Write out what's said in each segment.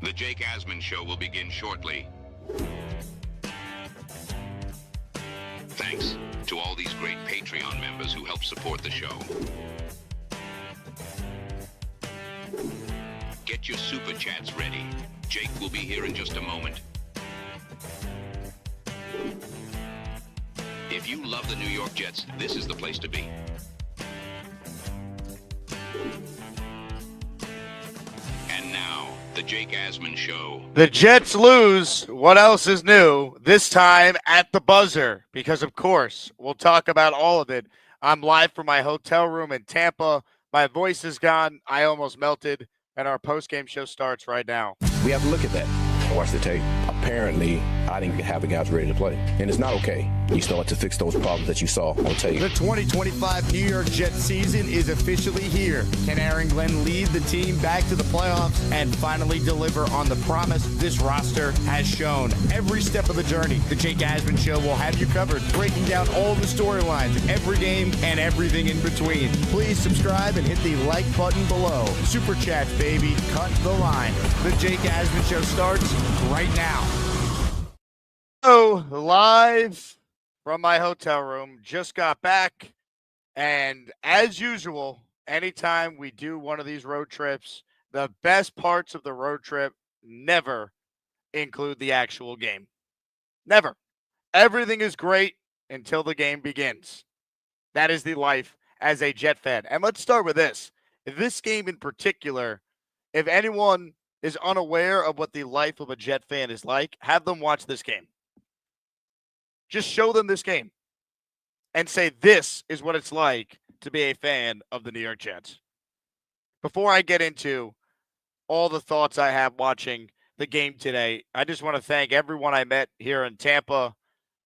The Jake Asman Show will begin shortly. Thanks to all these great Patreon members who help support the show. Get your SuperChats ready. Jake will be here in just a moment. If you love the New York Jets, this is the place to be. And now, the Jake Asman Show. The Jets lose. What else is new? This time at the buzzer, because of course, we'll talk about all of it. I'm live from my hotel room in Tampa. My voice is gone. I almost melted, and our postgame show starts right now. We have to look at that. Watch the tape. Apparently, I didn't have the guys ready to play. And it's not okay. You still have to fix those problems that you saw on tape. The 2025 New York Jets season is officially here. Can Aaron Glenn lead the team back to the playoffs and finally deliver on the promise this roster has shown? Every step of the journey, the Jake Asman Show will have you covered, breaking down all the storylines, every game, and everything in between. Please subscribe and hit the like button below. Super Chats, baby. Cut the line. The Jake Asman Show starts right now. Oh, live from my hotel room. Just got back. And as usual, anytime we do one of these road trips, the best parts of the road trip never include the actual game. Never. Everything is great until the game begins. That is the life as a Jet fan. And let's start with this. This game in particular, if anyone is unaware of what the life of a Jet fan is like, have them watch this game. Just show them this game and say this is what it's like to be a fan of the New York Jets. Before I get into all the thoughts I have watching the game today, I just want to thank everyone I met here in Tampa.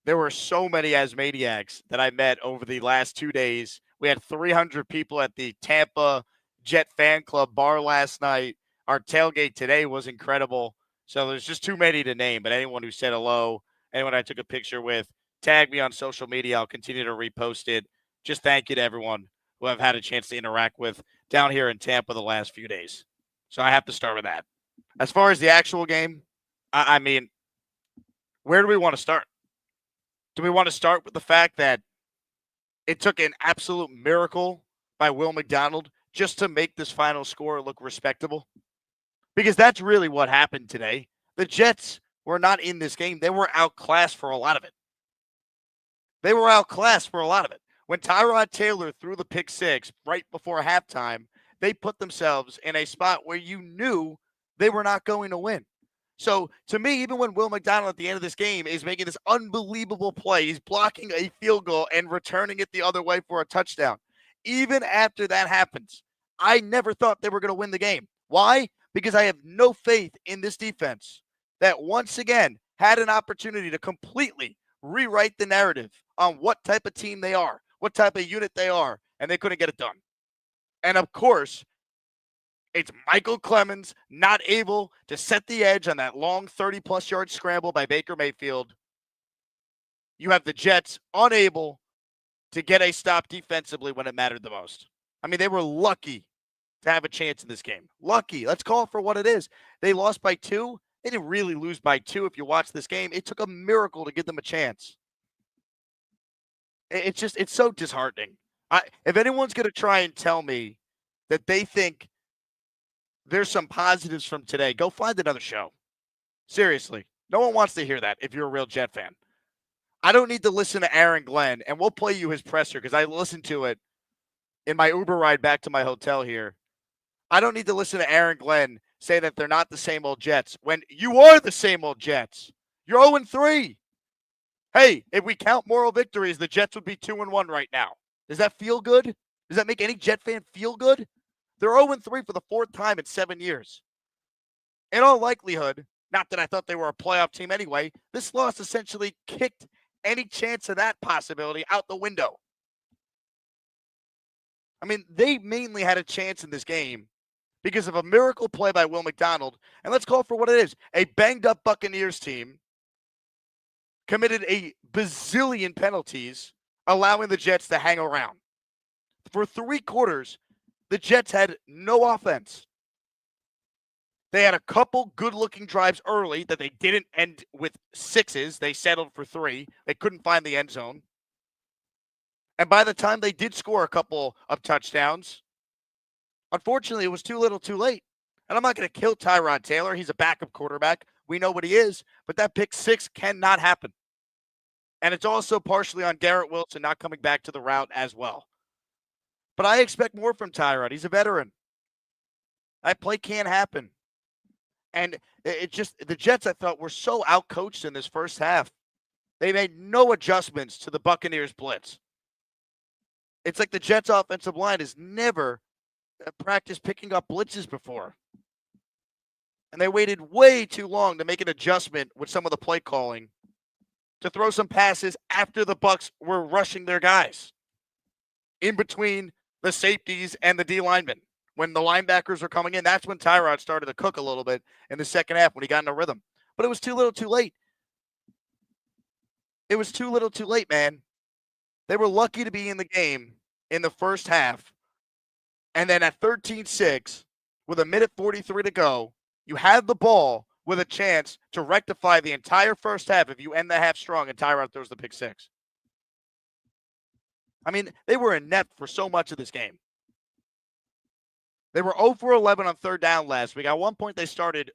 There were so many Asmaniacs that I met over the last 2 days. We had 300 people at the Tampa Jet Fan Club bar last night. Our tailgate today was incredible. So there's just too many to name, but anyone who said hello, anyone I took a picture with, tag me on social media. I'll continue to repost it. Just thank you to everyone who I've had a chance to interact with down here in Tampa the last few days. So I have to start with that. As far as the actual game, I mean, where do we want to start? Do we want to start with the fact that it took an absolute miracle by Will McDonald just to make this final score look respectable? Because that's really what happened today. The Jets were not in this game. They were outclassed for a lot of it. When Tyrod Taylor threw the pick six right before halftime, they put themselves in a spot where you knew they were not going to win. So, to me, even when Will McDonald at the end of this game is making this unbelievable play, he's blocking a field goal and returning it the other way for a touchdown. Even after that happens, I never thought they were going to win the game. Why? Because I have no faith in this defense that once again had an opportunity to completely rewrite the narrative on what type of team they are, what type of unit they are, and they couldn't get it done. And of course, it's Michael Clemens not able to set the edge on that long 30-plus yard scramble by Baker Mayfield. You have the Jets unable to get a stop defensively when it mattered the most. I mean, they were lucky to have a chance in this game. Lucky. Let's call it for what it is. They lost by 2. They didn't really lose by 2 if you watch this game. It took a miracle to give them a chance. It's so disheartening. If anyone's going to try and tell me that they think there's some positives from today, go find another show. Seriously. No one wants to hear that if you're a real Jet fan. I don't need to listen to Aaron Glenn, and we'll play you his presser because I listened to it in my Uber ride back to my hotel here. I don't need to listen to Aaron Glenn say that they're not the same old Jets when you are the same old Jets. You're 0-3. Hey, if we count moral victories, the Jets would be 2-1 right now. Does that feel good? Does that make any Jet fan feel good? They're 0-3 for the 4th time in 7 years. In all likelihood, not that I thought they were a playoff team anyway, this loss essentially kicked any chance of that possibility out the window. I mean, they mainly had a chance in this game because of a miracle play by Will McDonald. And let's call it for what it is. A banged-up Buccaneers team committed a bazillion penalties, allowing the Jets to hang around. For 3 quarters, the Jets had no offense. They had a couple good-looking drives early that they didn't end with sixes. They settled for 3. They couldn't find the end zone. And by the time they did score a couple of touchdowns, unfortunately, it was too little too late. And I'm not going to kill Tyrod Taylor. He's a backup quarterback. We know what he is. But that pick 6 cannot happen. And it's also partially on Garrett Wilson not coming back to the route as well. But I expect more from Tyrod. He's a veteran. That play can't happen. And it just, the Jets, I thought, were so outcoached in this first half. They made no adjustments to the Buccaneers blitz. It's like the Jets offensive line has never practiced picking up blitzes before. And they waited way too long to make an adjustment with some of the play calling to throw some passes after the Bucs were rushing their guys in between the safeties and the D linemen. When the linebackers were coming in, that's when Tyrod started to cook a little bit in the second half when he got in a rhythm. But it was too little too late. It was too little too late, man. They were lucky to be in the game in the first half. And then at 13-6, with a minute 43 to go, you have the ball with a chance to rectify the entire first half if you end the half strong and Tyrod throws the pick 6. I mean, they were inept for so much of this game. They were 0 for 11 on third down last week. At one point, they started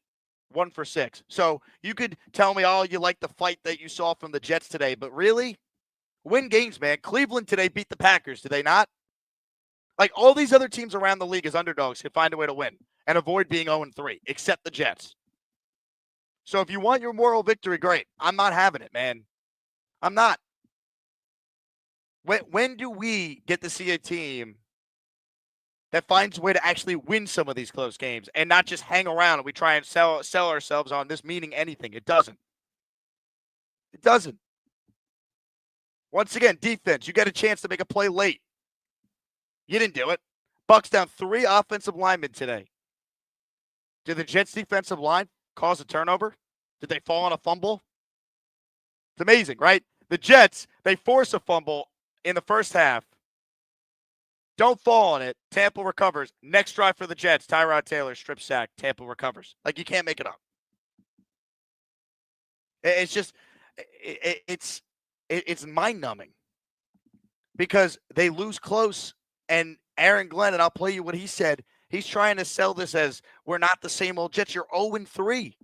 1 for 6. So you could tell me, oh, you like the fight that you saw from the Jets today. But really, win games, man. Cleveland today beat the Packers, did they not? Like, all these other teams around the league as underdogs could find a way to win and avoid being 0-3, except the Jets. So if you want your moral victory, great. I'm not having it, man. I'm not. When do we get to see a team that finds a way to actually win some of these close games and not just hang around and we try and sell ourselves on this meaning anything? It doesn't. It doesn't. Once again, defense, you got a chance to make a play late. You didn't do it. Bucs down 3 offensive linemen today. Did the Jets defensive line cause a turnover? Did they fall on a fumble? It's amazing, right? The Jets, they force a fumble in the first half. Don't fall on it. Tampa recovers. Next drive for the Jets, Tyrod Taylor, strip sack. Tampa recovers. Like, you can't make it up. It's just, it's mind-numbing because they lose close, and Aaron Glenn, and I'll play you what he said, he's trying to sell this as we're not the same old Jets. You're 0-3.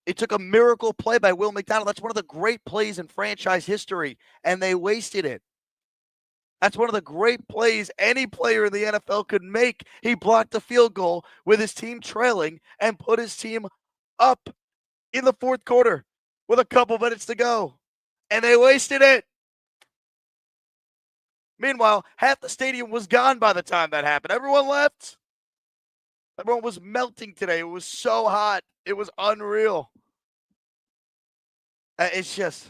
It took a miracle play by Will McDonald. That's one of the great plays in franchise history, and they wasted it. That's one of the great plays any player in the NFL could make. He blocked the field goal with his team trailing and put his team up in the fourth quarter with a couple minutes to go. And they wasted it. Meanwhile, half the stadium was gone by the time that happened. Everyone left. Everyone was melting today. It was so hot. It was unreal. It's just...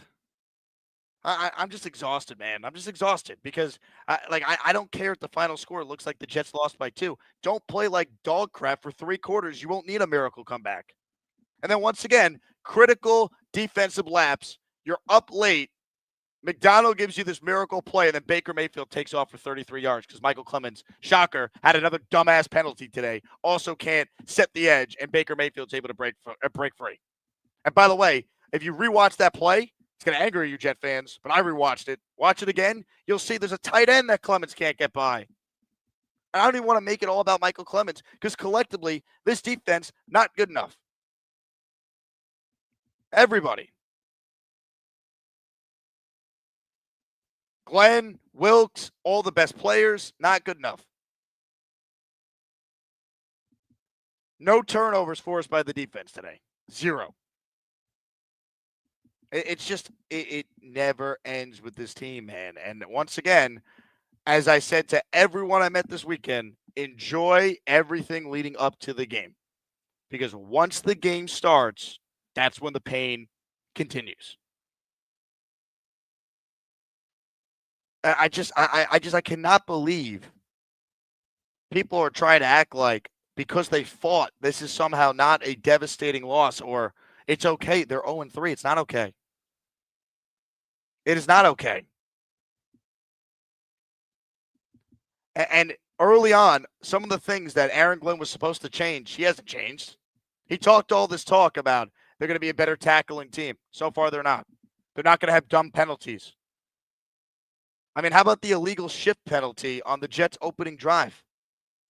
I'm just exhausted, man. I'm just exhausted because, I don't care if the final score looks like the Jets lost by 2. Don't play like dog crap for 3 quarters. You won't need a miracle comeback. And then once again, critical defensive lapse. You're up late. McDonald gives you this miracle play, and then Baker Mayfield takes off for 33 yards because Michael Clemens, shocker, had another dumbass penalty today. Also can't set the edge, and Baker Mayfield's able to break free. And by the way, if you rewatch that play, it's going to anger you, Jet fans, but I rewatched it. Watch it again. You'll see there's a tight end that Clemens can't get by. And I don't even want to make it all about Michael Clemens because collectively, this defense, not good enough. Everybody. Glenn, Wilkes, all the best players, not good enough. No turnovers forced by the defense today. 0. It's just, it never ends with this team, man. And once again, as I said to everyone I met this weekend, enjoy everything leading up to the game. Because once the game starts, that's when the pain continues. I cannot believe people are trying to act like because they fought, this is somehow not a devastating loss or it's okay. They're 0-3. It's not okay. It is not okay. And early on, some of the things that Aaron Glenn was supposed to change, he hasn't changed. He talked all this talk about they're going to be a better tackling team. So far, they're not. They're not going to have dumb penalties. I mean, how about the illegal shift penalty on the Jets' opening drive?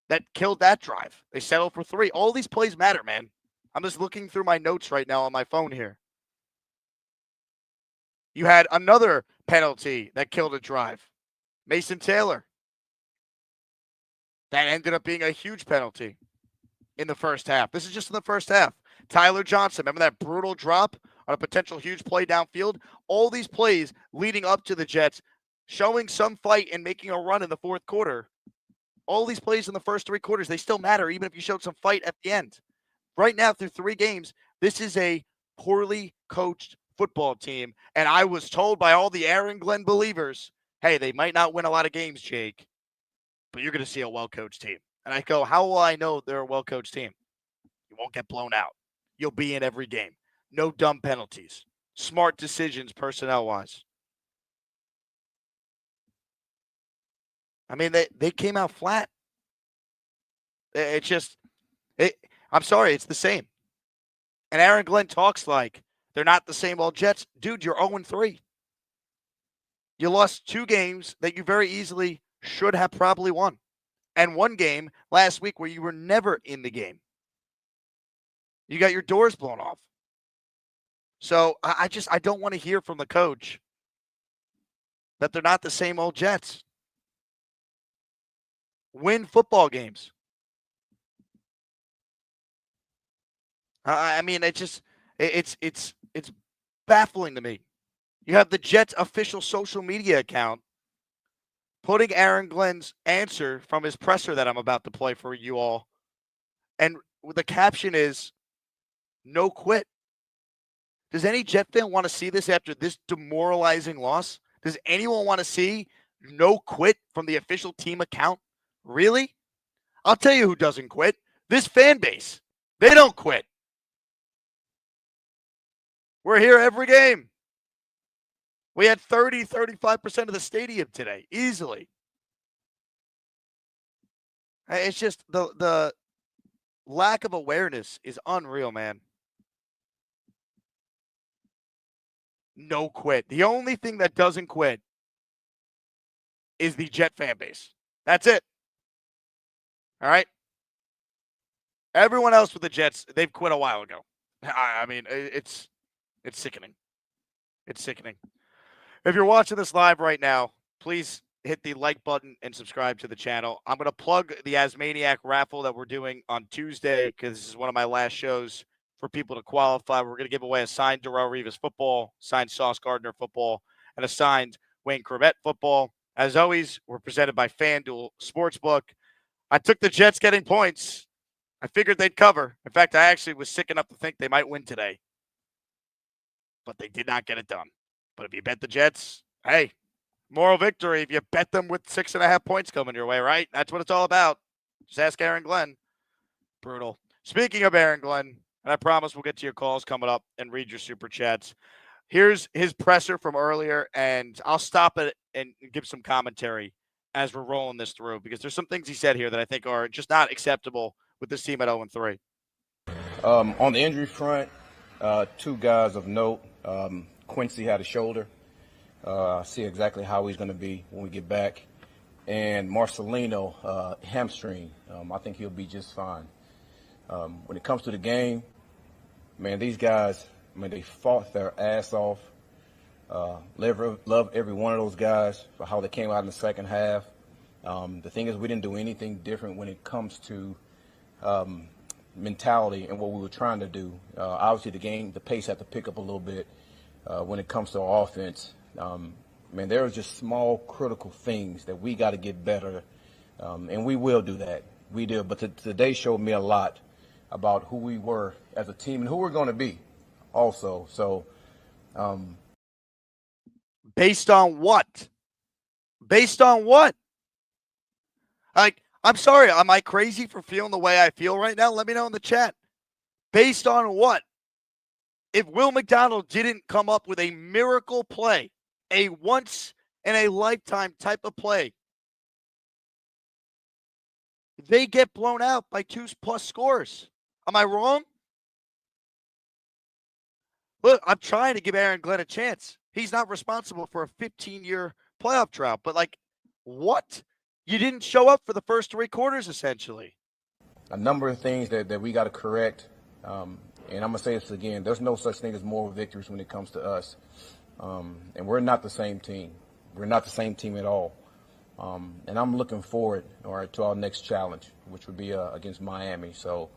That killed that drive. They settled for 3. All these plays matter, man. I'm just looking through my notes right now on my phone here. You had another penalty that killed a drive. Mason Taylor. That ended up being a huge penalty in the first half. This is just in the first half. Tyler Johnson, remember that brutal drop on a potential huge play downfield? All these plays leading up to the Jets showing some fight and making a run in the fourth quarter. All these plays in the first 3 quarters, they still matter, even if you showed some fight at the end. Right now, through 3 games, this is a poorly coached football team. And I was told by all the Aaron Glenn believers, hey, they might not win a lot of games, Jake, but you're going to see a well-coached team. And I go, how will I know they're a well-coached team? You won't get blown out. You'll be in every game. No dumb penalties. Smart decisions personnel-wise. I mean, they came out flat. It's just, I'm sorry, it's the same. And Aaron Glenn talks like they're not the same old Jets. Dude, you're 0-3. You lost 2 games that you very easily should have probably won. And 1 game last week where you were never in the game. You got your doors blown off. So I don't want to hear from the coach that they're not the same old Jets. Win football games. I mean, it's baffling to me. You have the Jets official social media account putting Aaron Glenn's answer from his presser that I'm about to play for you all. And the caption is, no quit. Does any Jet fan want to see this after this demoralizing loss? Does anyone want to see no quit from the official team account? Really? I'll tell you who doesn't quit. This fan base. They don't quit. We're here every game. We had 35% of the stadium today, easily. It's just the lack of awareness is unreal, man. No quit. The only thing that doesn't quit is the Jet fan base. That's it. All right? Everyone else with the Jets, they've quit a while ago. I mean, it's sickening. It's sickening. If you're watching this live right now, please hit the like button and subscribe to the channel. I'm going to plug the Asmaniac raffle that we're doing on Tuesday because this is one of my last shows for people to qualify. We're going to give away a signed Darrelle Revis football, signed Sauce Gardner football, and a signed Wayne Corbett football. As always, we're presented by FanDuel Sportsbook. I took the Jets getting points. I figured they'd cover. In fact, I actually was sick enough to think they might win today. But they did not get it done. But if you bet the Jets, hey, moral victory if you bet them with 6.5 points coming your way, right? That's what it's all about. Just ask Aaron Glenn. Brutal. Speaking of Aaron Glenn, and I promise we'll get to your calls coming up and read your super chats. Here's his presser from earlier, and I'll stop it and give some commentary as we're rolling this through because there's some things he said here that I think are just not acceptable with this team at 0-3. On the injury front, 2 guys of note. Quincy had a shoulder. I see exactly how he's going to be when we get back. And Marcelino, hamstring. I think he'll be just fine. When it comes to the game, man, these guys, they fought their ass off. Love every one of those guys for how they came out in the second half. The thing is, we didn't do anything different when it comes to mentality and what we were trying to do. Obviously, the pace had to pick up a little bit when it comes to our offense. There are just small, critical things that we got to get better, and we will do that. We do. But today showed me a lot about who we were as a team and who we're going to be also. So, based on what? Based on what? Like, I'm sorry. Am I crazy for feeling the way I feel right now? Let me know in the chat. Based on what? If Will McDonald didn't come up with a miracle play, a once-in-a-lifetime type of play, they get blown out by 2+ scores. Am I wrong? Look, I'm trying to give Aaron Glenn a chance. He's not responsible for a 15-year playoff drought. But, like, what? You didn't show up for the first 3 quarters, essentially. A number of things that we got to correct. And I'm going to say this again. There's no such thing as moral victories when it comes to us. And we're not the same team. We're not the same team at all. And I'm looking forward, to our next challenge, which would be against Miami. So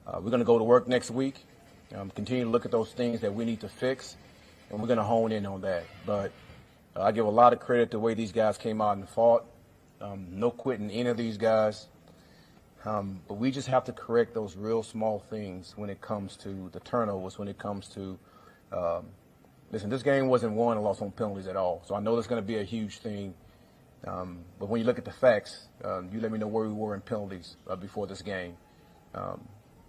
we're going to go to work next week, continue to look at those things that we need to fix, and we're going to hone in on that. But I give a lot of credit to the way these guys came out and fought. No quitting any of these guys. But we just have to correct those real small things when it comes to the turnovers, when it comes to listen, this game wasn't won or lost on penalties at all. So I know there's going to be a huge thing. But when you look at the facts, you let me know where we were in penalties before this game.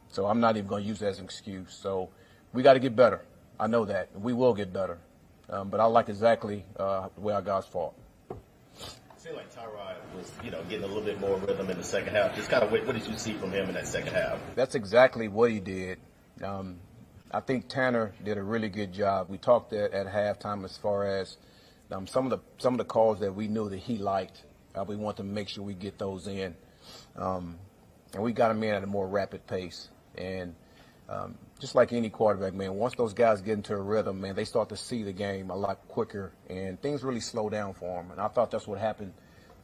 So I'm not even going to use that as an excuse. So we got to get better. I know that. We will get better. But I like exactly the way our guys fought. It seemed like Tyrod was, getting a little bit more rhythm in the second half. Just kind of what did you see from him in that second half? That's exactly what he did. I think Tanner did a really good job. We talked at halftime as far as some of the calls that we knew that he liked. We want to make sure we get those in, and we got him in at a more rapid pace. And just like any quarterback, man, once those guys get into a rhythm, man, they start to see the game a lot quicker, and things really slow down for him. And I thought that's what happened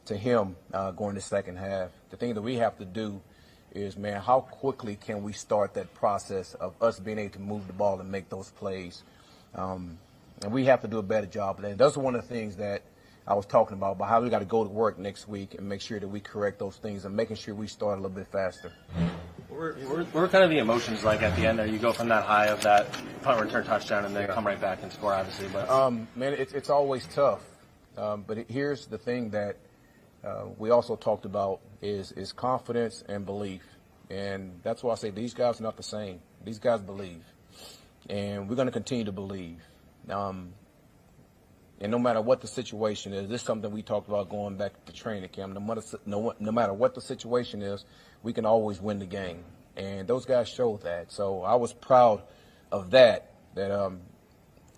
to him going the second half. The thing that we have to do is, man, how quickly can we start that process of us being able to move the ball and make those plays? And we have to do a better job of that. That's one of the things that I was talking about how we got to go to work next week and make sure that we correct those things and making sure we start a little bit faster. What were kind of the emotions like at the end there? You go from that high of that punt return touchdown and then come right back and score, obviously. But man, it's always tough. But here's the thing that we also talked about is confidence and belief. And that's why I say these guys are not the same. These guys believe. And we're going to continue to believe. And no matter what the situation is, this is something we talked about going back to training camp. No matter what the situation is, we can always win the game. And those guys showed that. So I was proud of that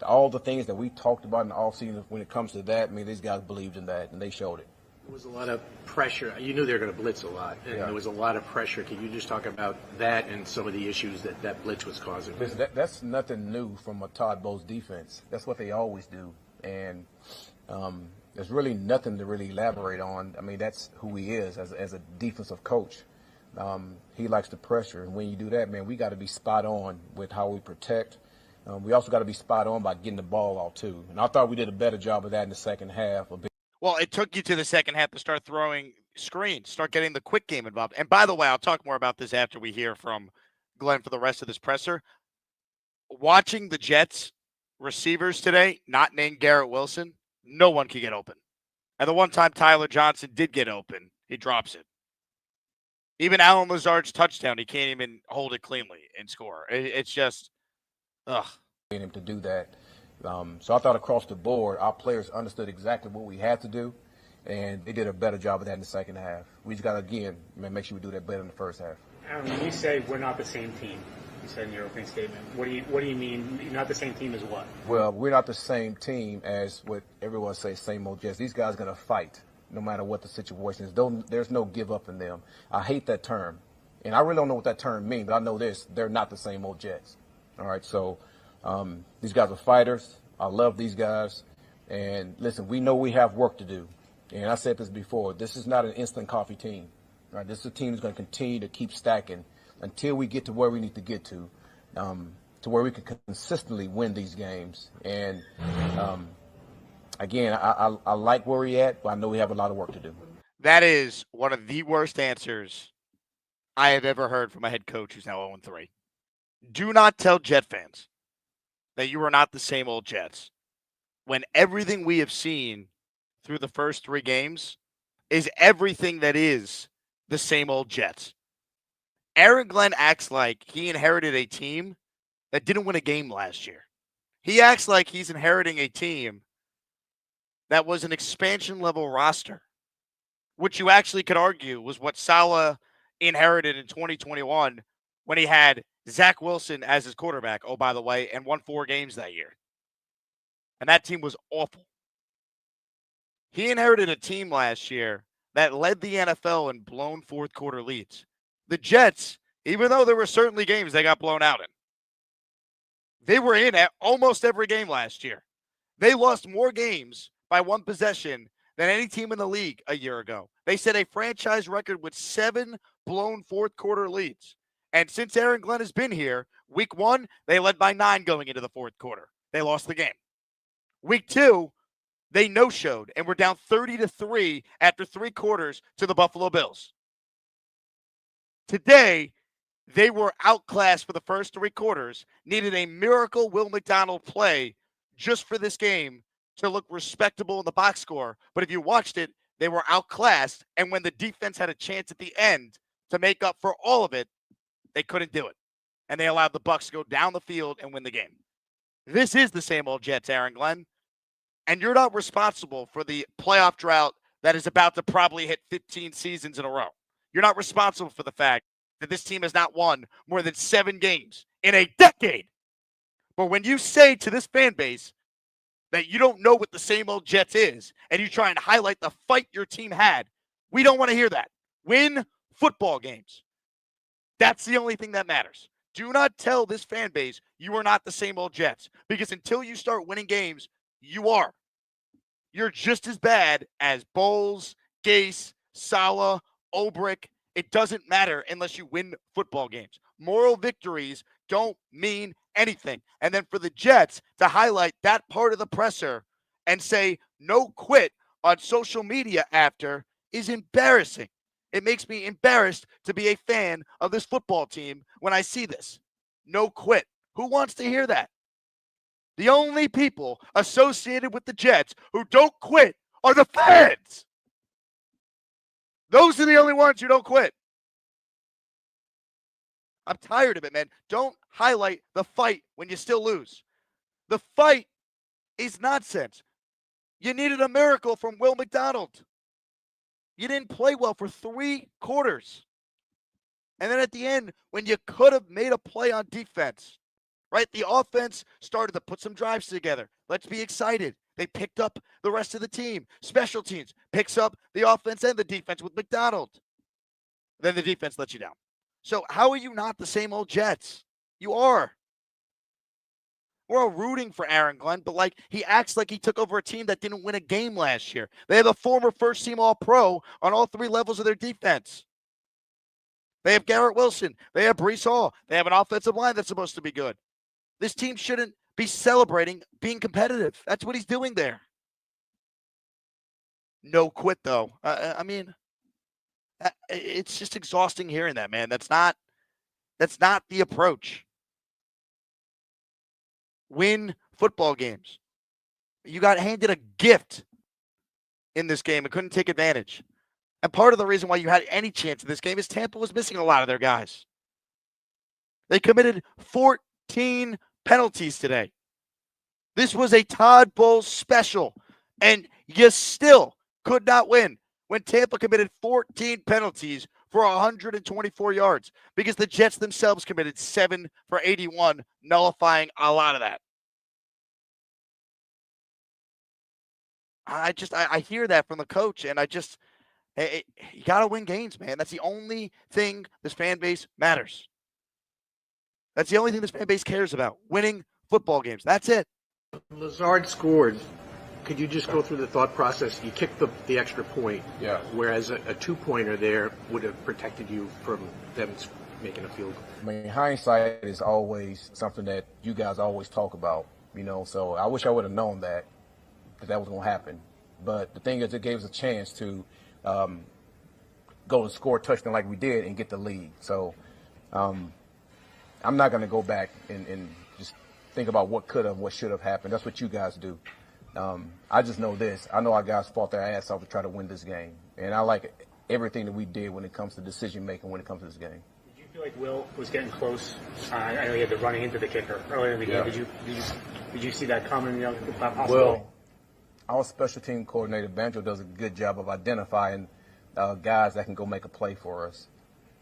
all the things that we talked about in the offseason when it comes to that, I mean, these guys believed in that, and they showed it. There was a lot of pressure. You knew they were going to blitz a lot, and there was a lot of pressure. Can you just talk about that and some of the issues that blitz was causing? Listen, that's nothing new from a Todd Bowles defense. That's what they always do. And there's really nothing to really elaborate on. I mean, that's who he is as a defensive coach. He likes the pressure. And when you do that, man, we got to be spot on with how we protect. We also got to be spot on by getting the ball out, too. And I thought we did a better job of that in the second half. Well, it took you to the second half to start throwing screens, start getting the quick game involved. And by the way, I'll talk more about this after we hear from Glenn for the rest of this presser. Watching the Jets receivers today, not named Garrett Wilson, no one could get open. And the one time Tyler Johnson did get open, he drops it. Even Alan Lazard's touchdown, he can't even hold it cleanly and score. It's just, ugh. Him to do that. So I thought across the board, our players understood exactly what we had to do, and they did a better job of that in the second half. We just got to, again, make sure we do that better in the first half. Aaron, when you say we're not the same team, you said in your opening statement, what do you mean? You're not the same team as what? Well, we're not the same team as what everyone says, same old Jets. These guys are going to fight no matter what the situation is. There's no give up in them. I hate that term, and I really don't know what that term means, but I know this. They're not the same old Jets. All right, so these guys are fighters. I love these guys. And listen, we know we have work to do. And I said this before. This is not an instant coffee team. Right? This is a team that's going to continue to keep stacking until we get to where we need to get to where we can consistently win these games. And, again, I like where we're at, but I know we have a lot of work to do. That is one of the worst answers I have ever heard from a head coach who's now 0-3. Do not tell Jet fans that you are not the same old Jets when everything we have seen through the first 3 games is everything that is the same old Jets. Aaron Glenn acts like he inherited a team that didn't win a game last year. He acts like he's inheriting a team that was an expansion level roster, which you actually could argue was what Saleh inherited in 2021 when he had Zach Wilson as his quarterback, oh, by the way, and won 4 games that year. And that team was awful. He inherited a team last year that led the NFL in blown fourth quarter leads. The Jets, even though there were certainly games they got blown out in, they were in at almost every game last year. They lost more games by 1 possession than any team in the league a year ago. They set a franchise record with 7 blown fourth quarter leads. And since Aaron Glenn has been here, week 1, they led by 9 going into the fourth quarter. They lost the game. Week 2, they no-showed and were down 30-3 after 3 quarters to the Buffalo Bills. Today, they were outclassed for the first 3 quarters, needed a miracle Will McDonald play just for this game to look respectable in the box score. But if you watched it, they were outclassed, and when the defense had a chance at the end to make up for all of it, they couldn't do it. And they allowed the Bucs to go down the field and win the game. This is the same old Jets, Aaron Glenn. And you're not responsible for the playoff drought that is about to probably hit 15 seasons in a row. You're not responsible for the fact that this team has not won more than 7 games in a decade. But when you say to this fan base that you don't know what the same old Jets is, and you try and highlight the fight your team had, we don't want to hear that. Win football games. That's the only thing that matters. Do not tell this fan base you are not the same old Jets, because until you start winning games, you are. You're just as bad as Bowles, Gase, Saleh, Ulbrich. It doesn't matter unless you win football games. Moral victories don't mean anything. And then for the Jets to highlight that part of the presser and say no quit on social media after is embarrassing. It makes me embarrassed to be a fan of this football team when I see this. No quit. Who wants to hear that? The only people associated with the Jets who don't quit are the fans. Those are the only ones who don't quit. I'm tired of it, man. Don't highlight the fight when you still lose. The fight is nonsense. You needed a miracle from Will McDonald. You didn't play well for 3 quarters. And then at the end, when you could have made a play on defense, right? The offense started to put some drives together. Let's be excited. They picked up the rest of the team. Special teams picks up the offense and the defense with McDonald. Then the defense lets you down. So how are you not the same old Jets? You are. We're all rooting for Aaron Glenn, but like he acts like he took over a team that didn't win a game last year. They have a former first-team All-Pro on all 3 levels of their defense. They have Garrett Wilson. They have Breece Hall. They have an offensive line that's supposed to be good. This team shouldn't be celebrating being competitive. That's what he's doing there. No quit, though. I mean, it's just exhausting hearing that, man. That's not the approach. Win football games. You got handed a gift in this game and couldn't take advantage. And part of the reason why you had any chance in this game is Tampa was missing a lot of their guys. They committed 14 penalties today. This was a Todd Bowles special, and you still could not win when Tampa committed 14 penalties for 124 yards because the Jets themselves committed 7 for 81, nullifying a lot of that. I hear that from the coach, and you got to win games, man. That's the only thing this fan base matters. That's the only thing this fan base cares about, winning football games. That's it. Lazard scored. Could you just go through the thought process? You kicked the extra point, Yeah. whereas a 2-pointer there would have protected you from them making a field goal. I mean, hindsight is always something that you guys always talk about, so I wish I would have known that was going to happen. But the thing is, it gave us a chance to go and score a touchdown like we did and get the lead. So I'm not going to go back and just think about what could have, what should have happened. That's what you guys do. I just know this. I know our guys fought their ass off to try to win this game. And I like everything that we did when it comes to decision-making when it comes to this game. Did you feel like Will was getting close? I know he had the running into the kicker earlier in the game. Did you see that coming? Well, our special team coordinator, Banjo, does a good job of identifying guys that can go make a play for us.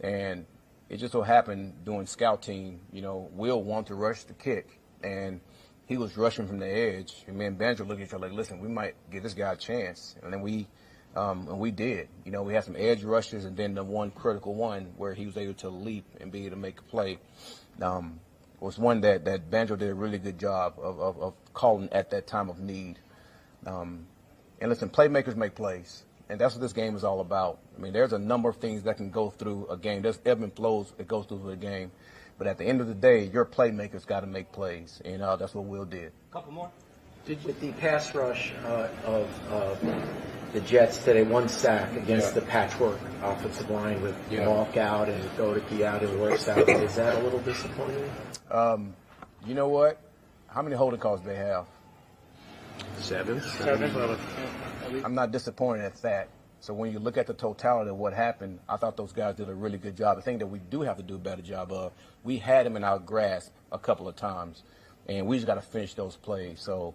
And It just so happened doing scout team, Will wanted to rush the kick, and he was rushing from the edge. And me and Banjo looked at each other like, listen, we might give this guy a chance. And then we did. We had some edge rushes, and then the one critical one where he was able to leap and be able to make a play was one that Banjo did a really good job of calling at that time of need. And listen, playmakers make plays. And that's what this game is all about. I mean, there's a number of things that can go through a game. There's ebb and flows that goes through the game. But at the end of the day, your playmakers got to make plays. And that's what Will did. Couple more. With the pass rush of the Jets today, one sack against the patchwork offensive line with walk out and go to be out and works out. Is that a little disappointing? You know what? How many holding calls do they have? 7. I'm not disappointed at that. So when you look at the totality of what happened, I thought those guys did a really good job. The thing that we do have to do a better job of, we had them in our grasp a couple of times, and we just got to finish those plays. So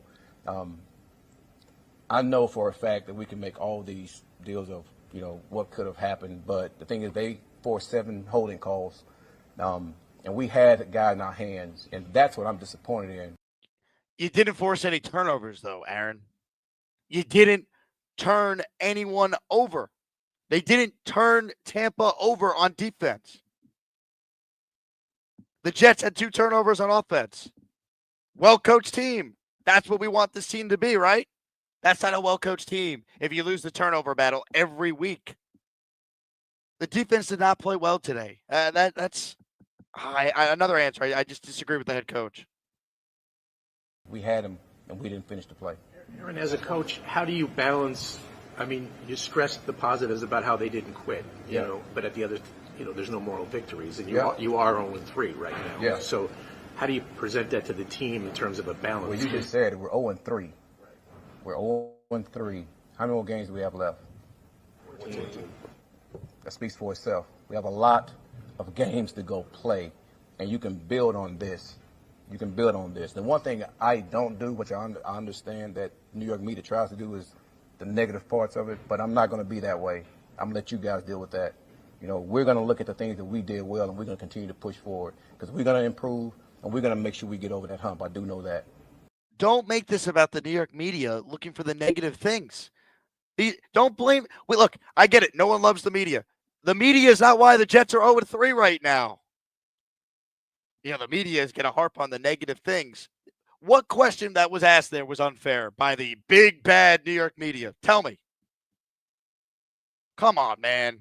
I know for a fact that we can make all these deals of, what could have happened. But the thing is, they forced 7 holding calls, and we had a guy in our hands, and that's what I'm disappointed in. You didn't force any turnovers, though, Aaron. You didn't turn anyone over. They didn't turn Tampa over on defense. The Jets had 2 turnovers on offense. Well-coached team. That's what we want this team to be, right? That's not a well-coached team if you lose the turnover battle every week. The defense did not play well today. That's another answer. I just disagree with the head coach. We had him, and we didn't finish the play. Aaron, as a coach, how do you balance? I mean, you stressed the positives about how they didn't quit, but at the other, there's no moral victories, and you are 0-3 right now. Yeah. So how do you present that to the team in terms of a balance? Well, you just said we're 0-3. We're 0-3. How many more games do we have left? 14. That speaks for itself. We have a lot of games to go play, and you can build on this. You can build on this. The one thing I don't do, which I understand that New York media tries to do, is the negative parts of it, but I'm not going to be that way. I'm going to let you guys deal with that. We're going to look at the things that we did well, and we're going to continue to push forward because we're going to improve, and we're going to make sure we get over that hump. I do know that. Don't make this about the New York media looking for the negative things. Don't blame. Look, I get it. No one loves the media. The media is not why the Jets are 0-3 right now. The media is going to harp on the negative things. What question that was asked there was unfair by the big, bad New York media? Tell me. Come on, man.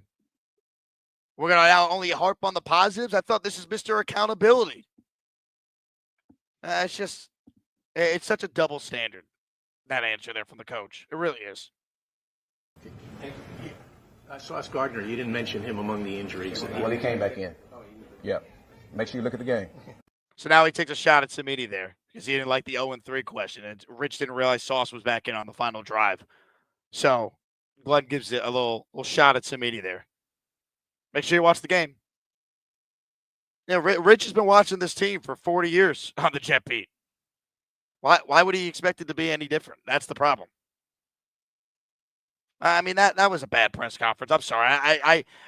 We're going to now only harp on the positives? I thought this is Mr. Accountability. It's such a double standard, that answer there from the coach. It really is. Sauce Gardner, you didn't mention him among the injuries. Well, he came back in. Yep. Make sure you look at the game. So now he takes a shot at Samiti there because he didn't like the 0-3 question. And Rich didn't realize Sauce was back in on the final drive. So Glenn gives it a little shot at Samiti there. Make sure you watch the game. Rich has been watching this team for 40 years on the Jet Beat. Why would he expect it to be any different? That's the problem. I mean, that was a bad press conference. I'm sorry.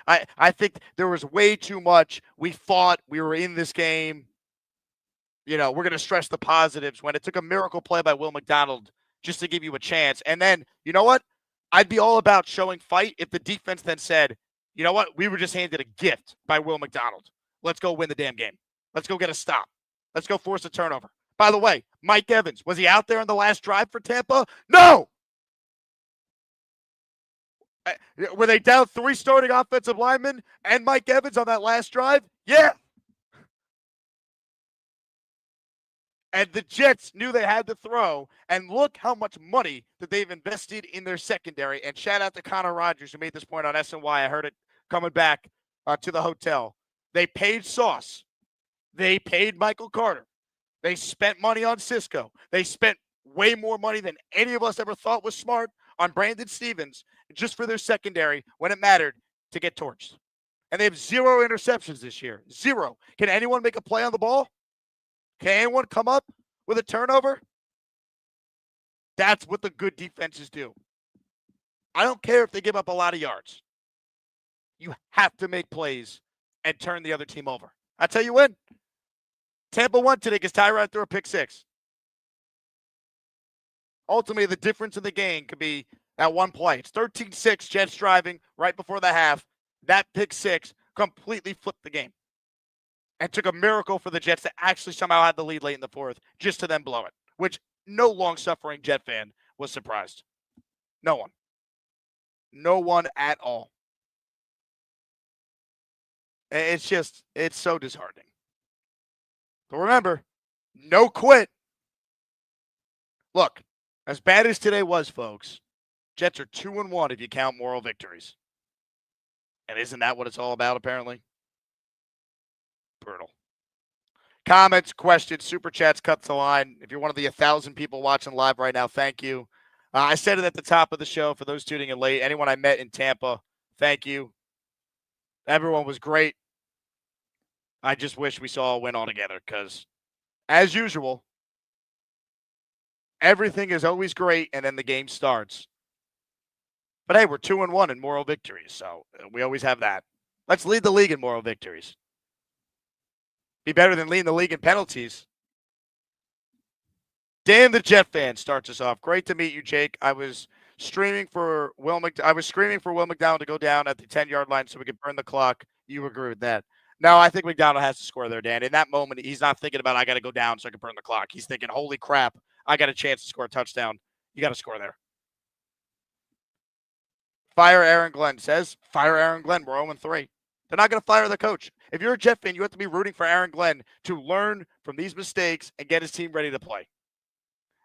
I think there was way too much. We fought. We were in this game. We're going to stress the positives when it took a miracle play by Will McDonald just to give you a chance. And then, you know what? I'd be all about showing fight if the defense then said, you know what? We were just handed a gift by Will McDonald. Let's go win the damn game. Let's go get a stop. Let's go force a turnover. By the way, Mike Evans, was he out there on the last drive for Tampa? No! Were they down 3 starting offensive linemen and Mike Evans on that last drive? Yeah. And the Jets knew they had to throw, and look how much money that they've invested in their secondary. And shout out to Connor Rogers, who made this point on SNY. I heard it coming back to the hotel. They paid Sauce. They paid Michael Carter. They spent money on Cisco. They spent way more money than any of us ever thought was smart on Brandon Stevens just for their secondary when it mattered to get torched. And they have 0 interceptions this year. 0. Can anyone make a play on the ball? Can anyone come up with a turnover? That's what the good defenses do. I don't care if they give up a lot of yards. You have to make plays and turn the other team over. That's how you win. Tampa won today because Tyrod threw a pick six. Ultimately, the difference in the game could be that one play. It's 13-6, Jets driving right before the half. That pick six completely flipped the game and took a miracle for the Jets to actually somehow have the lead late in the fourth just to then blow it, which no long-suffering Jet fan was surprised. No one. No one at all. It's so disheartening. But remember, no quit. Look, as bad as today was, folks, Jets are 2-1 if you count moral victories. And isn't that what it's all about, apparently? Brutal. Comments, questions, super chats, cuts the line. If you're one of the 1,000 people watching live right now, thank you. I said it at the top of the show for those tuning in late. Anyone I met in Tampa, thank you. Everyone was great. I just wish we saw a win altogether because, as usual, everything is always great and then the game starts. But hey, we're 2-1 in moral victories, so we always have that. Let's lead the league in moral victories. Be better than leading the league in penalties. Dan the Jet fan starts us off. Great to meet you, Jake. I was screaming for Will McDonald to go down at the 10-yard line so we could burn the clock. You agree with that? No, I think McDonald has to score there, Dan. In that moment, he's not thinking about, I got to go down so I can burn the clock. He's thinking, holy crap, I got a chance to score a touchdown. You got to score there. Fire Aaron Glenn says, fire Aaron Glenn. We're 0-3. They're not going to fire the coach. If you're a Jet fan, you have to be rooting for Aaron Glenn to learn from these mistakes and get his team ready to play.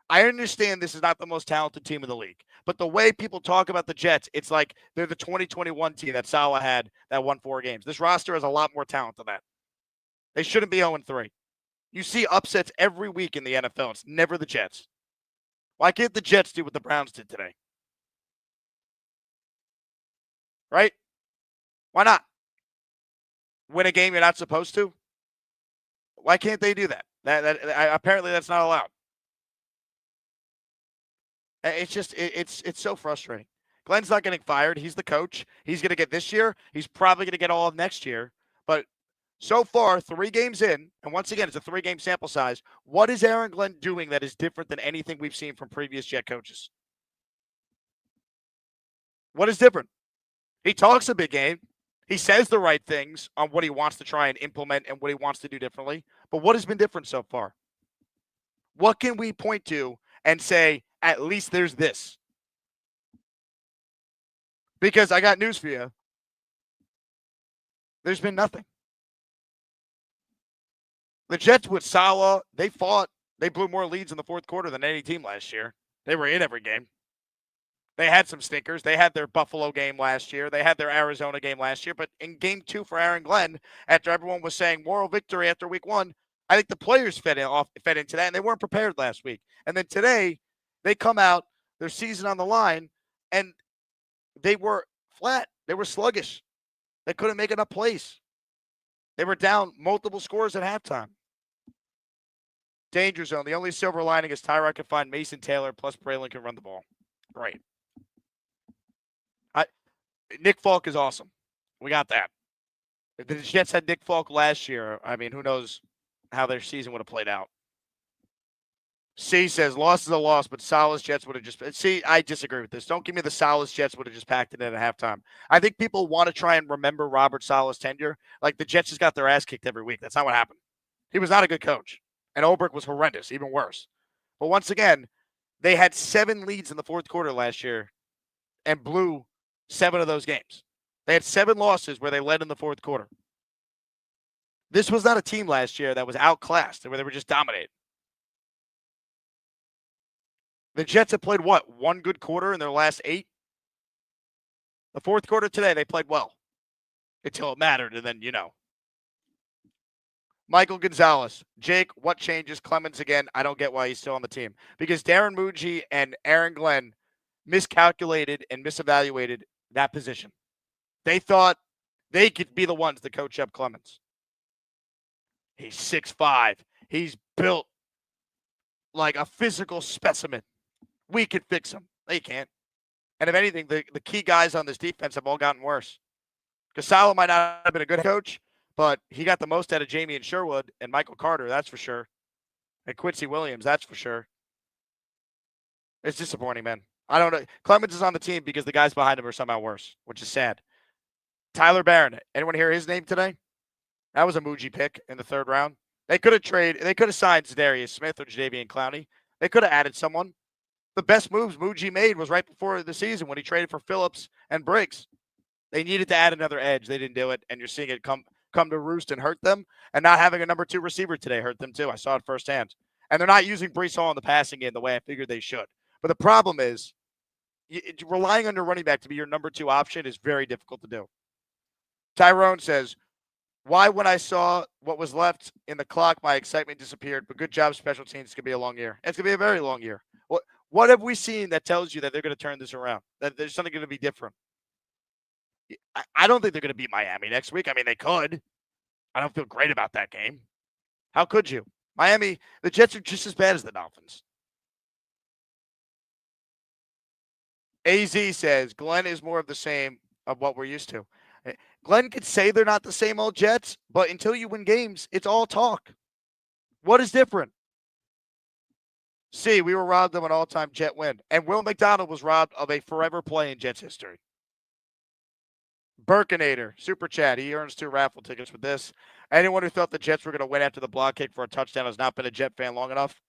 I understand this is not the most talented team in the league, but the way people talk about the Jets, it's like they're the 2021 team that Saleh had that won 4 games. This roster has a lot more talent than that. They shouldn't be 0-3. You see upsets every week in the NFL. It's never the Jets. Why can't the Jets do what the Browns did today? Right? Why not? Win a game you're not supposed to? Why can't they do that? Apparently that's not allowed. It's so frustrating. Glenn's not getting fired. He's the coach. He's going to get this year. He's probably going to get all of next year. But so far, 3 games in, and once again, it's a 3-game sample size. What is Aaron Glenn doing that is different than anything we've seen from previous Jet coaches? What is different? He talks a big game. He says the right things on what he wants to try and implement and what he wants to do differently. But what has been different so far? What can we point to and say, at least there's this? Because I got news for you. There's been nothing. The Jets with Saleh, they fought. They blew more leads in the fourth quarter than any team last year. They were in every game. They had some stinkers. They had their Buffalo game last year. They had their Arizona game last year. But in game 2 for Aaron Glenn, after everyone was saying moral victory after week 1, I think the players fed into that, and they weren't prepared last week. And then today, they come out, their season on the line, and they were flat. They were sluggish. They couldn't make enough plays. They were down multiple scores at halftime. Danger zone. The only silver lining is Tyrod can find Mason Taylor, plus Braylon can run the ball. Great. Nick Folk is awesome. We got that. If the Jets had Nick Folk last year, I mean, who knows how their season would have played out. C says, loss is a loss, but Saleh's Jets would have just... See, I disagree with this. Don't give me the Saleh's Jets would have just packed it in at halftime. I think people want to try and remember Robert Saleh's tenure. Like, the Jets just got their ass kicked every week. That's not what happened. He was not a good coach. And Ulbrich was horrendous, even worse. But once again, they had 7 leads in the fourth quarter last year and blew 7 of those games. They had 7 losses where they led in the fourth quarter. This was not a team last year that was outclassed, where they were just dominated. The Jets have played, what, 1 good quarter in their last 8? The fourth quarter today, they played well. Until it mattered, and then, you know. Michael Gonzalez. Jake, what changes? Clemens again. I don't get why he's still on the team. Because Darren Muji and Aaron Glenn miscalculated and misevaluated that position. They thought they could be the ones to coach up Clemens. He's 6'5". He's built like a physical specimen. We could fix him. They can't. And if anything, the key guys on this defense have all gotten worse. Because Saleh might not have been a good coach, but he got the most out of Jamie and Sherwood and Michael Carter, that's for sure. And Quincy Williams, that's for sure. It's disappointing, man. I don't know. Clemens is on the team because the guys behind him are somehow worse, which is sad. Tyler Barron. Anyone hear his name today? That was a Muji pick in the 3rd round. They could have signed Zadarius Smith or Jadeveon Clowney. They could have added someone. The best moves Muji made was right before the season when he traded for Phillips and Briggs. They needed to add another edge. They didn't do it, and you're seeing it come to roost and hurt them. And not having a number 2 receiver today hurt them too. I saw it firsthand. And they're not using Breece Hall in the passing game the way I figured they should. But the problem is, relying on your running back to be your number 2 option is very difficult to do. Tyrone says, why when I saw what was left in the clock, my excitement disappeared, but good job special teams. It's going to be a long year. It's going to be a very long year. What have we seen that tells you that they're going to turn this around, that there's something going to be different? I don't think they're going to beat Miami next week. I mean, they could. I don't feel great about that game. How could you? Miami, the Jets are just as bad as the Dolphins. AZ says, Glenn is more of the same of what we're used to. Glenn could say they're not the same old Jets, but until you win games, it's all talk. What is different? See, we were robbed of an all-time Jet win, and Will McDonald was robbed of a forever play in Jets history. Burkinator, Super Chat, he earns 2 raffle tickets with this. Anyone who thought the Jets were going to win after the block kick for a touchdown has not been a Jet fan long enough.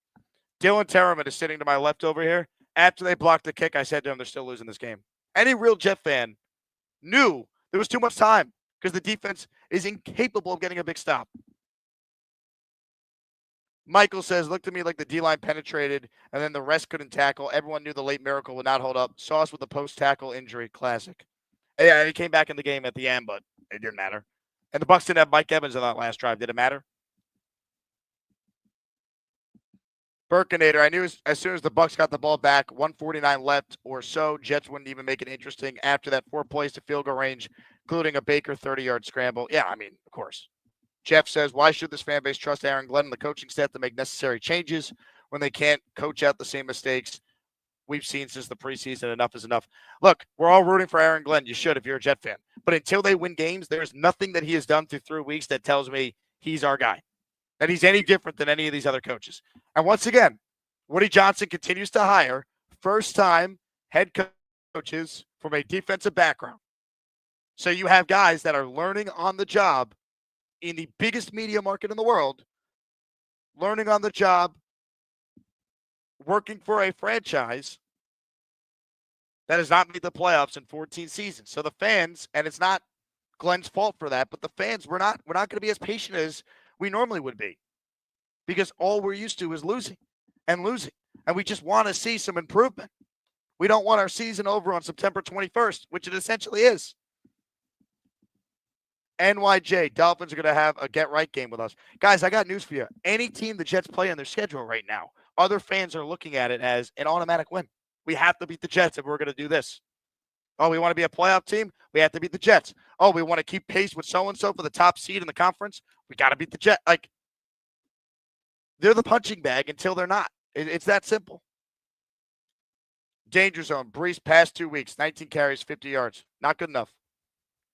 Dylan Terreman is sitting to my left over here. After they blocked the kick, I said to him, they're still losing this game. Any real Jet fan knew there was too much time because the defense is incapable of getting a big stop. Michael says, looked at me like the D-line penetrated, and then the rest couldn't tackle. Everyone knew the late miracle would not hold up. Saw us with the post-tackle injury. Classic. Yeah, he came back in the game at the end, but it didn't matter. And the Bucs didn't have Mike Evans on that last drive. Did it matter? Burkinator, I knew as soon as the Bucs got the ball back, 1:49 left or so, Jets wouldn't even make it interesting after that 4 plays to field goal range, including a Baker 30-yard scramble. Yeah, I mean, of course. Jeff says, why should this fan base trust Aaron Glenn and the coaching staff to make necessary changes when they can't coach out the same mistakes we've seen since the preseason? Enough is enough. Look, we're all rooting for Aaron Glenn. You should if you're a Jet fan. But until they win games, there's nothing that he has done through 3 weeks that tells me he's our guy, that he's any different than any of these other coaches. And once again, Woody Johnson continues to hire first-time head coaches from a defensive background. So you have guys that are learning on the job in the biggest media market in the world, learning on the job, working for a franchise that has not made the playoffs in 14 seasons. So the fans, and it's not Glenn's fault for that, but the fans, we're not going to be as patient as we normally would be because all we're used to is losing. And we just want to see some improvement. We don't want our season over on September 21st, which it essentially is. NYJ, Dolphins are going to have a get-right game with us. Guys, I got news for you. Any team the Jets play on their schedule right now, other fans are looking at it as an automatic win. We have to beat the Jets if we're going to do this. Oh, we want to be a playoff team? We have to beat the Jets. Oh, we want to keep pace with so-and-so for the top seed in the conference? We got to beat the Jets. Like, they're the punching bag until they're not. It's that simple. Danger zone. Breece past 2 weeks. 19 carries, 50 yards. Not good enough.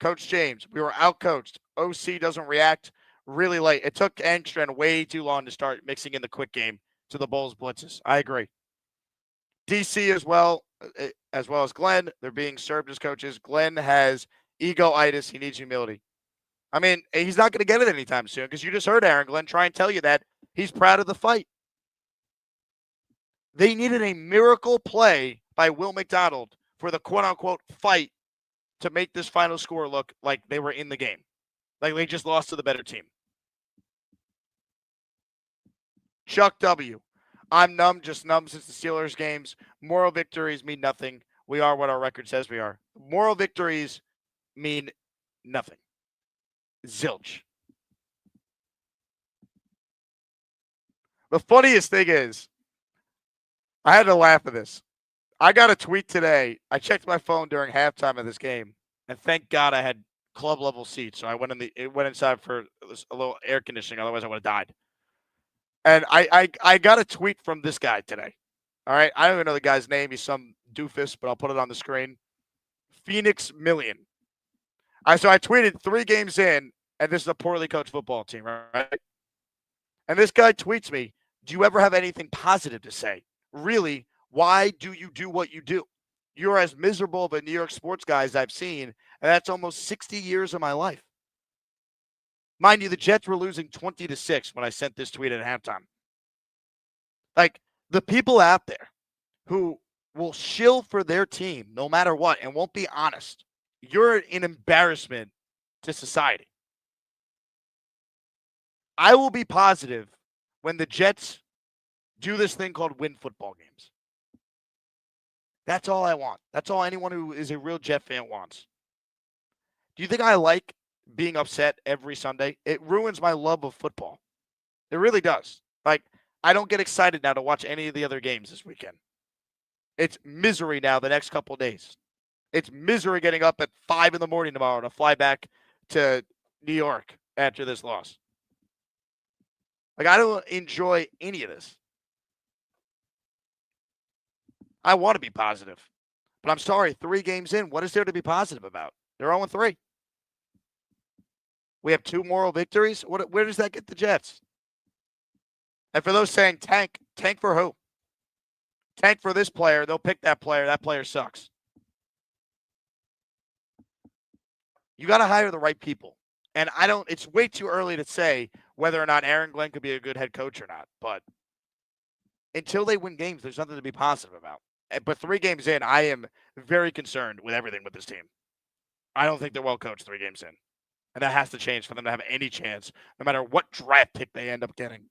Coach James, we were outcoached. OC doesn't react really late. It took Angstren way too long to start mixing in the quick game to the Bulls blitzes. I agree. DC as well as Glenn. They're being served as coaches. Glenn has ego-itis. He needs humility. I mean, he's not going to get it anytime soon because you just heard Aaron Glenn try and tell you that he's proud of the fight. They needed a miracle play by Will McDonald for the quote-unquote fight to make this final score look like they were in the game. Like they just lost to the better team. Chuck W. I'm numb, just numb since the Steelers games. Moral victories mean nothing. We are what our record says we are. Moral victories mean nothing. Zilch. The funniest thing is, I had to laugh at this. I got a tweet today. I checked my phone during halftime of this game, and thank God I had club level seats. So I went inside for a little air conditioning. Otherwise, I would have died. And I got a tweet from this guy today. All right, I don't even know the guy's name. He's some doofus, but I'll put it on the screen. Phoenix Million. So I tweeted 3 games in. And this is a poorly coached football team, right? And this guy tweets me, do you ever have anything positive to say? Really, why do you do what you do? You're as miserable of a New York sports guy as I've seen, and that's almost 60 years of my life. Mind you, the Jets were losing 20-6 when I sent this tweet at halftime. Like, the people out there who will shill for their team no matter what and won't be honest, you're an embarrassment to society. I will be positive when the Jets do this thing called win football games. That's all I want. That's all anyone who is a real Jet fan wants. Do you think I like being upset every Sunday? It ruins my love of football. It really does. Like, I don't get excited now to watch any of the other games this weekend. It's misery now the next couple of days. It's misery getting up at 5 in the morning tomorrow to fly back to New York after this loss. Like, I don't enjoy any of this. I want to be positive. But I'm sorry, 3 games in, what is there to be positive about? They're 0-3. We have 2 moral victories. Where does that get the Jets? And for those saying tank for who? Tank for this player. They'll pick that player. That player sucks. You got to hire the right people. And it's way too early to say whether or not Aaron Glenn could be a good head coach or not. But until they win games, there's nothing to be positive about. But 3 games in, I am very concerned with everything with this team. I don't think they're well coached 3 games in. And that has to change for them to have any chance, no matter what draft pick they end up getting.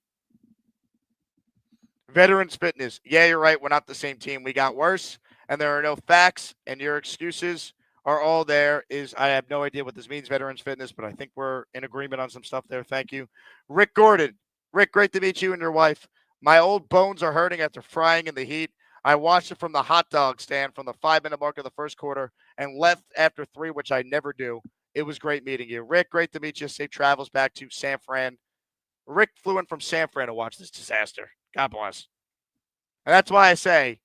Veterans Fitness. Yeah, you're right. We're not the same team. We got worse, and there are no facts, and your excuses are all there. I have no idea what this means, Veterans Fitness, but I think we're in agreement on some stuff there. Thank you. Rick Gordon. Rick, great to meet you and your wife. My old bones are hurting after frying in the heat. I watched it from the hot dog stand from the 5-minute mark of the first quarter and left after 3, which I never do. It was great meeting you. Rick, great to meet you. Safe travels back to San Fran. Rick flew in from San Fran to watch this disaster. God bless. And that's why I say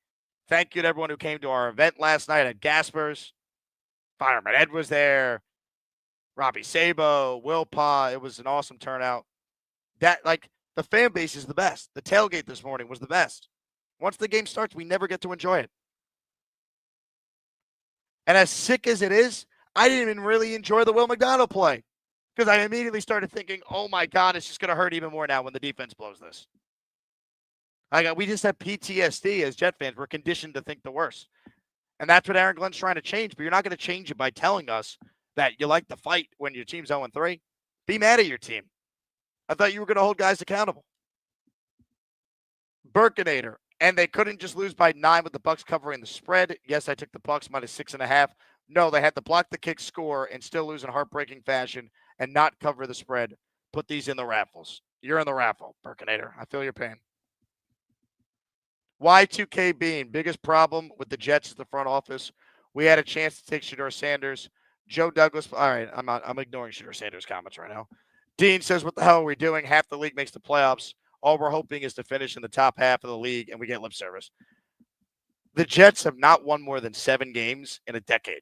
thank you to everyone who came to our event last night at Gasper's. Fireman Ed was there. Robbie Sabo, Will Pa. It was an awesome turnout. The fan base is the best. The tailgate this morning was the best. Once the game starts, we never get to enjoy it. And as sick as it is, I didn't even really enjoy the Will McDonald play because I immediately started thinking, oh, my God, it's just going to hurt even more now when the defense blows this. We just have PTSD as Jet fans. We're conditioned to think the worst. And that's what Aaron Glenn's trying to change, but you're not going to change it by telling us that you like to fight when your team's 0-3. Be mad at your team. I thought you were going to hold guys accountable. Burkinator. And they couldn't just lose by 9 with the Bucs covering the spread. Yes, I took the Bucs minus 6.5. No, they had to block the kick, score, and still lose in heartbreaking fashion and not cover the spread. Put these in the raffles. You're in the raffle, Burkinator. I feel your pain. Y2K Bean, biggest problem with the Jets is the front office. We had a chance to take Shedeur Sanders. Joe Douglas. All right, I'm ignoring Shedeur Sanders' comments right now. Dean says, what the hell are we doing? Half the league makes the playoffs. All we're hoping is to finish in the top half of the league, and we get lip service. The Jets have not won more than 7 games in a decade.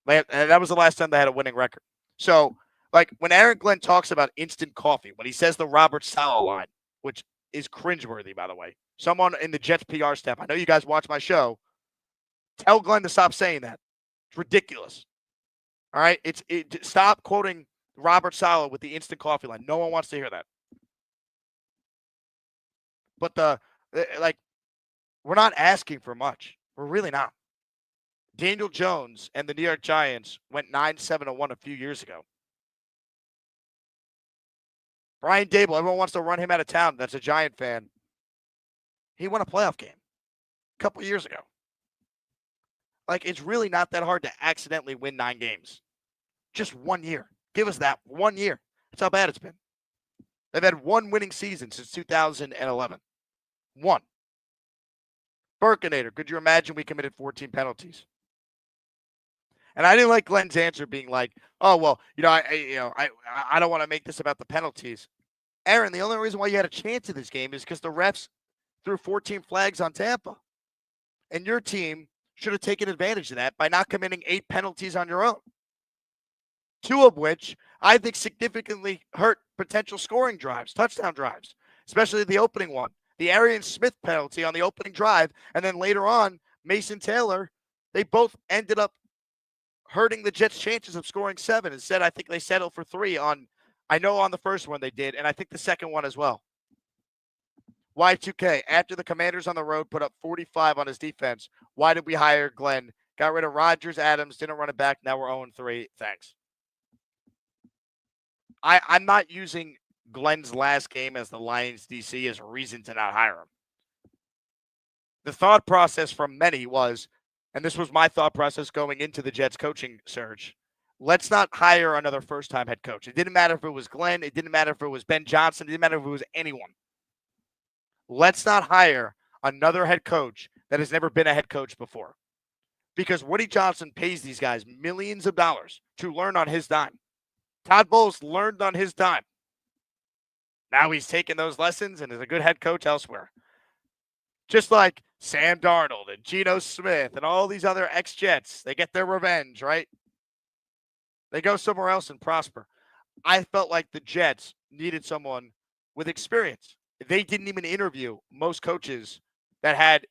And that was the last time they had a winning record. So, when Aaron Glenn talks about instant coffee, when he says the Robert Saleh line, which is cringeworthy, by the way, someone in the Jets PR staff, I know you guys watch my show, tell Glenn to stop saying that. It's ridiculous. All right? Stop quoting Robert Saleh with the instant coffee line. No one wants to hear that. But we're not asking for much. We're really not. Daniel Jones and the New York Giants went 9-7-1 a few years ago. Brian Dable, everyone wants to run him out of town. That's a Giant fan. He won a playoff game a couple years ago. It's really not that hard to accidentally win 9 games. Just 1 year. Give us that 1 year. That's how bad it's been. They've had 1 winning season since 2011. 1. Burkinator, could you imagine we committed 14 penalties? And I didn't like Glenn's answer being like, oh, well, I don't want to make this about the penalties. Aaron, the only reason why you had a chance in this game is because the refs threw 14 flags on Tampa. And your team should have taken advantage of that by not committing 8 penalties on your own. 2 of which I think significantly hurt potential scoring drives, touchdown drives, especially the opening one. The Arian Smith penalty on the opening drive, and then later on, Mason Taylor, they both ended up hurting the Jets' chances of scoring 7. Instead, I think they settled for 3 on, I know on the first one they did, and I think the second one as well. Y2K, after the Commanders on the road put up 45 on his defense, why did we hire Glenn? Got rid of Rodgers, Adams, didn't run it back. Now we're 0-3. Thanks. I'm not using Glenn's last game as the Lions DC as a reason to not hire him. The thought process from many was, and this was my thought process going into the Jets coaching search, let's not hire another first-time head coach. It didn't matter if it was Glenn. It didn't matter if it was Ben Johnson. It didn't matter if it was anyone. Let's not hire another head coach that has never been a head coach before. Because Woody Johnson pays these guys millions of dollars to learn on his dime. Todd Bowles learned on his dime. Now he's taken those lessons and is a good head coach elsewhere. Just like Sam Darnold and Geno Smith and all these other ex-Jets, they get their revenge, right? They go somewhere else and prosper. I felt like the Jets needed someone with experience. They didn't even interview most coaches that had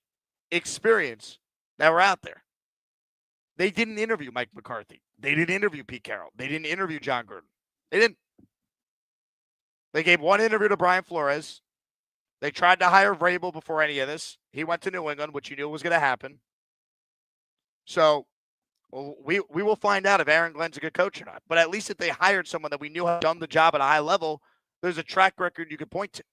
experience that were out there. They didn't interview Mike McCarthy. They didn't interview Pete Carroll. They didn't interview John Gruden. They didn't. They gave one interview to Brian Flores. They tried to hire Vrabel before any of this. He went to New England, which you knew was going to happen. So we will find out if Aaron Glenn's a good coach or not. But at least if they hired someone that we knew had done the job at a high level, there's a track record you could point to.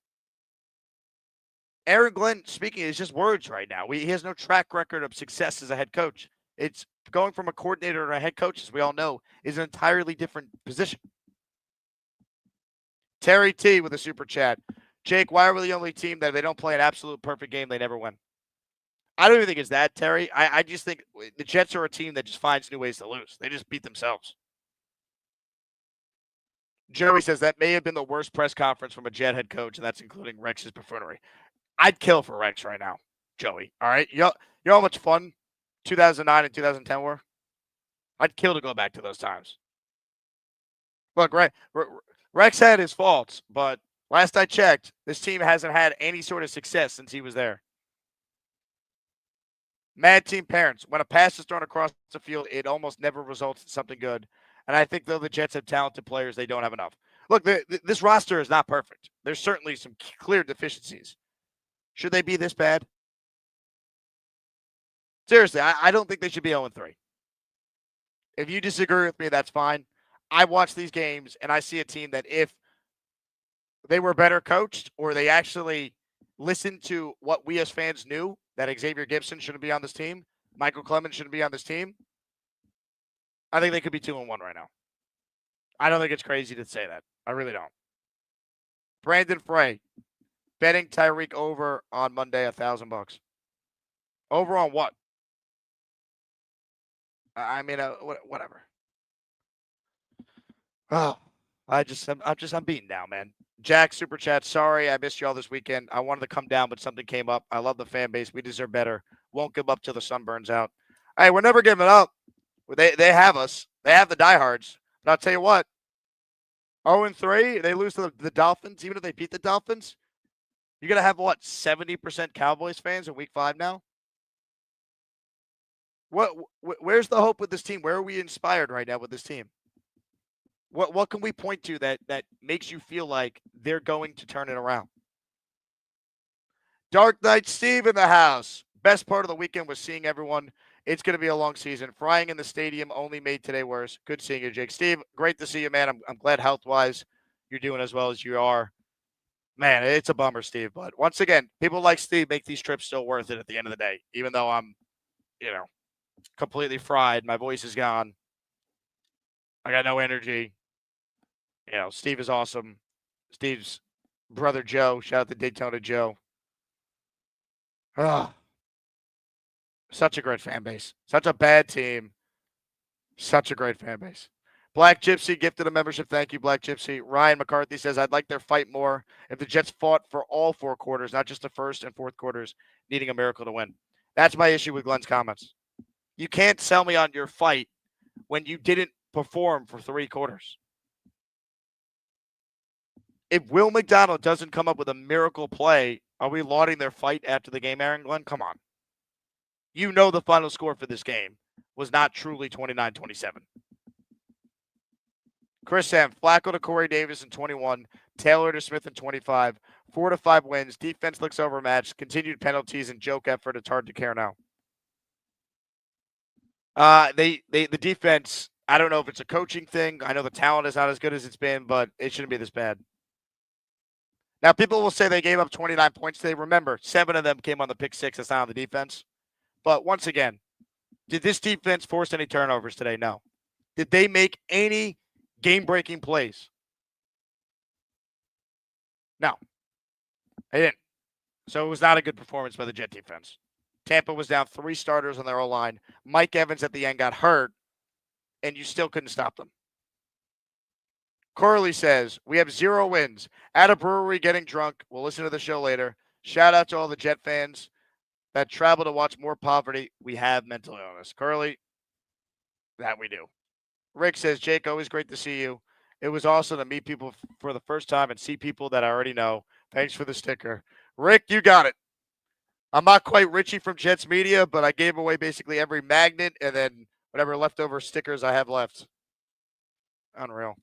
Aaron Glenn, speaking, is just words right now. He has no track record of success as a head coach. It's going from a coordinator to a head coach, as we all know, is an entirely different position. Terry T with a super chat. Jake, why are we the only team that if they don't play an absolute perfect game, they never win? I don't even think it's that, Terry. I just think the Jets are a team that just finds new ways to lose. They just beat themselves. Joey says that may have been the worst press conference from a Jet head coach, and that's including Rex's buffoonery. I'd kill for Rex right now, Joey. All right? You know how much fun 2009 and 2010 were? I'd kill to go back to those times. Look, Rex had his faults, but last I checked, this team hasn't had any sort of success since he was there. Mad team parents. When a pass is thrown across the field, it almost never results in something good. And I think, though, the Jets have talented players, they don't have enough. Look, this roster is not perfect. There's certainly some clear deficiencies. Should they be this bad? Seriously, I don't think they should be 0-3. If you disagree with me, that's fine. I watch these games, and I see a team that if they were better coached or they actually listened to what we as fans knew, that Xavier Gibson shouldn't be on this team, Michael Clemens shouldn't be on this team, I think they could be 2-1 right now. I don't think it's crazy to say that. I really don't. Brandon Frey, betting Tyreek over on Monday, $1,000. Over on what? I mean, whatever. Oh, I'm beaten down, man. Jack, super chat. Sorry, I missed you all this weekend. I wanted to come down, but something came up. I love the fan base. We deserve better. Won't give up till the sun burns out. Hey, we're never giving up. They have us. They have the diehards. But I'll tell you what. 0-3. They lose to the Dolphins. Even if they beat the Dolphins, you're gonna have what? 70% Cowboys fans in Week 5 now. Where's the hope with this team? Where are we inspired right now with this team? What can we point to that makes you feel like they're going to turn it around? Dark Knight Steve in the house. Best part of the weekend was seeing everyone. It's going to be a long season. Frying in the stadium only made today worse. Good seeing you, Jake. Steve, great to see you, man. I'm glad health-wise you're doing as well as you are. Man, it's a bummer, Steve. But once again, people like Steve make these trips still worth it at the end of the day, even though I'm, completely fried. My voice is gone. I got no energy. Steve is awesome. Steve's brother, Joe. Shout out to Daytona Joe. Such a great fan base. Such a bad team. Such a great fan base. Black Gypsy gifted a membership. Thank you, Black Gypsy. Ryan McCarthy says, I'd like their fight more if the Jets fought for all 4 quarters, not just the first and fourth quarters, needing a miracle to win. That's my issue with Glenn's comments. You can't sell me on your fight when you didn't perform for 3 quarters. If Will McDonald doesn't come up with a miracle play, are we lauding their fight after the game, Aaron Glenn? Come on. You know the final score for this game was not truly 29-27. Chris Sam, Flacco to Corey Davis in 21, Taylor to Smith in 25, 4 to 5 wins. Defense looks overmatched. Continued penalties and joke effort. It's hard to care now. The defense, I don't know if it's a coaching thing. I know the talent is not as good as it's been, but it shouldn't be this bad. Now, people will say they gave up 29 points today. Remember, 7 of them came on the pick six. That's not on the defense. But once again, did this defense force any turnovers today? No. Did they make any game-breaking plays? No. They didn't. So it was not a good performance by the Jet defense. Tampa was down 3 starters on their O-line. Mike Evans at the end got hurt, and you still couldn't stop them. Corley says, we have 0 wins. At a brewery getting drunk. We'll listen to the show later. Shout out to all the Jet fans that travel to watch more poverty. We have mental illness. Curly, that we do. Rick says, Jake, always great to see you. It was awesome to meet people for the first time and see people that I already know. Thanks for the sticker. Rick, you got it. I'm not quite Richie from Jets Media, but I gave away basically every magnet and then whatever leftover stickers I have left. Unreal.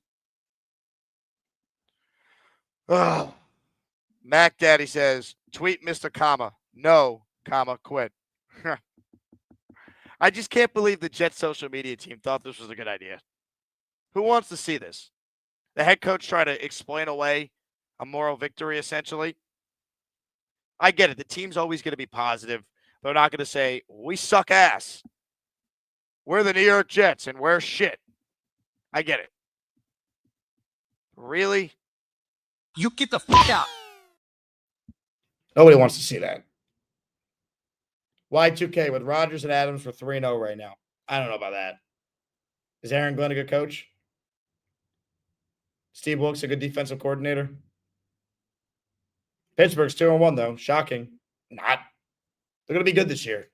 Oh. Mac Daddy says, tweet Mr. Comma. No, comma, quit. I just can't believe the Jets social media team thought this was a good idea. Who wants to see this? The head coach tried to explain away a moral victory, essentially. I get it. The team's always going to be positive. They're not going to say, we suck ass. We're the New York Jets and we're shit. I get it. Really? You get the fuck out. Nobody wants to see that. Y2K with Rodgers and Adams for 3-0 right now. I don't know about that. Is Aaron Glenn a good coach? Steve Wilkes a good defensive coordinator? Pittsburgh's 2-1, though. Shocking. Not. They're going to be good this year.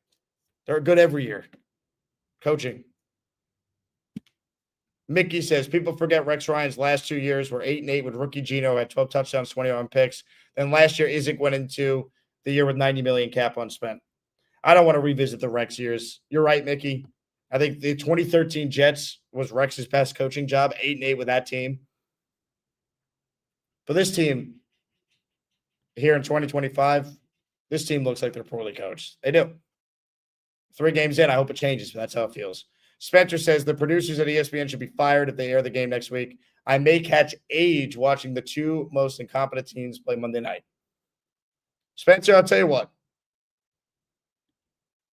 They're good every year. Coaching. Mickey says, people forget Rex Ryan's last 2 years were 8-8 with rookie Geno, had 12 touchdowns, 21 picks. Then last year, Isaac went into the year with $90 million cap unspent. I don't want to revisit the Rex years. You're right, Mickey. I think the 2013 Jets was Rex's best coaching job, 8-8 with that team. But this team here in 2025, this team looks like they're poorly coached. They do. 3 games in, I hope it changes, but that's how it feels. Spencer says the producers at ESPN should be fired if they air the game next week. I may catch age watching the 2 most incompetent teams play Monday night. Spencer, I'll tell you what.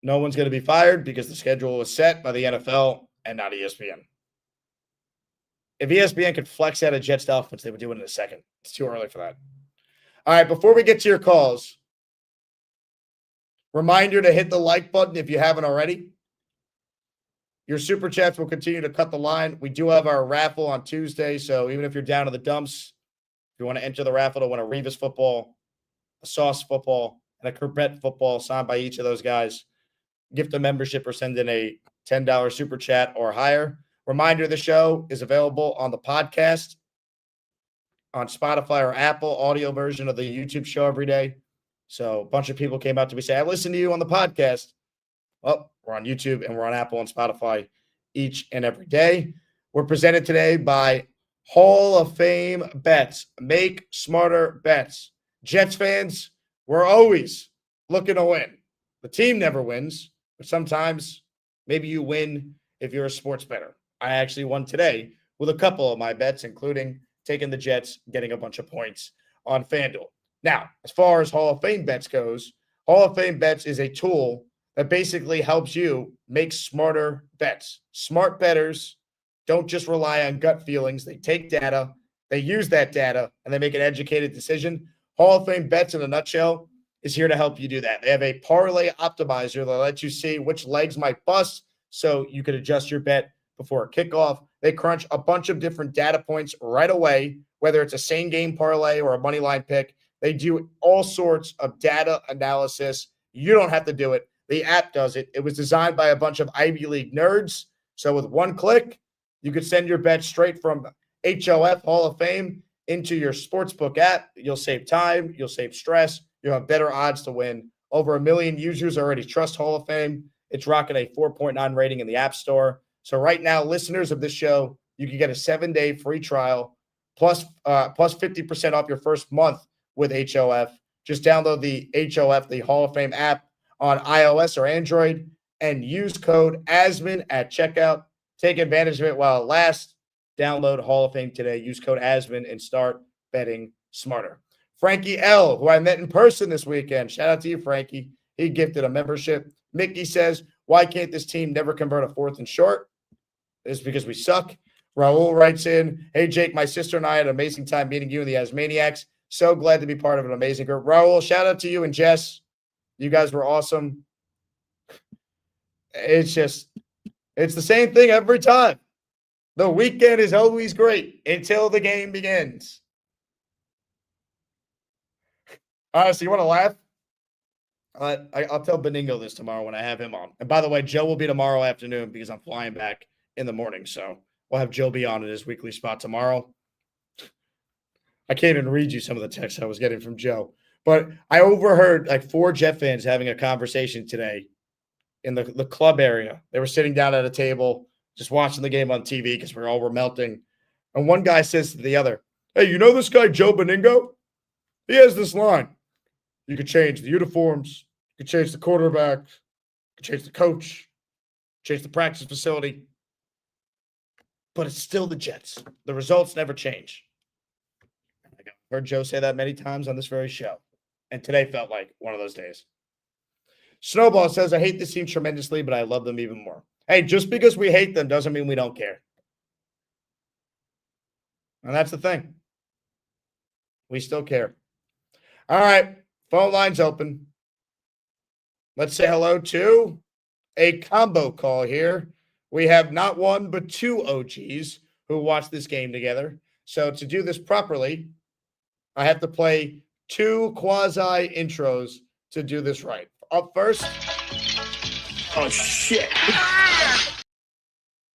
No one's going to be fired because the schedule was set by the NFL and not ESPN. If ESPN could flex out a Jets offense, they would do it in a second. It's too early for that. All right, before we get to your calls, reminder to hit the like button if you haven't already. Your super chats will continue to cut the line. We do have our raffle on Tuesday, so even if you're down in the dumps, if you want to enter the raffle to win a Revis football, a Sauce football, and a Corbett football signed by each of those guys, gift a membership or send in a $10 super chat or higher. Reminder, the show is available on the podcast, on Spotify or Apple, audio version of the YouTube show every day. So a bunch of people came out to me saying, I listened to you on the podcast. Well, we're on YouTube and we're on Apple and Spotify each and every day. We're presented today by Hall of Fame Bets. Make smarter bets. Jets fans, we're always looking to win. The team never wins, but sometimes maybe you win if you're a sports bettor. I actually won today with a couple of my bets, including taking the Jets, getting a bunch of points on FanDuel. Now, as far as Hall of Fame Bets goes, Hall of Fame Bets is a tool that basically helps you make smarter bets. Smart bettors don't just rely on gut feelings. They take data, they use that data, and they make an educated decision. Hall of Fame Bets, in a nutshell, is here to help you do that. They have a parlay optimizer that lets you see which legs might bust so you can adjust your bet before a kickoff. They crunch a bunch of different data points right away, whether it's a same-game parlay or a money line pick. They do all sorts of data analysis. You don't have to do it. The app does it. It was designed by a bunch of Ivy League nerds. So with one click, You could send your bet straight from HOF Hall of Fame into your sportsbook app. You'll save time. You'll save stress. You'll have better odds to win. Over 1 million users already trust Hall of Fame. It's rocking a 4.9 rating in the App Store. So right now, listeners of this show, you can get a 7-day free trial plus 50% off your first month with HOF. Just download the HOF, the Hall of Fame app on iOS or Android, and use code ASMAN at checkout. Take advantage of it while it lasts. Download Hall of Fame today. Use code ASMAN and start betting smarter. Frankie L., who I met in person this weekend. Shout out to you, Frankie. He gifted a membership. Mickey says, why can't this team never convert a 4th and short? It's because we suck. Raul writes in, hey, Jake, my sister and I had an amazing time meeting you and the Asmaniacs. So glad to be part of an amazing group. Raul, shout out to you and Jess. You guys were awesome. It's the same thing every time. The weekend is always great until the game begins. Honestly, you want to laugh? I'll tell Beningo this tomorrow when I have him on. And by the way, Joe will be tomorrow afternoon because I'm flying back in the morning. So we'll have Joe be on in his weekly spot tomorrow. I can't even read you some of the texts I was getting from Joe. But I overheard like 4 Jet fans having a conversation today in the club area. They were sitting down at a table just watching the game on TV because we were melting. And one guy says to the other, hey, you know this guy Joe Beningo? He has this line. You could change the uniforms. You could change the quarterback. You could change the coach. Change the practice facility. But it's still the Jets. The results never change. I've heard Joe say that many times on this very show. And today felt like one of those days. Snowball says, I hate this team tremendously, but I love them even more. Hey, just because we hate them doesn't mean we don't care. And that's the thing. We still care. All right. Phone line's open. Let's say hello to a combo call here. We have not one, but 2 OGs who watched this game together. So to do this properly, I have to play 2 quasi intros to do this right. Up first. Oh, shit.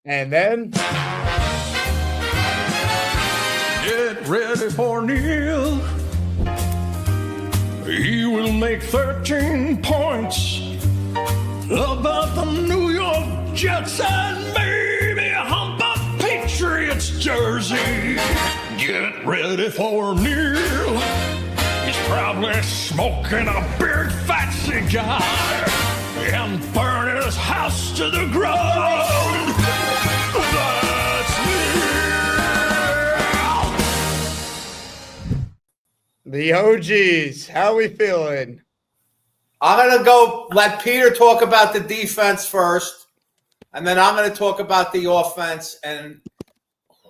And then. Get ready for Neil. He will make 13 points about the New York Jets and maybe hump a Patriots jersey. Get ready for Neil. He's probably smoking a big fat cigar and burning his house to the ground. That's Neil. The OGs, how we feeling? I'm going to go let Peter talk about the defense first, and then I'm going to talk about the offense and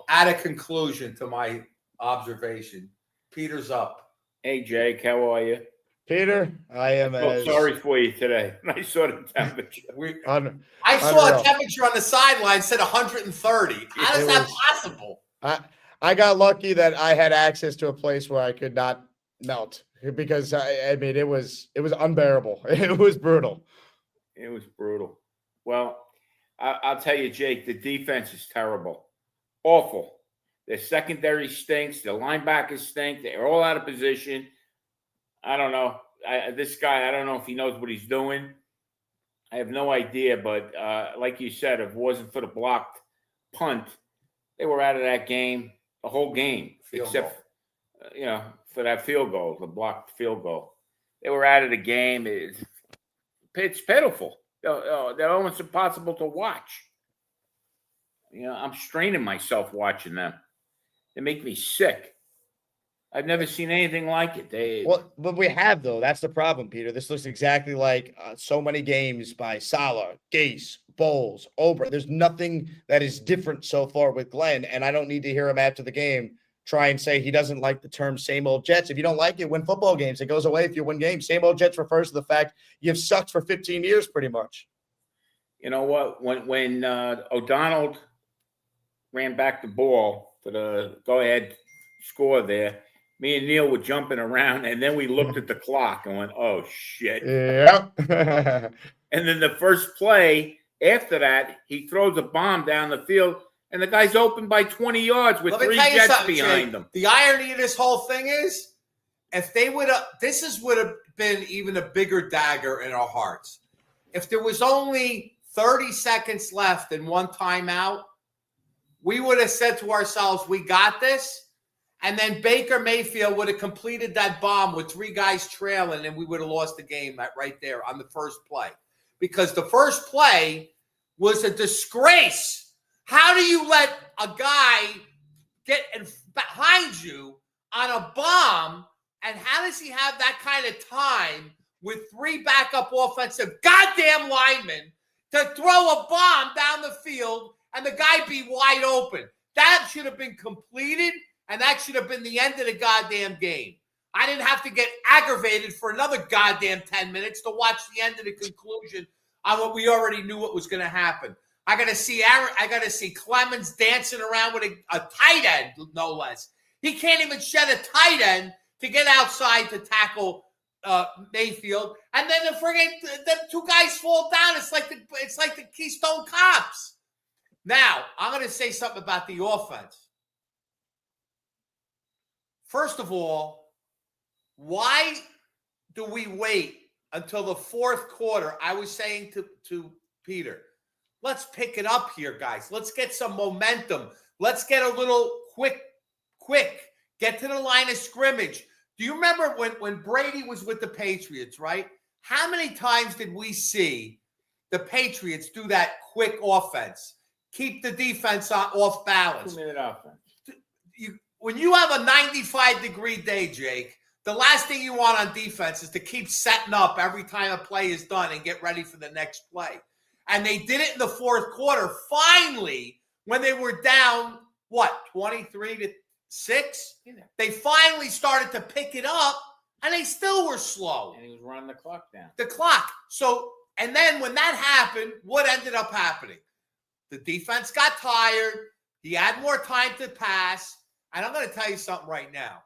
add a conclusion to my observation. Peter's up. Hey, Jake, how are you? Peter, I am sorry for you today. I saw the temperature. I saw a temperature on the sideline said 130. How is that possible? I got lucky that I had access to a place where I could not melt because I mean it was unbearable. It was brutal. It was brutal. Well, I'll tell you, Jake, the defense is terrible, awful. Their secondary stinks. Their linebackers stink. They're all out of position. I don't know. This guy, I don't know if he knows what he's doing. I have no idea. But like you said, if it wasn't for the blocked punt, they were out of that game, the whole game, except for that field goal, the blocked field goal. They were out of the game. It's pitiful. They're almost impossible to watch. I'm straining myself watching them. They make me sick. I've never seen anything like it. But we have, though. That's the problem, Peter. This looks exactly like so many games by Salah, Gase, Bowles, Ober. There's nothing that is different so far with Glenn, and I don't need to hear him after the game try and say he doesn't like the term same old Jets. If you don't like it, win football games. It goes away if you win games. Same old Jets refers to the fact you've sucked for 15 years pretty much. You know what? When O'Donnell ran back the ball for the go-ahead score there, me and Neil were jumping around, and then we looked at the clock and went, oh, shit. Yeah. And then the first play after that, he throws a bomb down the field, and the guy's open by 20 yards with Let me 3 tell you Jets something, behind Jay. him. The irony of this whole thing is, if they would have, would have been even a bigger dagger in our hearts. If there was only 30 seconds left and one timeout, we would have said to ourselves, we got this. And then Baker Mayfield would have completed that bomb with 3 guys trailing, and we would have lost the game right there on the first play. Because the first play was a disgrace. How do you let a guy get behind you on a bomb, and how does he have that kind of time with 3 backup offensive goddamn linemen to throw a bomb down the field and the guy be wide open? That should have been completed, and that should have been the end of the goddamn game. I didn't have to get aggravated for another goddamn 10 minutes to watch the end of the conclusion on what we already knew what was going to happen. I got to see Clemens dancing around with a tight end, no less. He can't even shed a tight end to get outside to tackle Mayfield, and then the 2 guys fall down. It's like the Keystone Cops. Now I'm going to say something about the offense. First of all, why do we wait until the fourth quarter? I was saying to Peter, let's pick it up here, guys. Let's get some momentum. Let's get a little quick. Get to the line of scrimmage. Do you remember when Brady was with the Patriots, right? How many times did we see the Patriots do that quick offense? Keep the defense off balance. 2-minute offense. When you have a 95-degree day, Jake, the last thing you want on defense is to keep setting up every time a play is done and get ready for the next play. And they did it in the fourth quarter. Finally, when they were down, 23-6? They finally started to pick it up, and they still were slow. And he was running the clock down. The clock. So, and then when that happened, what ended up happening? The defense got tired. He had more time to pass. And I'm going to tell you something right now.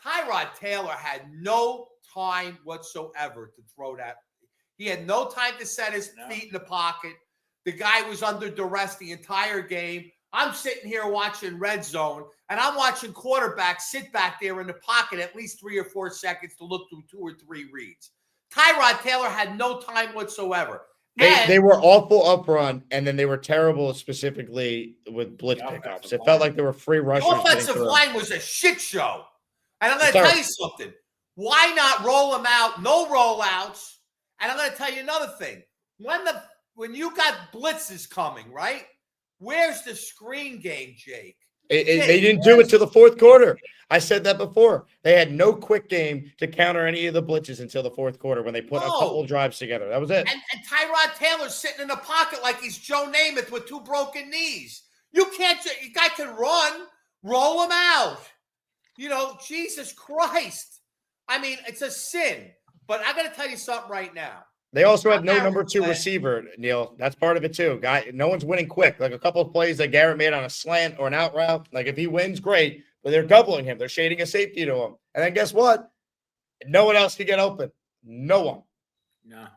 Tyrod Taylor had no time whatsoever to throw that. He had no time to set his feet in the pocket. The guy was under duress the entire game. I'm sitting here watching Red Zone, and I'm watching quarterbacks sit back there in the pocket at least 3 or 4 seconds to look through 2 or 3 reads. Tyrod Taylor had no time whatsoever. They were awful up front, and then they were terrible specifically with blitz pickups. It felt like they were free rushers. The offensive line was a shit show. And I'm going to tell you something. Why not roll them out? No rollouts. And I'm going to tell you another thing. When you got blitzes coming, right? Where's the screen game, Jake? They didn't do it till the fourth quarter. I said that before. They had no quick game to counter any of the blitzes until the fourth quarter when they put a couple of drives together. That was it. And Tyrod Taylor's sitting in the pocket like he's Joe Namath with 2 broken knees. You guy can run, roll him out. Jesus Christ. I mean, it's a sin. But I got to tell you something right now. They also have no number 2 receiver, Neil. That's part of it too. No one's winning quick. Like a couple of plays that Garrett made on a slant or an out route. Like if he wins, great. But they're doubling him. They're shading a safety to him. And then guess what? No one else can get open. No one. No.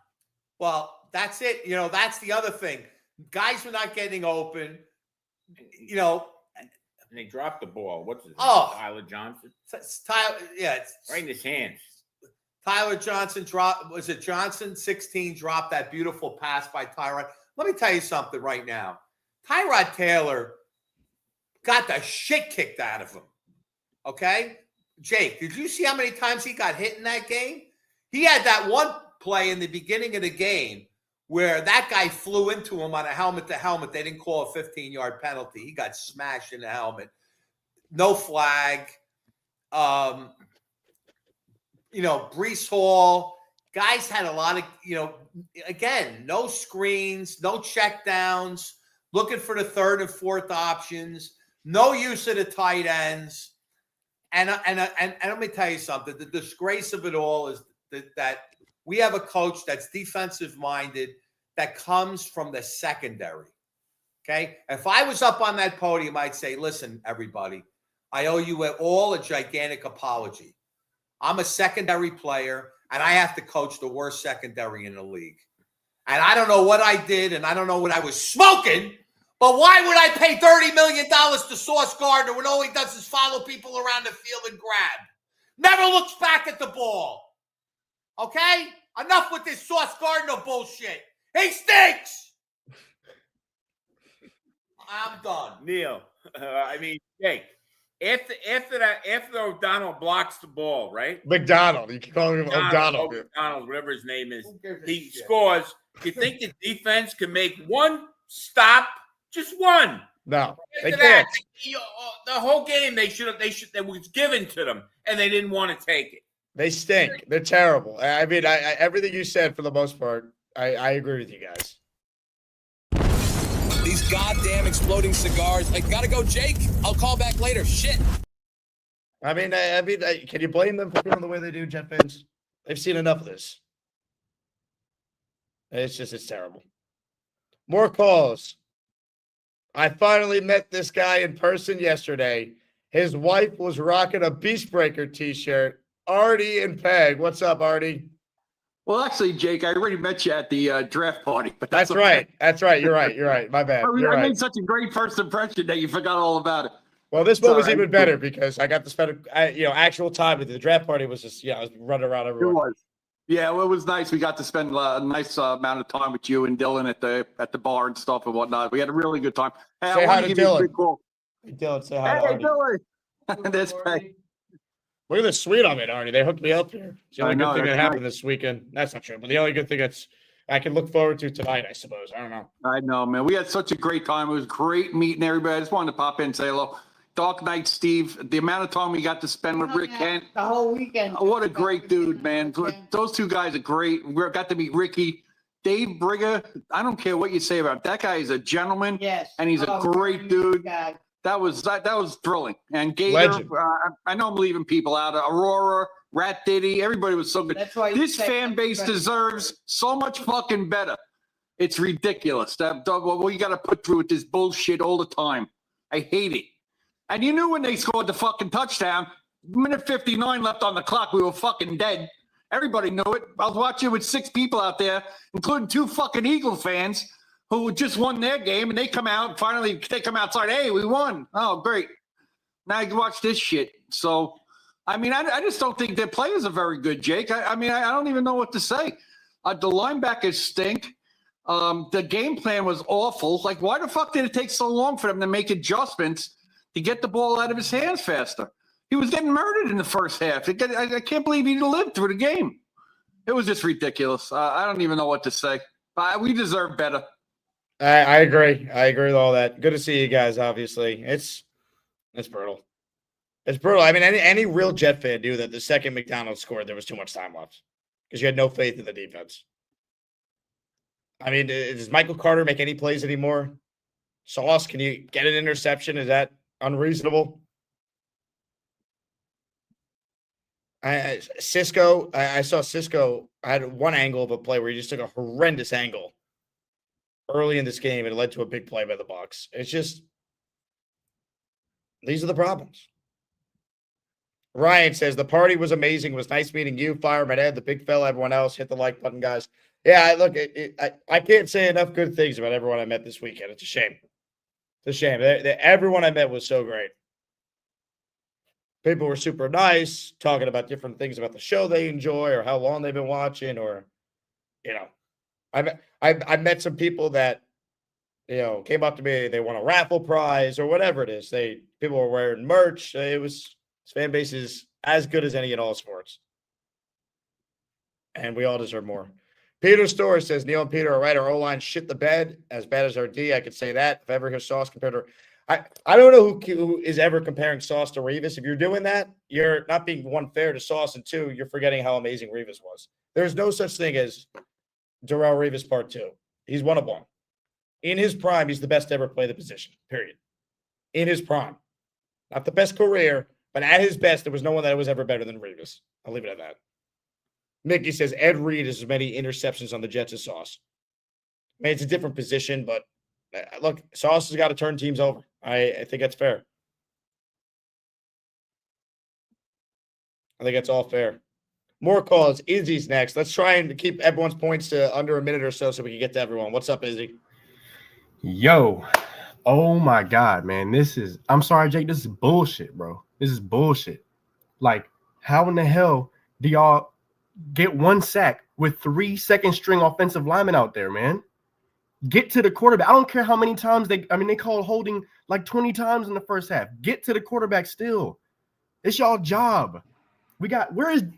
Well, that's it. That's the other thing. Guys were not getting open. And they dropped the ball. What's his name? Tyler Johnson? It's right in his hands. Tyler Johnson dropped. Was it Johnson? 16 dropped that beautiful pass by Tyrod. Let me tell you something right now. Tyrod Taylor got the shit kicked out of him. Okay? Jake, did you see how many times he got hit in that game? He had that one play in the beginning of the game where that guy flew into him on a helmet-to-helmet. They didn't call a 15-yard penalty. He got smashed in the helmet. No flag. Breece Hall, guys had a lot of, again, no screens, no checkdowns, looking for the third and fourth options, no use of the tight ends. And let me tell you something. The disgrace of it all is that we have a coach that's defensive-minded that comes from the secondary, okay? If I was up on that podium, I'd say, listen, everybody, I owe you all a gigantic apology. I'm a secondary player, and I have to coach the worst secondary in the league. And I don't know what I did, and I don't know what I was smoking, But why would I pay $30 million to Sauce Gardner when all he does is follow people around the field and grab? Never looks back at the ball. Okay? Enough with this Sauce Gardner bullshit. He stinks. I'm done. Neil, Jake, after O'Donnell blocks the ball, right? McDonald. You can call him O'Donnell. McDonald, whatever his name is. He scores. You think the defense can make one stop? Just one. No, they After can't. The whole game they was given to them, and they didn't want to take it. They stink. They're terrible. I mean, everything you said for the most part, I agree with you guys. These goddamn exploding cigars. I gotta go, Jake. I'll call back later. Shit. I mean, can you blame them for feeling the way they do, Jet fans? They've seen enough of this. It's terrible. More calls. I finally met this guy in person yesterday. His wife was rocking a Beastbreaker t-shirt. Artie and Peg. What's up, Artie? Well, actually, Jake, I already met you at the draft party. But that's okay. right. That's right. You're right. My bad. I made such a great first impression that you forgot all about it. Well, this one was even better because I got to spend, actual time with you. The draft party was just, I was running around everywhere. It was. Yeah, well, it was nice. We got to spend a nice amount of time with you and Dylan at the bar and stuff and whatnot. We had a really good time. Hey, say hi to Dylan. Hey, Dylan, say hi to Artie. Dylan. That's Peg. Look at the suite I'm in, Artie. They hooked me up here. It's the only good thing that happened nice. this weekend. That's not true, but the only good thing I can look forward to tonight, I suppose. I don't know. I know, man. We had such a great time. It was great meeting everybody. I just wanted to pop in and say hello. Dark Knight Steve, the amount of time we got to spend with Rick Kent. The whole weekend. What a great dude, man. Those two guys are great. We got to meet Ricky. Dave Brigger, I don't care what you say about him. That guy is a gentleman. Yes. And he's a great dude. God. That was thrilling. And Gator, I know I'm leaving people out. Aurora, Rat Diddy, everybody was so good. That's why this fan base deserves so much fucking better. It's ridiculous. What we got to put through with this bullshit all the time. I hate it. And you knew when they scored the fucking touchdown, minute 59 left on the clock, we were fucking dead. Everybody knew it. I was watching with 6 people out there, including 2 fucking Eagle fans who just won their game, and they come out, finally, they come outside, hey, we won. Oh, great. Now you watch this shit. So, I mean, I just don't think their players are very good, Jake. I mean, I don't even know what to say. The linebackers stink. The game plan was awful. Like, why the fuck did it take so long for them to make adjustments to get the ball out of his hands faster? He was getting murdered in the first half. I can't believe he lived through the game. It was just ridiculous. I don't even know what to say. We deserve better. I agree. I agree with all that. Good to see you guys, obviously. It's brutal. It's brutal. I mean, any real Jet fan knew that the second McDonald scored, there was too much time left because you had no faith in the defense. I mean, does Michael Carter make any plays anymore? Sauce, can you get an interception? Is that unreasonable? Cisco, I saw Cisco. I had one angle of a play where he just took a horrendous angle early in this game, and it led to a big play by the Bucs. It's just, these are the problems. Ryan says, the party was amazing. It was nice meeting you, Fireman Ed, the big fella, everyone else. Hit the like button, guys. Yeah, look, I can't say enough good things about everyone I met this weekend. It's a shame. It's a shame. Everyone I met was so great. People were super nice, talking about different things about the show they enjoy or how long they've been watching, or, I met some people that, came up to me. They won a raffle prize or whatever it is. People were wearing merch. This fan base is as good as any in all sports, and we all deserve more. Peter Storr says, Neil and Peter are right. Our O-line shit the bed, as bad as our D. I could say that. If I ever hear Sauce compared to I don't know who is ever comparing Sauce to Revis. If you're doing that, you're not being, 1, fair to Sauce, and 2, you're forgetting how amazing Revis was. There's no such thing as Darrelle Revis Part 2. He's one of one. In his prime, he's the best to ever play the position, period. In his prime. Not the best career, but at his best, there was no one that was ever better than Revis. I'll leave it at that. Mickey says, Ed Reed has as many interceptions on the Jets as Sauce. I mean, it's a different position, but look, Sauce has got to turn teams over. I think that's fair. I think that's all fair. More calls. Izzy's next. Let's try and keep everyone's points to under a minute or so we can get to everyone. What's up, Izzy? Yo, Oh my God, man. I'm sorry, Jake. This is bullshit, bro. This is bullshit. Like, how in the hell do y'all get one sack with 3 second-string offensive linemen out there, man? Get to the quarterback. I don't care how many times they called holding like 20 times in the first half. Get to the quarterback still. It's y'all job.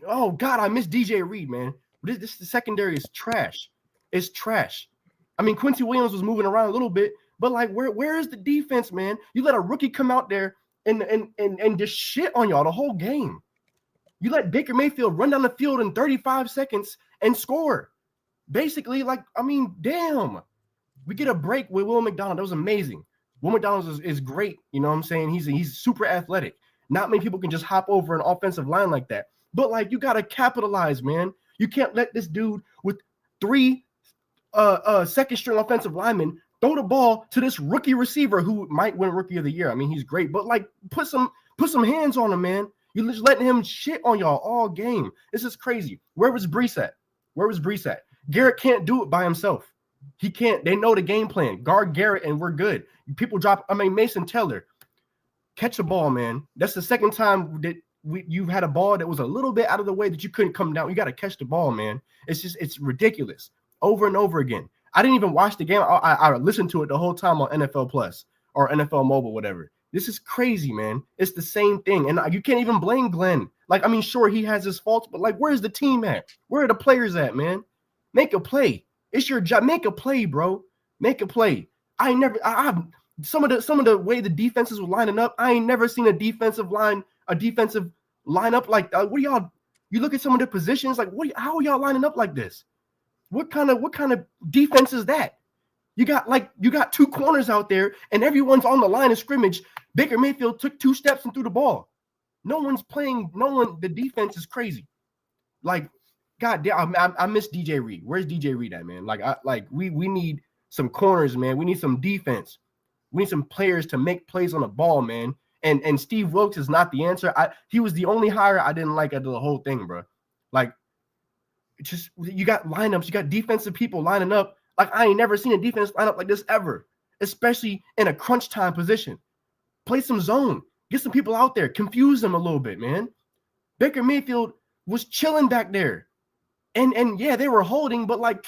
Oh God, I miss DJ Reed, man. This secondary is trash. It's trash. I mean, Quincy Williams was moving around a little bit, but like, where is the defense, man? You let a rookie come out there and just shit on y'all the whole game. You let Baker Mayfield run down the field in 35 seconds and score. Basically, like, I mean, damn. We get a break with Will McDonald. That was amazing. Will McDonald is great. You know what I'm saying? He's super athletic. Not many people can just hop over an offensive line like that. But, like, you got to capitalize, man. You can't let this dude with 3 second-string offensive linemen throw the ball to this rookie receiver who might win Rookie of the Year. I mean, he's great. But, like, put some hands on him, man. You're just letting him shit on y'all all game. This is crazy. Where was Brees at? Garrett can't do it by himself. He can't. They know the game plan. Guard Garrett, and we're good. People drop. Mason Taylor, catch the ball, man. That's the second time that you've had a ball that was a little bit out of the way that you couldn't come down. You got to catch the ball, man. It's ridiculous. Over and over again. I didn't even watch the game. I listened to it the whole time on NFL Plus or NFL Mobile, whatever. This is crazy, man. It's the same thing, and you can't even blame Glenn. Like, I mean, sure, he has his faults, but like, where's the team at? Where are the players at, man? Make a play. It's your job. Make a play, bro. Make a play. Some of the way the defenses were lining up, I ain't never seen a defensive lineup like that. What y'all? You look at some of the positions, like how are y'all lining up like this? What kind of defense is that? You got 2 corners out there, and everyone's on the line of scrimmage. Baker Mayfield took 2 steps and threw the ball. No one's playing. The defense is crazy. Like, God damn, I miss DJ Reed. Where's DJ Reed at, man? We need some corners, man. We need some defense. We need some players to make plays on the ball, man. And Steve Wilkes is not the answer. He was the only hire I didn't like out of the whole thing, bro. Like, just you got lineups, you got defensive people lining up. Like, I ain't never seen a defense line up like this ever, especially in a crunch time position. Play some zone. Get some people out there. Confuse them a little bit, man. Baker Mayfield was chilling back there. And yeah, they were holding, but like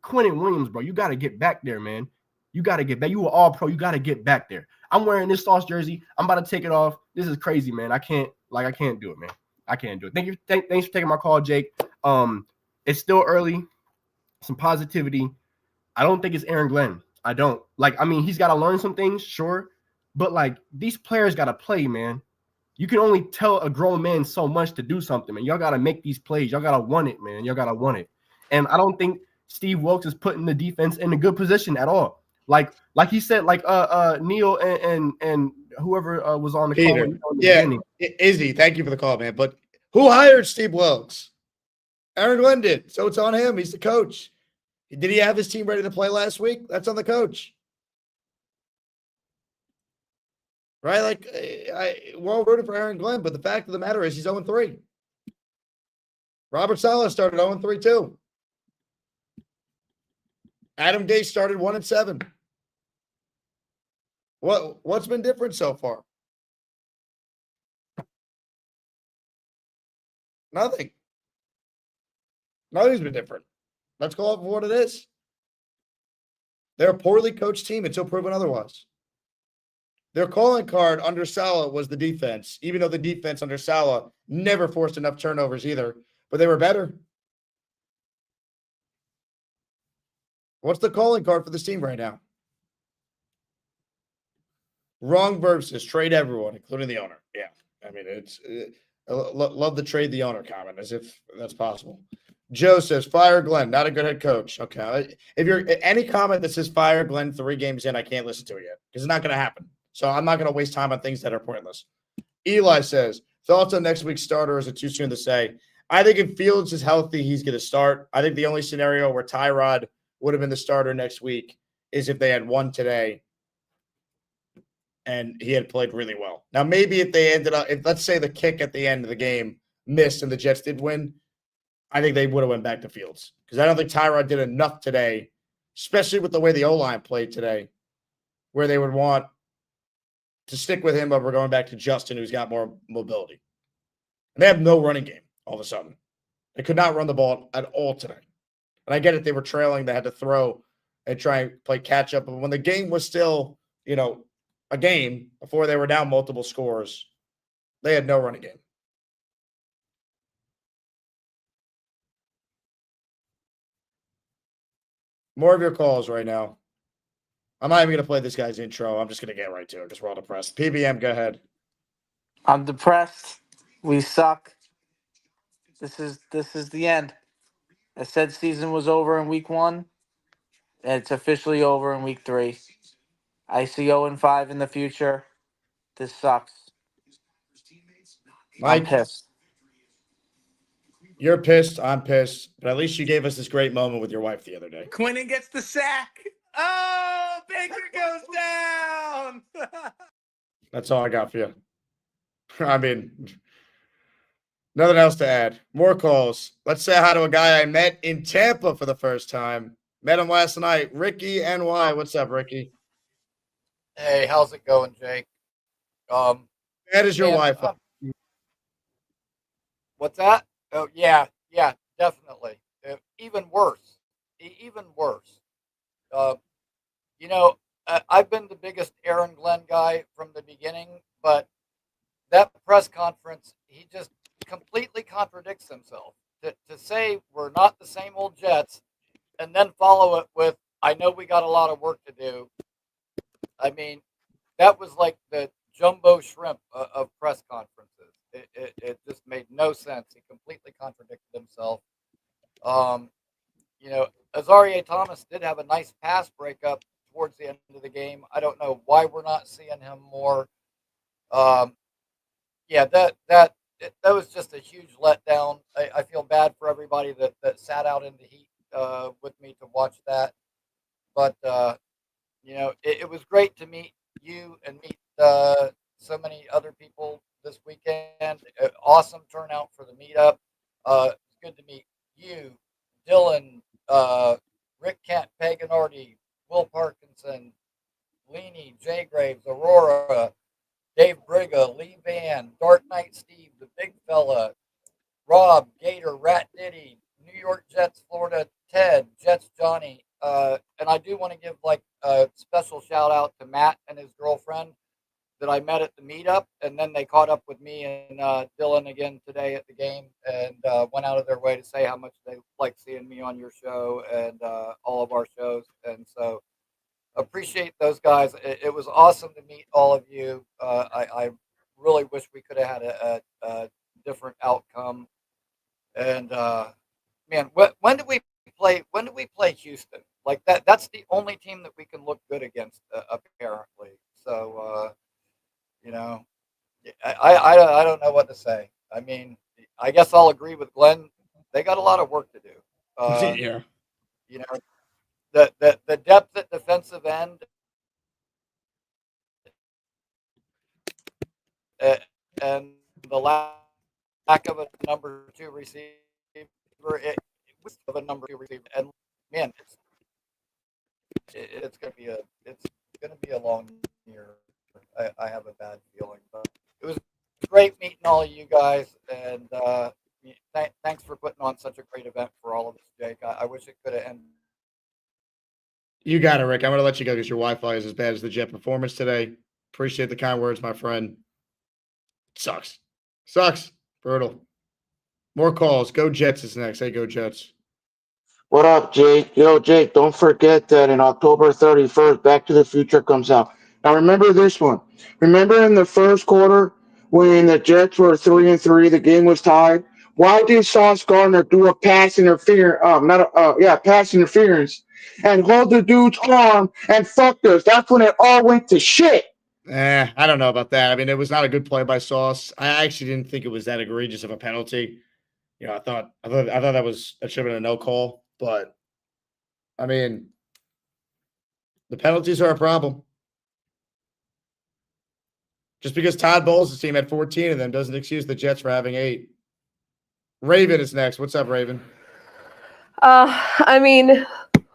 Quentin Williams, bro, you got to get back there, man. You got to get back. You were all pro. You got to get back there. I'm wearing this Sauce jersey. I'm about to take it off. This is crazy, man. I can't do it, man. I can't do it. Thanks for taking my call, Jake. It's still early. Some positivity. I don't think it's Aaron Glenn. I don't. Like, I mean, he's got to learn some things, sure. But like, these players got to play, man. You can only tell a grown man so much to do something, man. Y'all got to make these plays. Y'all got to want it, man. Y'all got to want it. And I don't think Steve Wilkes is putting the defense in a good position at all. Like he said, like Neil and whoever was on the Peter. call. Yeah, Izzy, thank you for the call, man. But who hired Steve Wilkes? Aaron Glenn did. So it's on him. He's the coach. Did he have his team ready to play last week? That's on the coach. Right? Like, we're all rooting for Aaron Glenn, but the fact of the matter is he's 0-3. Robert Saleh started 0-3 too. Adam Gase started 1-7. What's been different so far? Nothing. Nothing's been different. Let's call it for what it is. They're a poorly coached team until proven otherwise. Their calling card under Saleh was the defense, even though the defense under Saleh never forced enough turnovers either, but they were better. What's the calling card for this team right now? Wrong versus trade everyone, including the owner. Yeah. I mean, it's love the trade the owner comment, as if that's possible. Joe says, fire Glenn, not a good head coach. Okay. If you're any comment that says fire Glenn 3 games in, I can't listen to it yet because it's not going to happen. So I'm not going to waste time on things that are pointless. Eli says, thoughts on next week's starter? Is it too soon to say? I think if Fields is healthy, he's going to start. I think the only scenario where Tyrod would have been the starter next week is if they had won today and he had played really well. Now, maybe if they ended up, if let's say the kick at the end of the game missed and the Jets did win, I think they would have went back to Fields because I don't think Tyrod did enough today, especially with the way the O-line played today, where they would want to stick with him, but we're going back to Justin, who's got more mobility. And they have no running game all of a sudden. They could not run the ball at all tonight. And I get it, they were trailing, they had to throw and try and play catch up. But when the game was still, a game before they were down multiple scores, they had no running game. More of your calls right now. I'm not even going to play this guy's intro. I'm just going to get right to it because we're all depressed. PBM, go ahead. I'm depressed. We suck. This is the end. I said season was over in week 1. And it's officially over in week 3. I see 0-5 in the future. This sucks. Mike, I'm pissed. You're pissed. I'm pissed. But at least you gave us this great moment with your wife the other day. Quinnen gets the sack. Oh, Baker goes down. That's all I got for you. I mean, nothing else to add. More calls. Let's say hi to a guy I met in Tampa for the first time. Met him last night. Ricky NY. What's up, Ricky? Hey, how's it going, Jake? That is your wife. What's that? Oh, yeah, definitely. Even worse. Even worse. I've been the biggest Aaron Glenn guy from the beginning, but that press conference, he just completely contradicts himself. To say we're not the same old Jets and then follow it with, I know we got a lot of work to do. I mean, that was like the jumbo shrimp of press conferences. It just made no sense. He completely contradicted himself. Azaria Thomas did have a nice pass breakup towards the end of the game. I don't know why we're not seeing him more. That was just a huge letdown. I feel bad for everybody that sat out in the heat with me to watch that. But, it was great to meet you and meet so many other people this weekend. Awesome turnout for the meetup. It's good to meet you, Dylan, Rick Kent, Paganardi, Will Parkinson, Leany, Jay Graves, Aurora, Dave Briga, Lee Van, Dark Knight Steve, the big fella, Rob, Gator, Rat Diddy, New York Jets, Florida, Ted, Jets Johnny. And I do want to give a special shout out to Matt and his girlfriend that I met at the meetup, and then they caught up with me and Dylan again today at the game, and went out of their way to say how much they like seeing me on your show and all of our shows. And so appreciate those guys. It was awesome to meet all of you. I really wish we could have had a different outcome. And man, when do we play? When do we play Houston? Like that's the only team that we can look good against, apparently. So. I don't know what to say. I mean, I guess I'll agree with Glenn. They got a lot of work to do. Yeah. The depth at defensive end and the lack of a number 2 receiver. It was of a number 2 receiver, and man, it's gonna be a long year. I have a bad feeling, but it was great meeting all of you guys, and thanks for putting on such a great event for all of us, Jake. I wish it could have ended. You got it, Rick. I'm going to let you go because your Wi-Fi is as bad as the Jet performance today. Appreciate the kind words, my friend. Sucks. Brutal. More calls. Go Jets is next. Hey, go Jets. What up, Jake? Yo, Jake, don't forget that in October 31st, Back to the Future comes out. Now, remember this one. Remember in the first quarter when the Jets were 3-3, the game was tied? Why did Sauce Gardner do a pass interference? Pass interference and hold the dude's arm and fucked us? That's when it all went to shit. I don't know about that. I mean, it was not a good play by Sauce. I actually didn't think it was that egregious of a penalty. I thought that should have been a no call. But I mean, the penalties are a problem. Just because Todd Bowles' team had 14 of them doesn't excuse the Jets for having 8. Raven is next. What's up, Raven? I mean,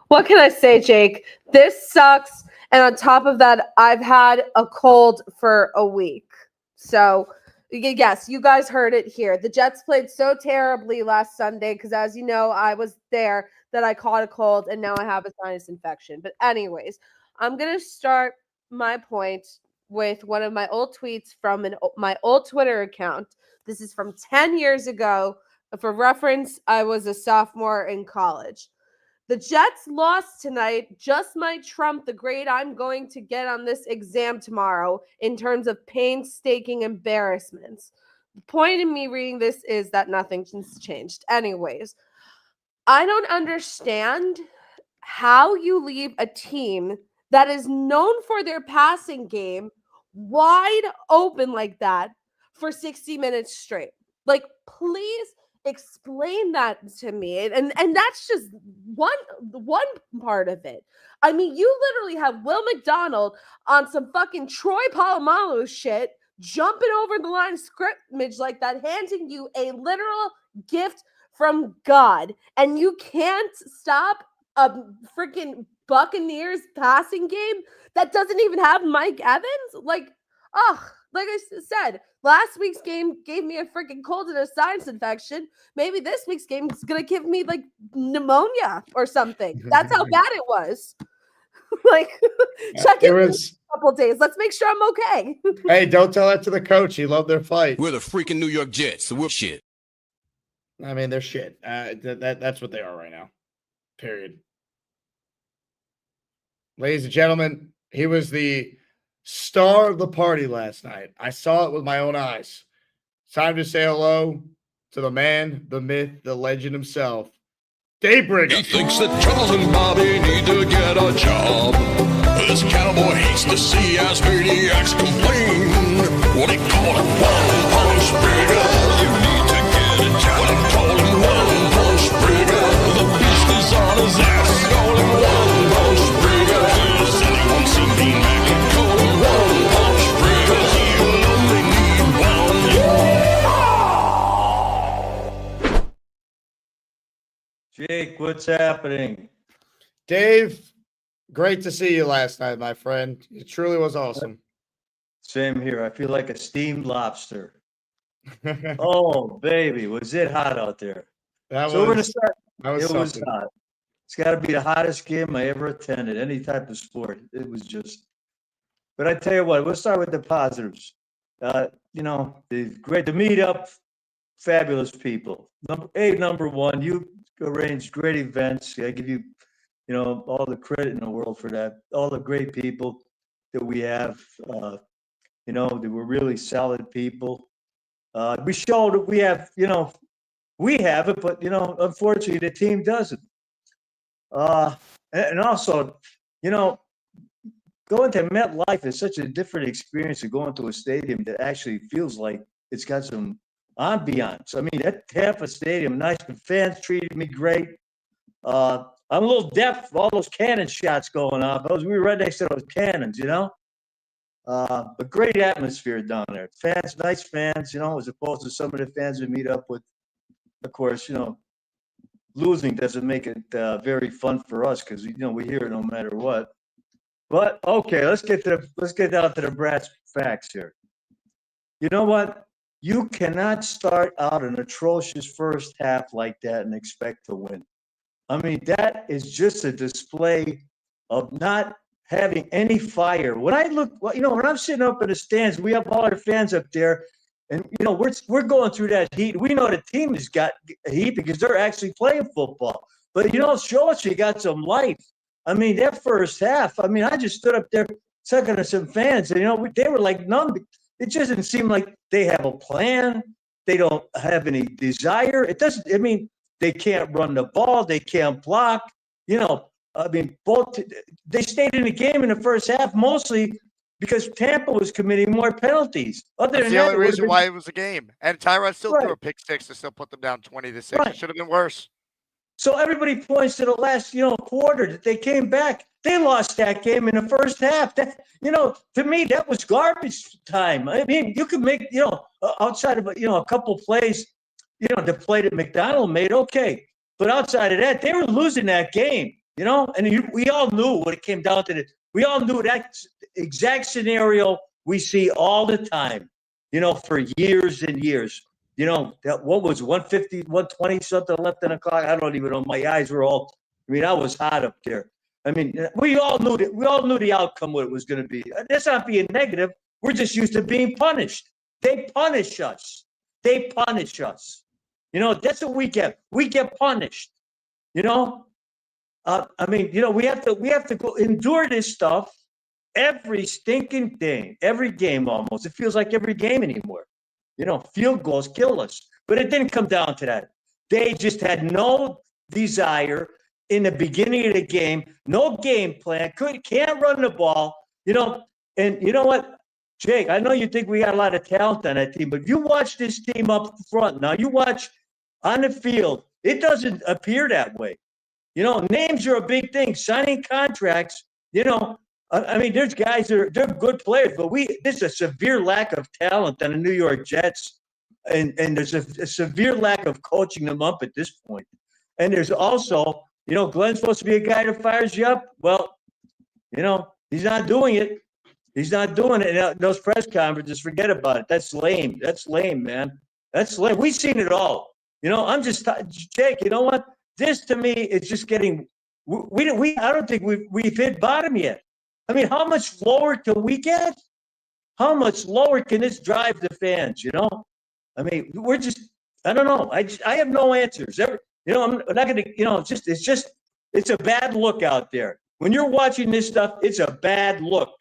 what can I say, Jake? This sucks. And on top of that, I've had a cold for a week. So, yes, you guys heard it here. The Jets played so terribly last Sunday because, as you know, I was there that I caught a cold and now I have a sinus infection. But anyways, I'm going to start my point with one of my old tweets from my old Twitter account. This is from 10 years ago. For reference, I was a sophomore in college. The Jets lost tonight just might trump the grade I'm going to get on this exam tomorrow in terms of painstaking embarrassments. The point in me reading this is that nothing's changed. Anyways, I don't understand how you leave a team that is known for their passing game wide open like that for 60 minutes straight. Like, please explain that to me. And that's just one part of it. I mean, you literally have Will McDonald on some fucking Troy Polamalu shit, jumping over the line of scrimmage like that, handing you a literal gift from God, and you can't stop a freaking Buccaneers passing game that doesn't even have Mike Evans. Like I said, last week's game gave me a freaking cold and a sinus infection. Maybe this week's game is gonna give me like pneumonia or something. That's how bad it was. Like, check in a couple days. Let's make sure I'm okay. Hey, don't tell that to the coach. He loved their fight. We're the freaking New York Jets, so we're shit. I mean, they're shit. That's what they are right now. Period. Ladies and gentlemen, he was the star of the party last night. I saw it with my own eyes. Time to say hello to the man, the myth, the legend himself, Daybreaker. He thinks that Charles and Bobby need to get a job. This cowboy hates to see us maniacs complain. What he call him, one punch breaker. You need to get a job. What he call him, one punch breaker. The beast is on his ass. Call him one punch breaker. Has anyone seen Dean Mackey? Call him one punch breaker. You only need one. Jake, what's happening? Dave, great to see you last night, my friend. It truly was awesome. Same here. I feel like a steamed lobster. Oh, baby, was it hot out there? That so we're gonna was start. that was It was something. hot. It's got to be the hottest game I ever attended, any type of sport. It was just. But I tell you what, we'll start with the positives. The great to meet up, fabulous people. Number one, you arranged great events. I give you, all the credit in the world for that. All the great people that we have, they were really solid people. We showed that we have, we have it, but unfortunately the team doesn't. And also, going to MetLife is such a different experience than going to a stadium that actually feels like it's got some ambiance. I mean, that Tampa Stadium, nice. The fans treated me great. I'm a little deaf. All those cannon shots going off. We were right next to those cannons, But great atmosphere down there. Fans, nice fans, as opposed to some of the fans we meet up with. Of course, losing doesn't make it very fun for us because we hear it no matter what. But okay, let's get down to the brass facts here. You know what? You cannot start out an atrocious first half like that and expect to win. I mean, that is just a display of not having any fire. When I look, when I'm sitting up in the stands, we have all our fans up there, and we're going through that heat. We know the team has got heat because they're actually playing football. But show us you got some life. I mean, that first half. I mean, I just stood up there talking to some fans, and they were like numb. It just didn't seem like they have a plan. They don't have any desire. It doesn't. I mean, they can't run the ball. They can't block. They stayed in the game in the first half mostly because Tampa was committing more penalties. That's the only reason why it was a game. And Tyrod still threw a pick six to still put them down 20-6. It should have been worse. So everybody points to the last, quarter that they came back. They lost that game in the first half. That, to me, that was garbage time. I mean, you could make, outside of, a couple plays, the play that McDonald made, okay. But outside of that, they were losing that game, and we all knew when it came down to We all knew that exact scenario we see all the time, for years and years. That what was 150, 120 something left in the clock? I don't even know. My eyes were all, I was hot up there. We all knew that. We all knew the outcome, what it was going to be. That's not being negative. We're just used to being punished. They punish us. They punish us. That's what we get. We get punished. We have to go endure this stuff every stinking thing, every game almost. It feels like every game anymore. Field goals kill us. But it didn't come down to that. They just had no desire in the beginning of the game, no game plan, can't run the ball, and you know what, Jake, I know you think we got a lot of talent on that team, but you watch this team up front. Now you watch on the field, it doesn't appear that way. Names are a big thing. Signing contracts, there's guys they're good players, but there's a severe lack of talent on the New York Jets, and there's a severe lack of coaching them up at this point. And there's also, Glenn's supposed to be a guy that fires you up. Well, he's not doing it. He's not doing it. And those press conferences, forget about it. That's lame. That's lame, man. That's lame. We've seen it all. I'm just Jake. You know what? This to me is just getting. I don't think we've hit bottom yet. How much lower can we get? How much lower can this drive the fans? We're just. I don't know. I have no answers. I'm not going to. It's a bad look out there. When you're watching this stuff, it's a bad look.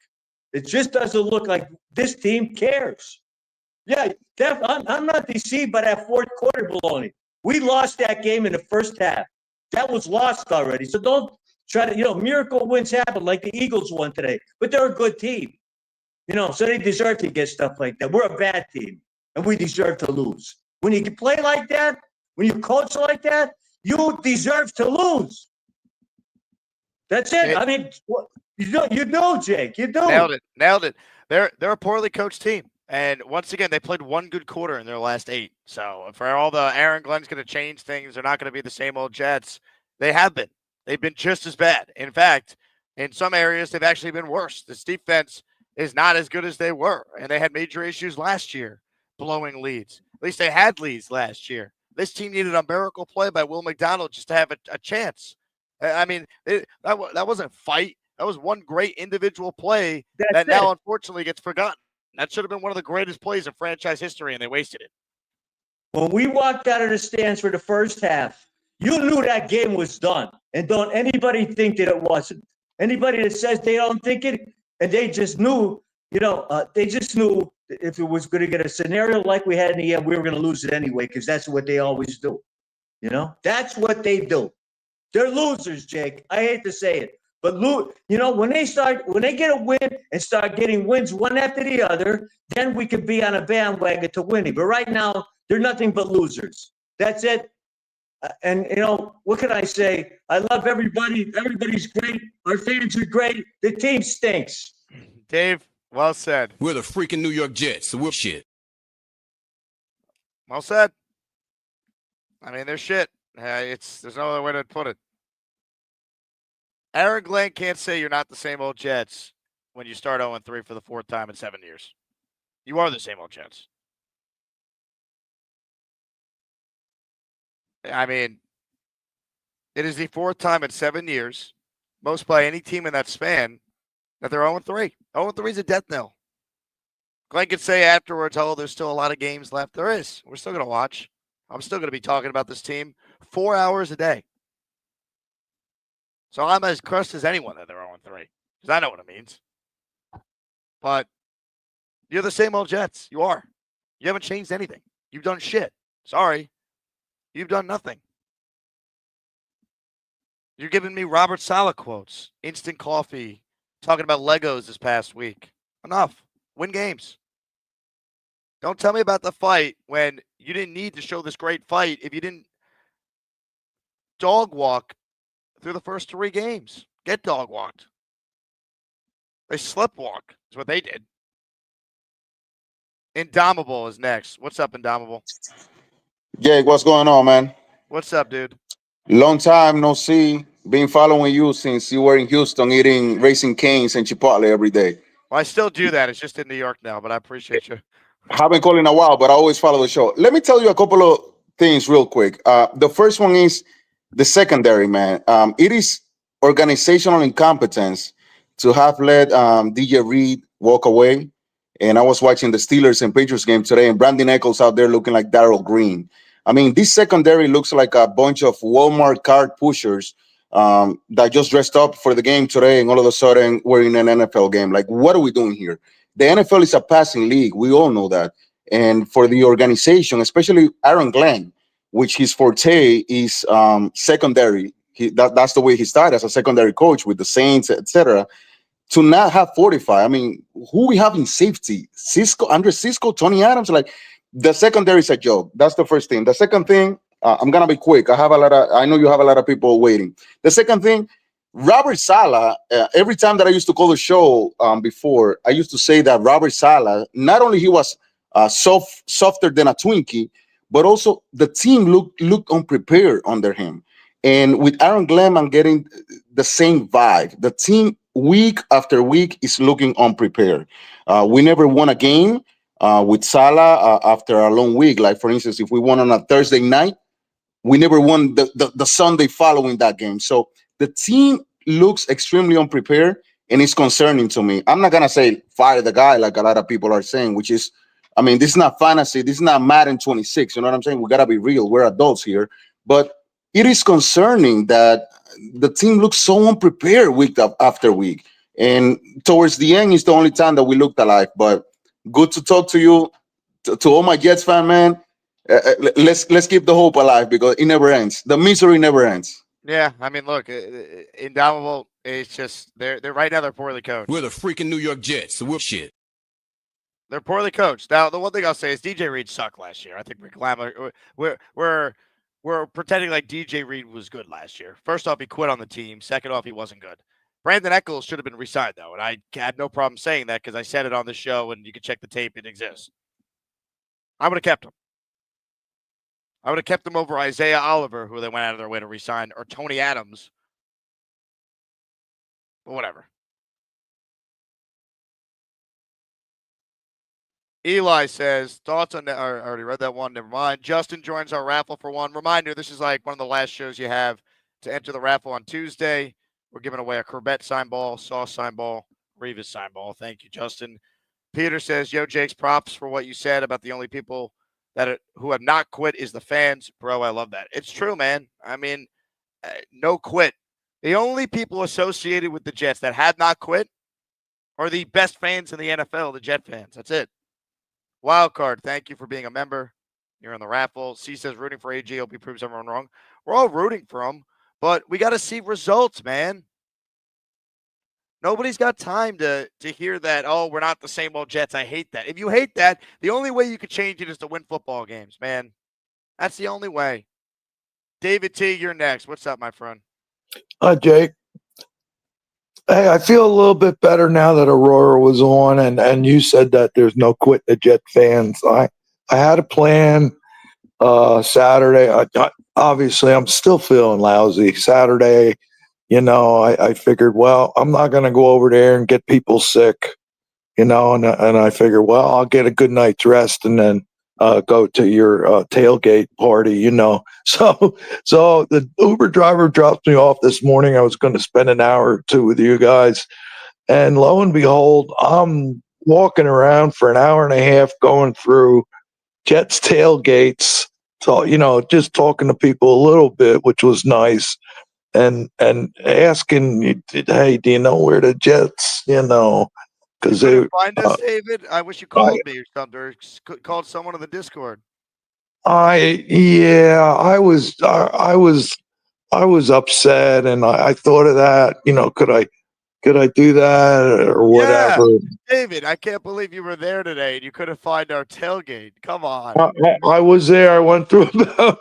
It just doesn't look like this team cares. Yeah, I'm not deceived by that fourth quarter baloney. We lost that game in the first half. That was lost already. So don't try to, miracle wins happen like the Eagles won today. But they're a good team. So they deserve to get stuff like that. We're a bad team, and we deserve to lose. When you play like that, when you coach like that, you deserve to lose. That's it. You know, Jake. You know. Nailed it. They're a poorly coached team. And once again, they played one good quarter in their last 8. So for all the Aaron Glenn's going to change things, they're not going to be the same old Jets. They have been. They've been just as bad. In fact, in some areas, they've actually been worse. This defense is not as good as they were. And they had major issues last year, blowing leads. At least they had leads last year. This team needed a miracle play by Will McDonald just to have a chance. That wasn't fight. That was one great individual play now unfortunately gets forgotten. That should have been one of the greatest plays in franchise history, and they wasted it. When we walked out of the stands for the first half, you knew that game was done. And don't anybody think that it wasn't. Anybody that says they don't think it, and they just knew, they just knew if it was going to get a scenario like we had in the end, we were going to lose it anyway, because that's what they always do. That's what they do. They're losers, Jake. I hate to say it. But when they get a win and start getting wins one after the other, then we could be on a bandwagon to winning. But right now, they're nothing but losers. That's it. And what can I say? I love everybody. Everybody's great. Our fans are great. The team stinks. Dave, well said. We're the freaking New York Jets, so we're shit. Well said. They're shit. There's no other way to put it. Aaron Glenn can't say you're not the same old Jets when you start 0-3 for the 4th time in 7 years. You are the same old Jets. It is the 4th time in 7 years, most by any team in that span, that they're 0-3. 0-3 is a death knell. Glenn could say afterwards, there's still a lot of games left. There is. We're still going to watch. I'm still going to be talking about this team 4 hours a day. So I'm as crushed as anyone that they're 0-3, because I know what it means. But you're the same old Jets. You are. You haven't changed anything. You've done shit. Sorry. You've done nothing. You're giving me Robert Saleh quotes, instant coffee, talking about Legos this past week. Enough. Win games. Don't tell me about the fight when you didn't need to show this great fight if you didn't dog walk through the first 3 games. Get dog walked. They sleptwalk is what they did. Indomitable is next. What's up, Indomitable? Jake, what's going on, man? What's up, dude? Long time no see. been following you since you were in Houston eating Racing Cane's and Chipotle every day. Well, I still do that. It's just in New York now, but I appreciate you. Haven't called in a while, but I always follow the show. Let me tell you a couple of things real quick. The first one is the secondary, man. It is organizational incompetence to have let DJ Reed walk away. And I was watching the Steelers and Patriots game today, and Brandon Eccles out there looking like Darryl Green. I mean, this secondary looks like a bunch of Walmart card pushers that just dressed up for the game today, and all of a sudden we're in an NFL game. Like, what are we doing here? The NFL is a passing league. We all know that. And for the organization, especially Aaron Glenn, which his forte is secondary. That's the way he started as a secondary coach with the Saints, etc. To not have 45. I mean, who we have in safety? Andre Cisco, Tony Adams. Like, the secondary is a joke. That's the first thing. The second thing, I'm gonna be quick. I know you have a lot of people waiting. The second thing, Robert Saleh, every time that I used to call the show before, I used to say that Robert Saleh, not only he was softer than a Twinkie, but also the team looked unprepared under him. And with Aaron Glenn, I'm getting the same vibe. The team week after week is looking unprepared. We never won a game with Saleh after a long week. Like, for instance, if we won on a Thursday night, we never won the Sunday following that game. So the team looks extremely unprepared, and it's concerning to me. I'm not going to say fire the guy like a lot of people are saying, which is, I mean, this is not fantasy. This is not Madden 26. You know what I'm saying? We got to be real. We're adults here. But it is concerning that the team looks so unprepared week after week. And towards the end is the only time that we looked alive. But good to talk to you. To all my Jets fan, man, let's keep the hope alive, because it never ends. The misery never ends. Yeah, I mean, look, indomitable. It's just they're right now they're poorly coached. We're the freaking New York Jets, so we're shit. They're poorly coached. Now, the one thing I'll say is DJ Reed sucked last year. I think we're pretending like DJ Reed was good last year. First off, he quit on the team. Second off, he wasn't good. Brandon Eccles should have been re-signed, though, and I had no problem saying that because I said it on the show, and you can check the tape. It exists. I would have kept him. I would have kept him over Isaiah Oliver, who they went out of their way to re-sign, or Tony Adams. But whatever. Eli says, thoughts on that? I already read that one. Never mind. Justin joins our raffle for one. Reminder, this is like one of the last shows you have to enter the raffle on Tuesday. We're giving away a Corbett sign ball, Sauce sign ball, Revis sign ball. Thank you, Justin. Peter says, yo, Jake's props for what you said about the only people who have not quit is the fans. Bro, I love that. It's true, man. I mean, no quit. The only people associated with the Jets that have not quit are the best fans in the NFL, the Jet fans. That's it. Wildcard, thank you for being a member. You're in the raffle. C says, rooting for AG. Hope he proves everyone wrong. We're all rooting for him, but we got to see results, man. Nobody's got time to hear that, oh, we're not the same old Jets. I hate that. If you hate that, the only way you could change it is to win football games, man. That's the only way. David T., you're next. What's up, my friend? Hi, Jake. Hey, I feel a little bit better now that Aurora was on, and you said that there's no quit the Jet fans. I had a plan Saturday. Obviously, I'm still feeling lousy. Saturday, I figured, well, I'm not going to go over there and get people sick, and I figured, well, I'll get a good night's rest and then go to your tailgate party, So the Uber driver dropped me off this morning. I was going to spend an hour or two with you guys. And lo and behold, I'm walking around for an hour and a half going through Jets tailgates, just talking to people a little bit, which was nice. And asking, hey, do you know where the Jets, because they find us, David. I wish you called me or something, or called someone on the Discord. I was upset, and I thought of that. Could I do that or whatever? Yeah, David, I can't believe you were there today and you couldn't find our tailgate. Come on. I was there. I went through about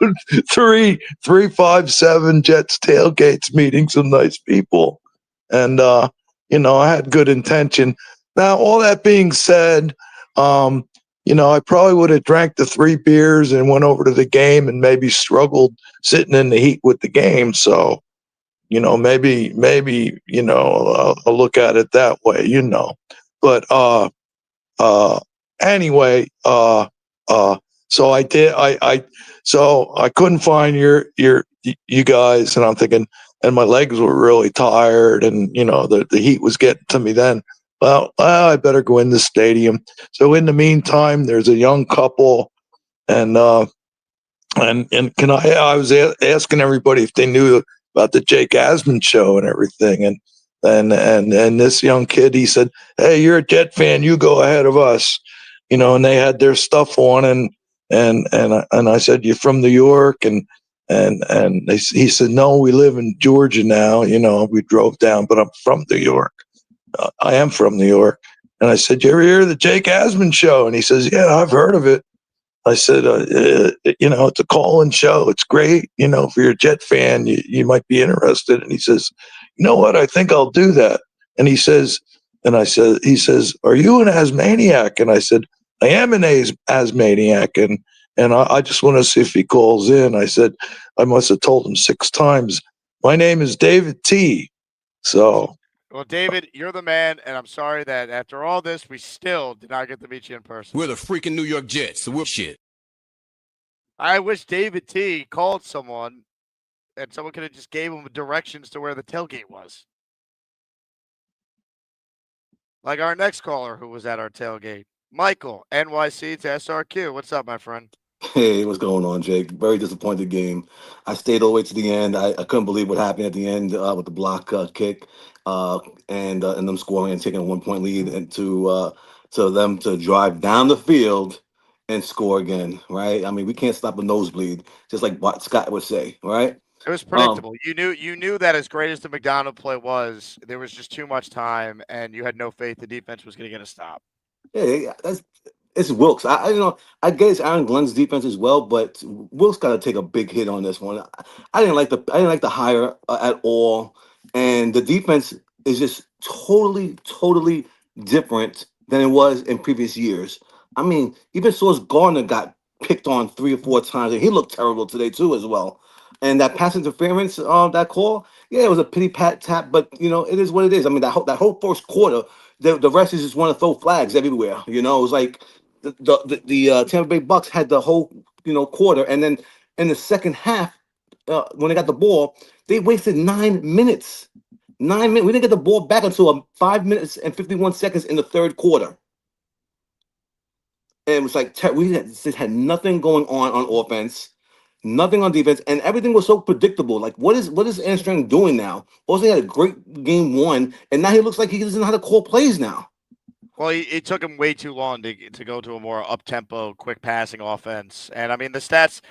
357 Jets tailgates, meeting some nice people, and I had good intention. Now, all that being said, I probably would have drank the 3 beers and went over to the game and maybe struggled sitting in the heat with the game. So, maybe I'll look at it that way, but anyway, so I did. So I couldn't find you guys, and I'm thinking, and my legs were really tired, and the heat was getting to me then. Well, I better go in the stadium. So in the meantime, there's a young couple, and can I was asking everybody if they knew about the Jake Asman show and everything, and this young kid, he said, "Hey, you're a Jet fan, you go ahead of us," and they had their stuff on, and I said, "You're from New York?" And he said, "No, we live in Georgia now. We drove down, but I'm from New York. I am from New York." And I said, "You ever hear of the Jake Asman show?" And he says, "Yeah, I've heard of it." I said, "It's a call-in show. It's great. If you're a Jet fan, you might be interested." And he says, "You know what? I think I'll do that." And he says, he says, "Are you an Asmaniac?" And I said, "I am an Asmaniac." And I just want to see if he calls in. I said, I must have told him 6 times, "My name is David T." So. Well, David, you're the man, and I'm sorry that after all this, we still did not get to meet you in person. We're the freaking New York Jets, so we're shit. I wish David T called someone, and someone could have just gave him directions to where the tailgate was. Like our next caller who was at our tailgate. Michael, NYC to SRQ. What's up, my friend? Hey, what's going on, Jake? Very disappointed game. I stayed all the way to the end. I couldn't believe what happened at the end with the block kick and them scoring and taking a 1-point lead, and to them to drive down the field and score again, right? I mean, we can't stop a nosebleed, just like what Scott would say, right? It was predictable. You knew that as great as the McDonald play was, there was just too much time, and you had no faith the defense was going to get a stop. Yeah, it's Wilkes. I guess Aaron Glenn's defense as well, but Wilkes got to take a big hit on this one. I didn't like the hire at all, and the defense is just totally different than it was in previous years. I mean, even Sauce Gardner got picked on 3 or 4 times, and he looked terrible today too as well. And that pass interference, that call, yeah, it was a pity pat tap, but it is what it is. I mean, that whole first quarter, the refs just want to throw flags everywhere. It was like the Tampa Bay Bucks had the whole quarter, and then in the second half, when they got the ball, they wasted 9 minutes. 9 minutes. We didn't get the ball back until 5 minutes and 51 seconds in the third quarter. And it was like we just had nothing going on offense, nothing on defense, and everything was so predictable. Like, what is Armstrong doing now? Also, he had a great game 1, and now he looks like he doesn't know how to call plays now. Well, it took him way too long to go to a more up-tempo, quick passing offense. And, I mean, the stats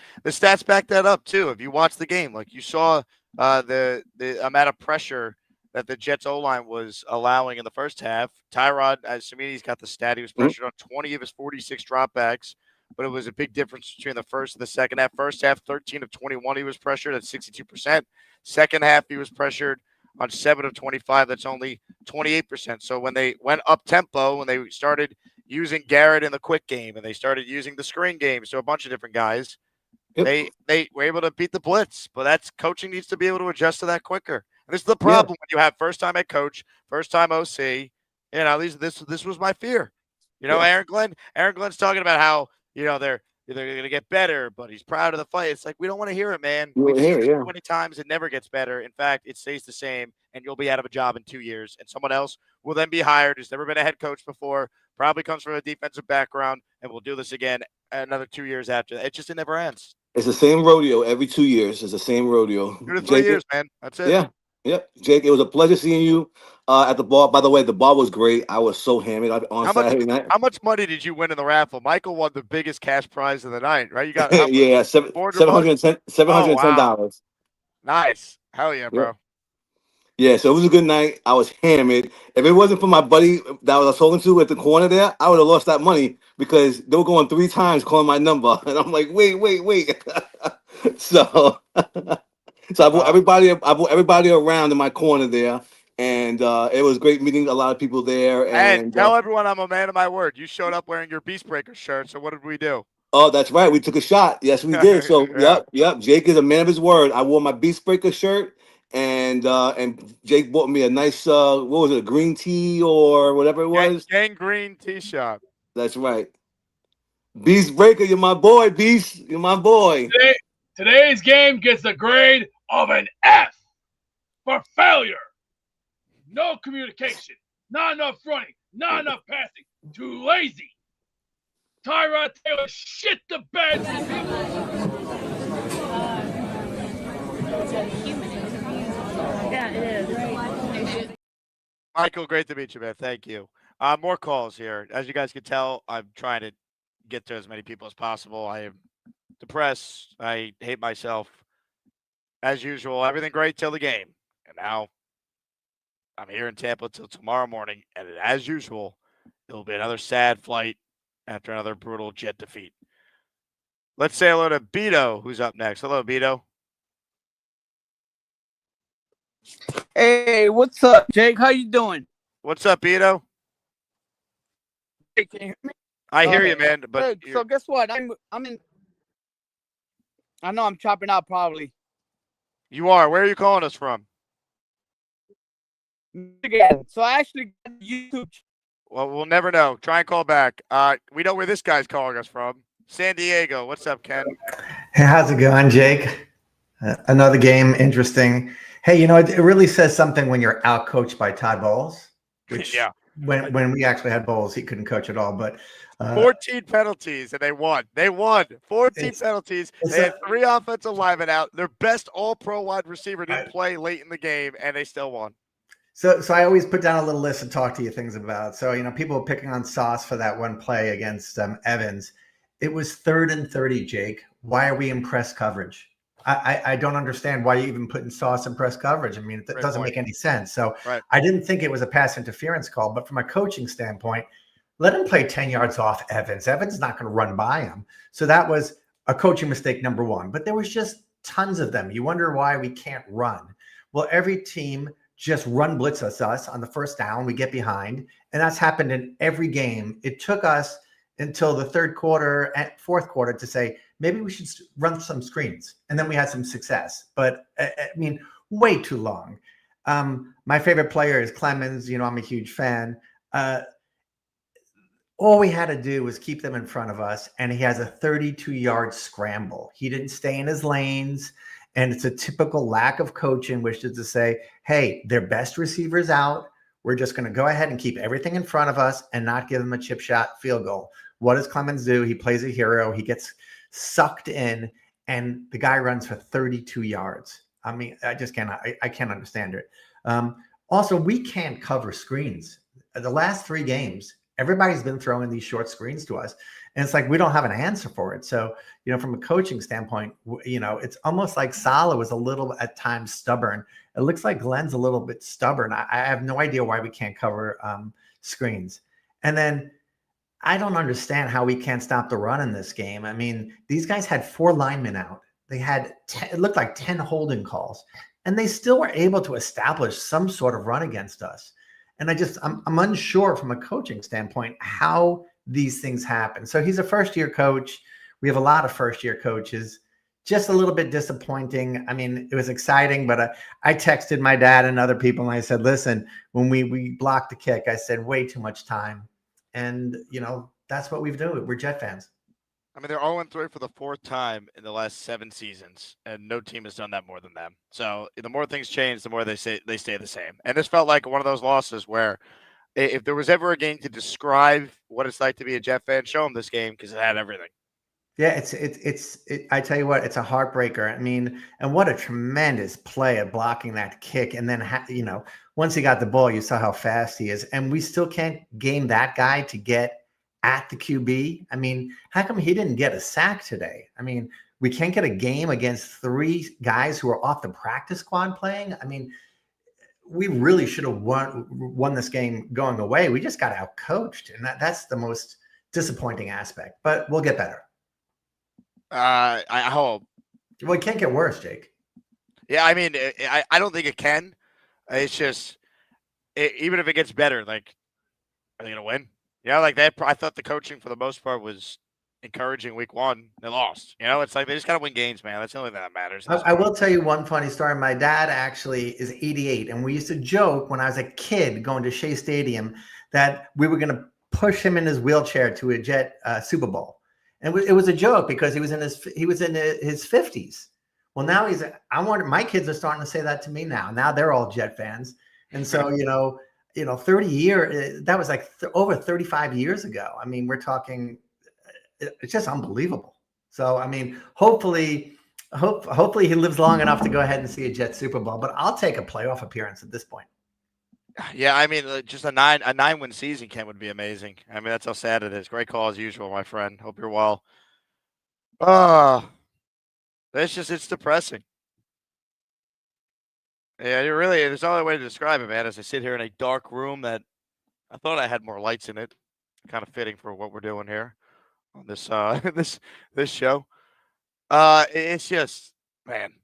back that up, too. If you watch the game, like you saw the amount of pressure that the Jets O-line was allowing in the first half. Tyrod, as Samini's got the stat, he was pressured on 20 of his 46 dropbacks, but it was a big difference between the first and the second half. First half, 13 of 21, he was pressured at 62%. Second half, he was pressured on 7 of 25. That's only 28%. So when they went up tempo, when they started using Garrett in the quick game and they started using the screen game, so a bunch of different guys, they were able to beat the blitz. But that's coaching needs to be able to adjust to that quicker. And this is the problem when you have first-time head coach, first-time OC. This was my fear. Aaron Glenn's talking about how they're going to get better, but he's proud of the fight. It's like, we don't want to hear it, man. We've seen it 20 times. It never gets better. In fact, it stays the same, and you'll be out of a job in 2 years, and someone else will then be hired who's never been a head coach before, probably comes from a defensive background, and will do this again another 2 years after. It never ends. It's the same rodeo every 2 years. It's the same rodeo. 2 to 3 years, man. That's it. Yeah. Yep, Jake, it was a pleasure seeing you at the bar. By the way, the bar was great. I was so hammered on Saturday night. How much money did you win in the raffle? Michael won the biggest cash prize of the night, right? You got yeah, $710. Wow. Nice. Hell yeah, bro. Yeah, so it was a good night. I was hammered. If it wasn't for my buddy that I was talking to at the corner there, I would have lost that money because they were going 3 times calling my number. And I'm like, wait. So I brought everybody around in my corner there, and it was great meeting a lot of people there. And tell everyone I'm a man of my word. You showed up wearing your Beast Breaker shirt, so what did we do? Oh, that's right. We took a shot. Yes, we did. So, yep. Jake is a man of his word. I wore my Beast Breaker shirt, and Jake bought me a nice what was it, a green tea or whatever it was. Gangrene Tea Shop. That's right. Beast Breaker, you're my boy, Beast. You're my boy. Today's game gets a grade of an F for failure. No communication, not enough running, not enough passing, too lazy. Tyrod Taylor shit the bed. Yeah, it is. Michael, great to meet you, man. Thank you. More calls here. As you guys can tell, I'm trying to get to as many people as possible. I am depressed. I hate myself. As usual, everything great till the game. And now I'm here in Tampa till tomorrow morning. And as usual, it'll be another sad flight after another brutal Jet defeat. Let's say hello to Beto, who's up next. Hello, Beto. Hey, what's up, Jake? How you doing? What's up, Beto? Hey, can you hear me? I hear you, man. But Good. So guess what? I'm in. I know I'm chopping out probably. you are. Where are you calling us from? Michigan. So I actually got a YouTube. Well, we'll never know. Try and call back. We know where this guy's calling us from. San Diego. What's up, Ken? Hey, how's it going, Jake? Another game, interesting. Hey, it really says something when you're out coached by Todd Bowles. Which Yeah. When we actually had Bowles, he couldn't coach at all. But 14 penalties, and they won. They won. 14 penalties. They had 3 offensive linemen out. Their best all-pro wide receiver didn't play late in the game, and they still won. So I always put down a little list to talk to you things about. So, people were picking on Sauce for that one play against Evans. It was 3rd and 30, Jake. Why are we in press coverage? I don't understand why you even put in Sauce in press coverage. I mean, it doesn't make any sense. So I didn't think it was a pass interference call, but from a coaching standpoint, let him play 10 yards off Evans. Evans is not going to run by him. So that was a coaching mistake, number one. But there was just tons of them. You wonder why we can't run. Well, every team just run blitz us on the first down. We get behind. And that's happened in every game. It took us until the third quarter and fourth quarter to say, maybe we should run some screens. And then we had some success. But, I mean, way too long. My favorite player is Clemens. I'm a huge fan. All we had to do was keep them in front of us, and he has a 32-yard scramble. He didn't stay in his lanes, and it's a typical lack of coaching, which is to say, hey, their best receiver's out. We're just going to go ahead and keep everything in front of us and not give them a chip shot field goal. What does Clemens do? He plays a hero. He gets sucked in, and the guy runs for 32 yards. I mean, I just cannot. I can't understand it. Also, we can't cover screens. The last 3 games, everybody's been throwing these short screens to us, and it's like we don't have an answer for it. So, from a coaching standpoint, it's almost like Saleh was a little at times stubborn. It looks like Glenn's a little bit stubborn. I have no idea why we can't cover screens. And then I don't understand how we can't stop the run in this game. I mean, these guys had 4 linemen out. They had it looked like 10 holding calls, and they still were able to establish some sort of run against us. And I'm unsure from a coaching standpoint how these things happen. So he's a first-year coach. We have a lot of first-year coaches. Just a little bit disappointing. I mean, it was exciting, but I texted my dad and other people, and I said, listen, when we blocked the kick, I said, way too much time. And, that's what we've done. We're Jet fans. I mean, they're 0-3 for the 4th time in the last 7 seasons, and no team has done that more than them. So the more things change, the more they stay the same. And this felt like one of those losses where if there was ever a game to describe what it's like to be a Jet fan, show them this game because it had everything. Yeah, I tell you what, it's a heartbreaker. I mean, and what a tremendous play at blocking that kick. And then, once he got the ball, you saw how fast he is. And we still can't game that guy to get at the QB. I mean, how come he didn't get a sack today? I mean, we can't get a game against 3 guys who are off the practice squad playing. I mean, we really should have won this game going away. We just got out coached. And that's the most disappointing aspect, but we'll get better. I hope. Well, it can't get worse, Jake. Yeah, I mean, I don't think it can. It's just, even if it gets better, like, are they going to win? Yeah, like that. I thought the coaching for the most part was encouraging week one. They lost. You know, it's like they just got to win games, man. That's the only thing that matters. I will tell you one funny story. My dad actually is 88, and we used to joke when I was a kid going to Shea Stadium that we were going to push him in his wheelchair to a Jet Super Bowl, and it was a joke because he was in his 50s. Well, now my kids are starting to say that to me now. Now they're all Jet fans, and so 30 years. That was like over 35 years ago. I mean, we're talking. It's just unbelievable. So I mean, hopefully he lives long enough to go ahead and see a Jet Super Bowl. But I'll take a playoff appearance at this point. Yeah, I mean, just a 9-win season, Ken, would be amazing. I mean, that's how sad it is. Great call as usual, my friend. Hope you're well. It's depressing. Yeah, there's no other way to describe it, man. As I sit here in a dark room that I thought I had more lights in it. Kind of fitting for what we're doing here on this this show. It's just, man.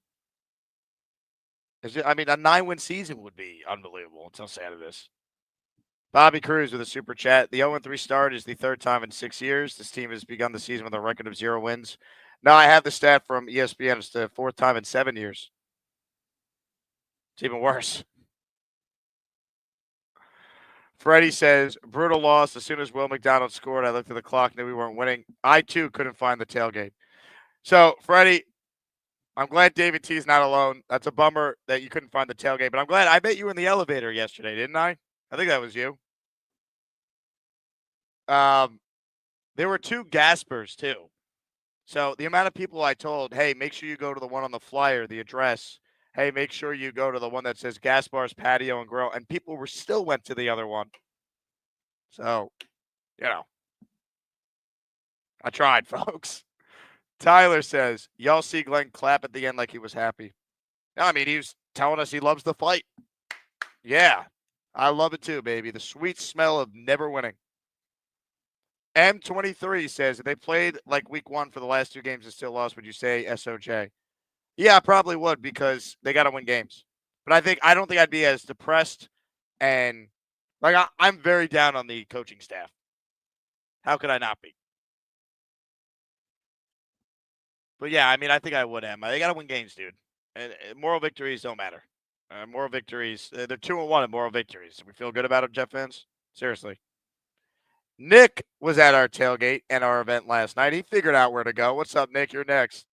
A 9-win season would be unbelievable. That's how sad it is. Bobby Cruz with a super chat. The 0-3 start is the third time in 6 years. This team has begun the season with a record of 0 wins. Now I have the stat from ESPN. It's the fourth time in 7 years. It's even worse. Freddie says, brutal loss. As soon as Will McDonald scored, I looked at the clock, knew we weren't winning. I, too, couldn't find the tailgate. So, Freddie, I'm glad David T is not alone. That's a bummer that you couldn't find the tailgate, but I'm glad. I bet you were in the elevator yesterday, didn't I? I think that was you. There were 2 Gaspers, too. So, the amount of people I told, hey, make sure you go to the one on the flyer, the address. Hey, make sure you go to the one that says Gaspar's Patio and Grill. And people still went to the other one. So, I tried, folks. Tyler says, y'all see Glenn clap at the end like he was happy. No, I mean, he was telling us he loves the fight. Yeah, I love it too, baby. The sweet smell of never winning. M23 says, if they played like week 1 for the last 2 games and still lost, would you say SOJ? Yeah, I probably would because they got to win games. But I don't think I'd be as depressed and I'm very down on the coaching staff. How could I not be? But yeah, I mean, I think I would, Emma. They got to win games, dude. And moral victories don't matter. Moral victories, they're 2-1 in moral victories. We feel good about it, Jet fans? Seriously. Nick was at our tailgate and our event last night. He figured out where to go. What's up, Nick? You're next.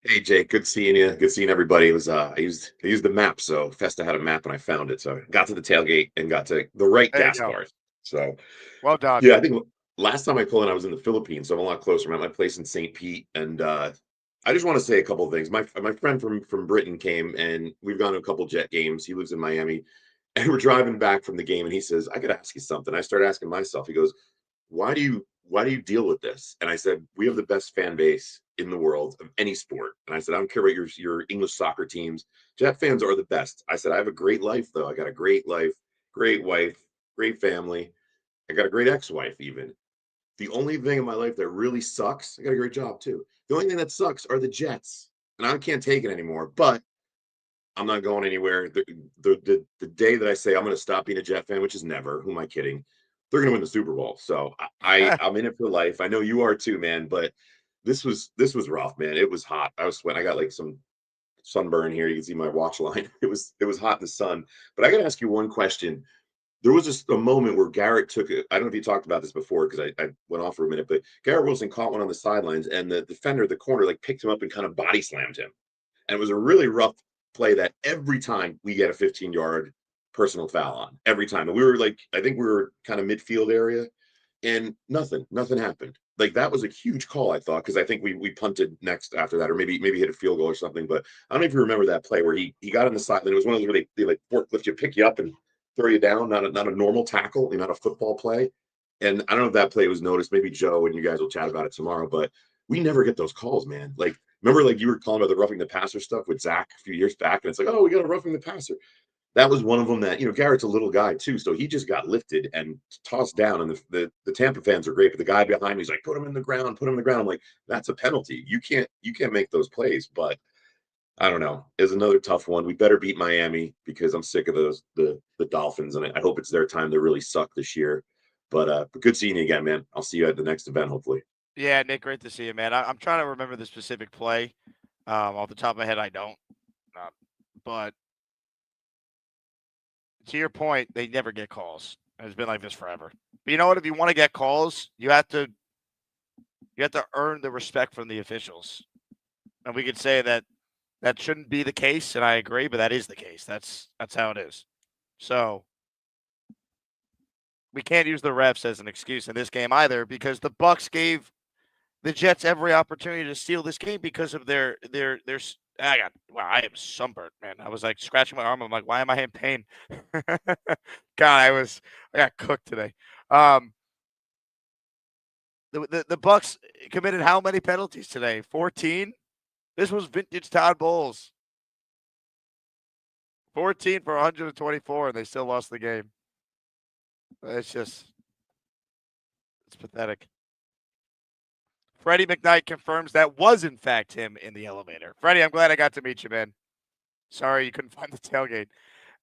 Hey Jake, good seeing you. Good seeing everybody. It was I used the map, so Festa had a map and I found it. So I got to the tailgate and got to the right gas bars. So well done. Yeah, I think last time I pulled in, I was in the Philippines, so I'm a lot closer. I'm at my place in St. Pete, and I just want to say a couple of things. My friend from Britain came, and we've gone to a couple Jet games. He lives in Miami, and we're driving back from the game, and he says, "I got to ask you something." I start asking myself. He goes, why do you deal with this? And I said, we have the best fan base in the world of any sport. And I said, I don't care about your English soccer teams. Jet fans are the best. I said, I have a great life, though. I got a great life, great wife, great family. I got a great ex-wife, even. The only thing in my life that really sucks, I got a great job, too. The only thing that sucks are the Jets. And I can't take it anymore. But I'm not going anywhere. The day that I say I'm going to stop being a Jet fan, which is never, who am I kidding? They're going to win the Super Bowl. So I'm in it for life. I know you are too, man, but this was rough, man. It was hot. I was sweating. I got like some sunburn here. You can see my watch line. It was hot in the sun. But I got to ask you one question. There was just a moment where Garrett took it. I don't know if you talked about this before because I went off for a minute, but Garrett Wilson caught one on the sidelines and the defender, the corner, like picked him up and kind of body slammed him. And it was a really rough play that every time we get a 15-yard personal foul on, every time. And we were like, I think we were kind of midfield area and nothing happened. Like that was a huge call, I thought, because I think we punted next after that, or maybe hit a field goal or something. But I don't know if you remember that play where he got on the side, and it was one of those where they like forklift you, pick you up and throw you down, not a normal tackle, not a football play. And I don't know if that play was noticed. Maybe Joe and you guys will chat about it tomorrow, but we never get those calls, man. Like, remember, like you were calling about the roughing the passer stuff with Zach a few years back, and it's like, oh, we got a roughing the passer. That was one of them that, Garrett's a little guy too, so he just got lifted and tossed down, and the Tampa fans are great, but the guy behind me is like, put him in the ground. I'm like, that's a penalty. You can't make those plays, but I don't know. It's another tough one. We better beat Miami because I'm sick of the Dolphins, and I hope it's their time to really suck this year. But good seeing you again, man. I'll see you at the next event, hopefully. Yeah, Nick, great to see you, man. I'm trying to remember the specific play. Off the top of my head, I don't. But to your point, they never get calls. It's been like this forever. But you know what? If you want to get calls, you have to earn the respect from the officials. And we could say that that shouldn't be the case, and I agree, but that is the case. That's how it is. So we can't use the refs as an excuse in this game either, because the Bucs gave the Jets every opportunity to steal this game because of their. I am sunburnt, man. I was like scratching my arm. I'm like, why am I in pain? God, I got cooked today. The Bucs committed how many penalties today? 14. This was vintage Todd Bowles. 14 for 124, and they still lost the game. It's pathetic. Freddie McKnight confirms that was, in fact, him in the elevator. Freddie, I'm glad I got to meet you, man. Sorry you couldn't find the tailgate.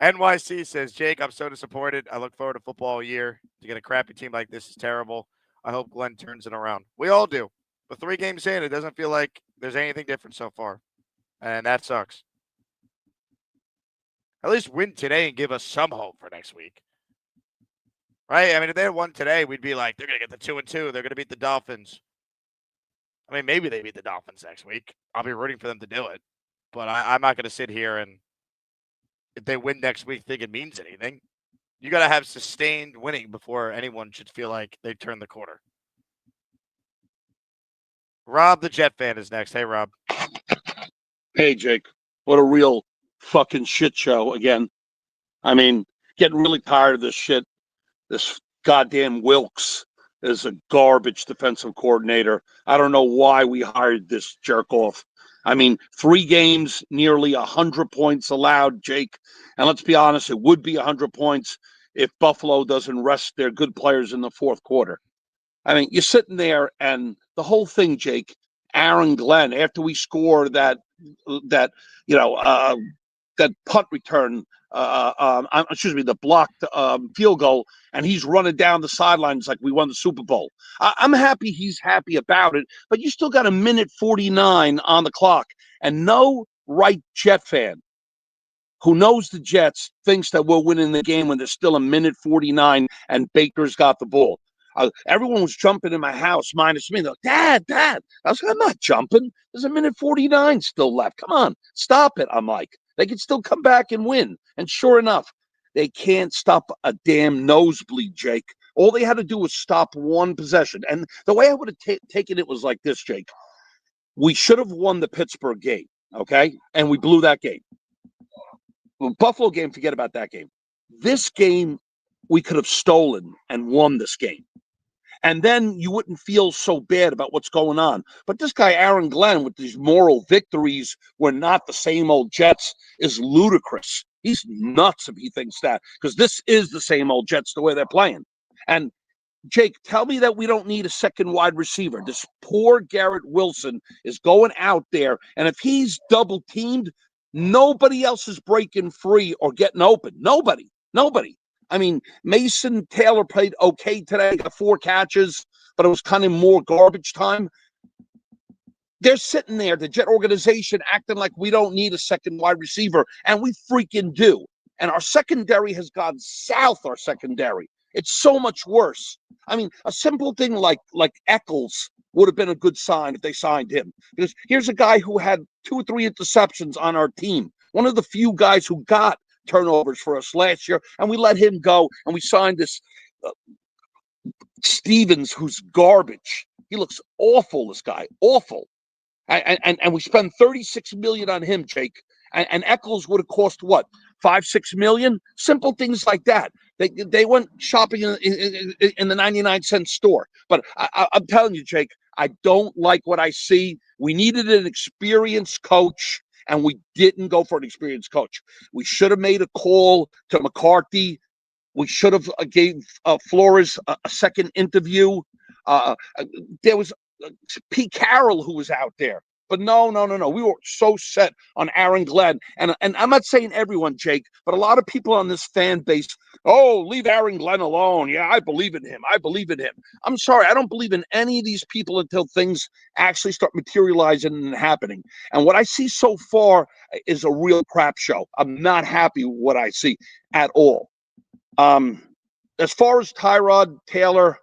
NYC says, Jake, I'm so disappointed. I look forward to football all year. To get a crappy team like this is terrible. I hope Glenn turns it around. We all do. But 3 games in, it doesn't feel like there's anything different so far. And that sucks. At least win today and give us some hope for next week. Right? I mean, if they had won today, we'd be like, they're going to get the 2-2. They're going to beat the Dolphins. I mean, maybe they beat the Dolphins next week. I'll be rooting for them to do it. But I'm not going to sit here and if they win next week think it means anything. You got to have sustained winning before anyone should feel like they turned the corner. Rob, the Jet fan, is next. Hey, Rob. Hey, Jake. What a real fucking shit show again. I mean, getting really tired of this shit. This goddamn Wilkes is a garbage defensive coordinator. I don't know why we hired this jerk off. I mean, 3 games, nearly 100 points allowed, Jake. And let's be honest, it would be 100 points if Buffalo doesn't rest their good players in the fourth quarter. I mean, you're sitting there and the whole thing, Jake, Aaron Glenn, after we score that punt return, the blocked field goal, and he's running down the sidelines like we won the Super Bowl. I'm happy he's happy about it, but you still got a minute 49 on the clock, and no right Jet fan who knows the Jets thinks that we're winning the game when there's still a minute 49 and Baker's got the ball. Everyone was jumping in my house, minus me. They're like, Dad. I was like, I'm not jumping. There's a minute 49 still left. Come on, stop it. I'm like, they can still come back and win. And sure enough, they can't stop a damn nosebleed, Jake. All they had to do was stop one possession. And the way I would have taken it was like this, Jake. We should have won the Pittsburgh game, okay? And we blew that game. Buffalo game, forget about that game. This game, we could have stolen and won this game. And then you wouldn't feel so bad about what's going on. But this guy, Aaron Glenn, with these moral victories, we're not the same old Jets, is ludicrous. He's nuts if he thinks that, because this is the same old Jets the way they're playing. And Jake, tell me that we don't need a second wide receiver. This poor Garrett Wilson is going out there, and if he's double teamed, nobody else is breaking free or getting open. Nobody. I mean, Mason Taylor played okay today, got 4 catches, but it was kind of more garbage time. They're sitting there, the Jet organization, acting like we don't need a second wide receiver, and we freaking do. And our secondary has gone south, our secondary. It's so much worse. I mean, a simple thing like Eccles would have been a good sign if they signed him. Because here's a guy who had 2 or 3 interceptions on our team. One of the few guys who got turnovers for us last year, and we let him go, and we signed this Stevens, who's garbage. He looks awful, this guy, awful. And we spend $36 million on him, Jake. And Eccles would have cost what, $5-6 million? Simple things like that. They went shopping in the 99-cent store. But I'm telling you, Jake, I don't like what I see. We needed an experienced coach, and we didn't go for an experienced coach. We should have made a call to McCarthy. We should have gave Flores a second interview. There was Pete Carroll who was out there. But no. We were so set on Aaron Glenn. And I'm not saying everyone, Jake, but a lot of people on this fan base, oh, leave Aaron Glenn alone. Yeah, I believe in him. I'm sorry, I don't believe in any of these people until things actually start materializing and happening. And what I see so far is a real crap show. I'm not happy with what I see at all. As far as Tyrod Taylor,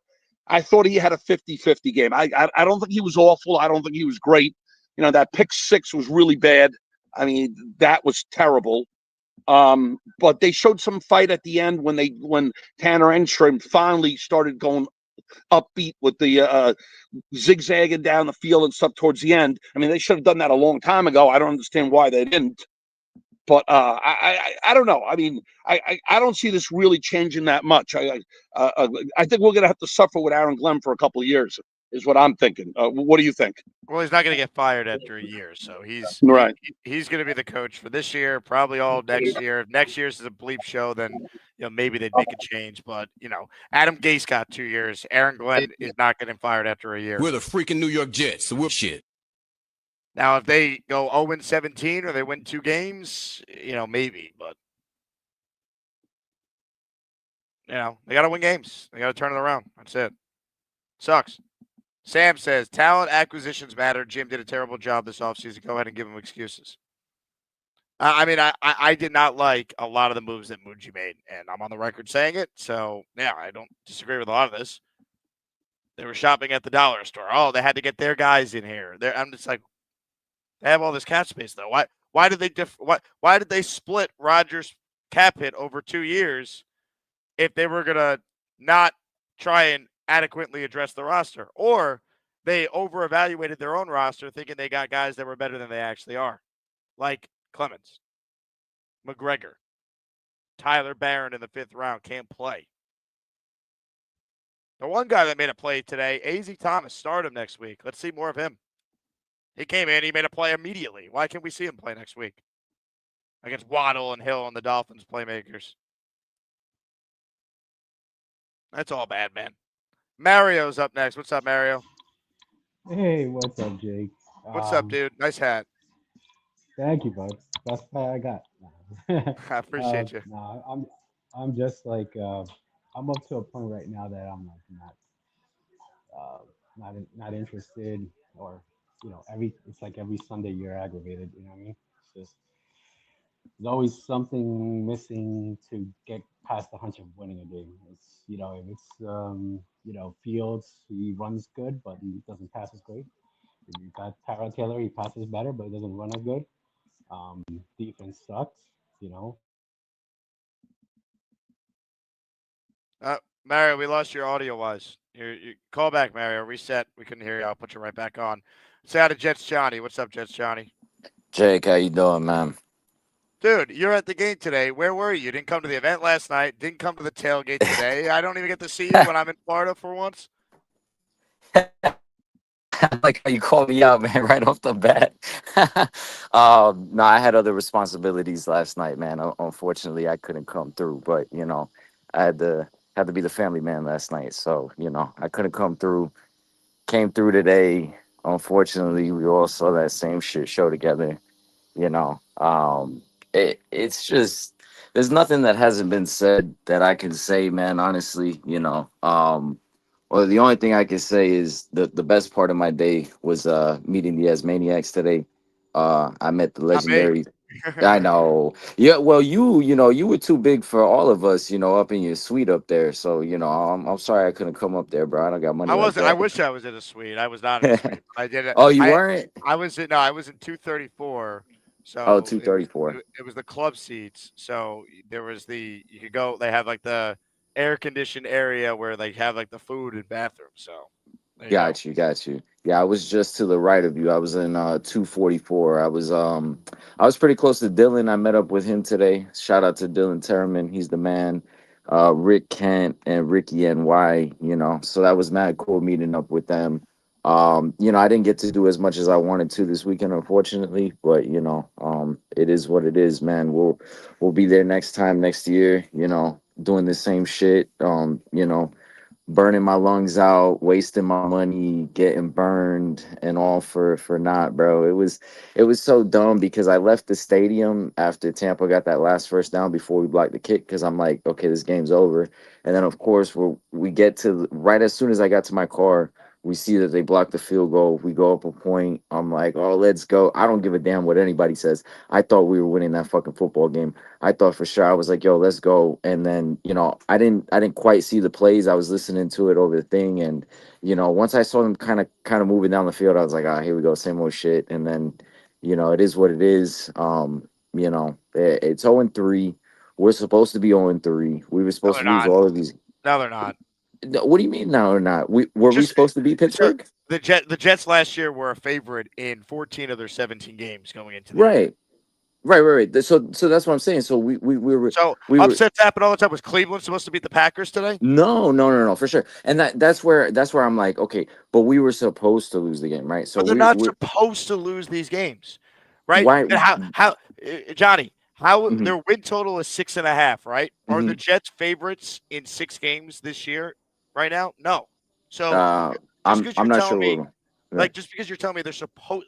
I thought he had a 50-50 game. I don't think he was awful. I don't think he was great. That pick six was really bad. I mean, that was terrible. But they showed some fight at the end when Tanner Enstrom finally started going upbeat with the zigzagging down the field and stuff towards the end. I mean, they should have done that a long time ago. I don't understand why they didn't. But I don't know. I mean, I don't see this really changing that much. I think we're going to have to suffer with Aaron Glenn for a couple of years, is what I'm thinking. What do you think? Well, he's not going to get fired after a year, so he's Right. he's going to be the coach for this year, probably all next year. If next year's is a bleep show, then maybe they'd make a change. But Adam Gase got 2 years. Aaron Glenn is not getting fired after a year. We're the freaking New York Jets, so we're shit. Now, if they go 0-17 or they win 2 games, maybe. But they got to win games. They got to turn it around. That's it. Sucks. Sam says, talent acquisitions matter. Jim did a terrible job this offseason. Go ahead and give him excuses. I did not like a lot of the moves that Muji made, and I'm on the record saying it. So, yeah, I don't disagree with a lot of this. They were shopping at the dollar store. Oh, they had to get their guys in here. I'm just like, they have all this cap space, though. Why did they split Rodgers' cap hit over 2 years if they were going to not try and adequately address the roster? Or they over-evaluated their own roster thinking they got guys that were better than they actually are, like Clemens, McGregor, Tyler Barron in the 5th round can't play. The one guy that made a play today, A.Z. Thomas, start him next week. Let's see more of him. He came in, he made a play immediately. Why can't we see him play next week against Waddle and Hill and the Dolphins playmakers? That's all bad, man. Mario's up next. What's up, Mario? Hey, what's up, Jake? What's up, dude? Nice hat. Thank you, bud. That's what I got. I appreciate you. No, I'm just like I'm up to a point right now that I'm like not interested, or it's like every Sunday you're aggravated. You know what I mean? It's just there's always something missing to get past the hunch of winning a game. It's if it's Fields, he runs good, but he doesn't pass as great. You got Tyrod Taylor, he passes better, but he doesn't run as good. Defense sucks. Mario, we lost your audio-wise. You call back, Mario. Reset. We couldn't hear you. I'll put you right back on. Say hi to Jets Johnny. What's up, Jets Johnny? Jake, how you doing, man? Dude, you're at the game today. Where were you? You didn't come to the event last night. Didn't come to the tailgate today. I don't even get to see you when I'm in Florida for once. I like how you called me out, man, right off the bat. No, I had other responsibilities last night, man. Unfortunately, I couldn't come through, but I had to be the family man last night, so I couldn't come through. Came through today. Unfortunately, we all saw that same shit show together. It's just there's nothing that hasn't been said that I can say, man. Honestly, Well, the only thing I can say is the best part of my day was meeting the Asmaniacs today. I met the legendary. I know. Yeah, well, you were too big for all of us, up in your suite up there. So, I'm sorry I couldn't come up there, bro. I don't got money. I like wasn't. that. I wish I was in a suite. I was not in a suite. I did it. Oh, you weren't? I was in 234. So Oh, 234. It was the club seats. So there was you could go. They have like the air conditioned area where they have like the food and bathroom. So there you Got you. Yeah, I was just to the right of you. I was in 244. I was pretty close to Dylan. I met up with him today. Shout out to Dylan Terman. He's the man. Rick Kent and Ricky NY, so that was mad cool meeting up with them. I didn't get to do as much as I wanted to this weekend, unfortunately, but it is what it is, man. We'll be there next time next year, doing the same shit. burning my lungs out, wasting my money, getting burned, and all for not, bro. It was so dumb because I left the stadium after Tampa got that last first down before we blocked the kick because I'm like, okay, this game's over. And then of course we get to right as soon as I got to my car, we see that they blocked the field goal. We go up a point. I'm like, oh, let's go. I don't give a damn what anybody says. I thought we were winning that fucking football game. I thought for sure. I was like, yo, let's go. And then, I didn't quite see the plays. I was listening to it over the thing. And, once I saw them kind of moving down the field, I was like, here we go, same old shit. And then, it is what it is. It's 0-3. We're supposed to be 0-3. We were No, supposed they're to lose not. all of these. No, they're not. No, what do you mean now or not? Were we supposed to beat Sure. Pittsburgh? The Jets last year were a favorite in 14 of their 17 games going into the year. Right. So that's what I'm saying. So we were upsets happen all the time. Was Cleveland supposed to beat the Packers today? No, for sure. And that's where I'm like, okay, but we were supposed to lose the game, right? So But they're not supposed to lose these games, right? Why? And how Johnny? How Mhm. their win total is 6.5, right? Are the Jets favorites in 6 games this year? Right now, no. So I'm not sure. just because you're telling me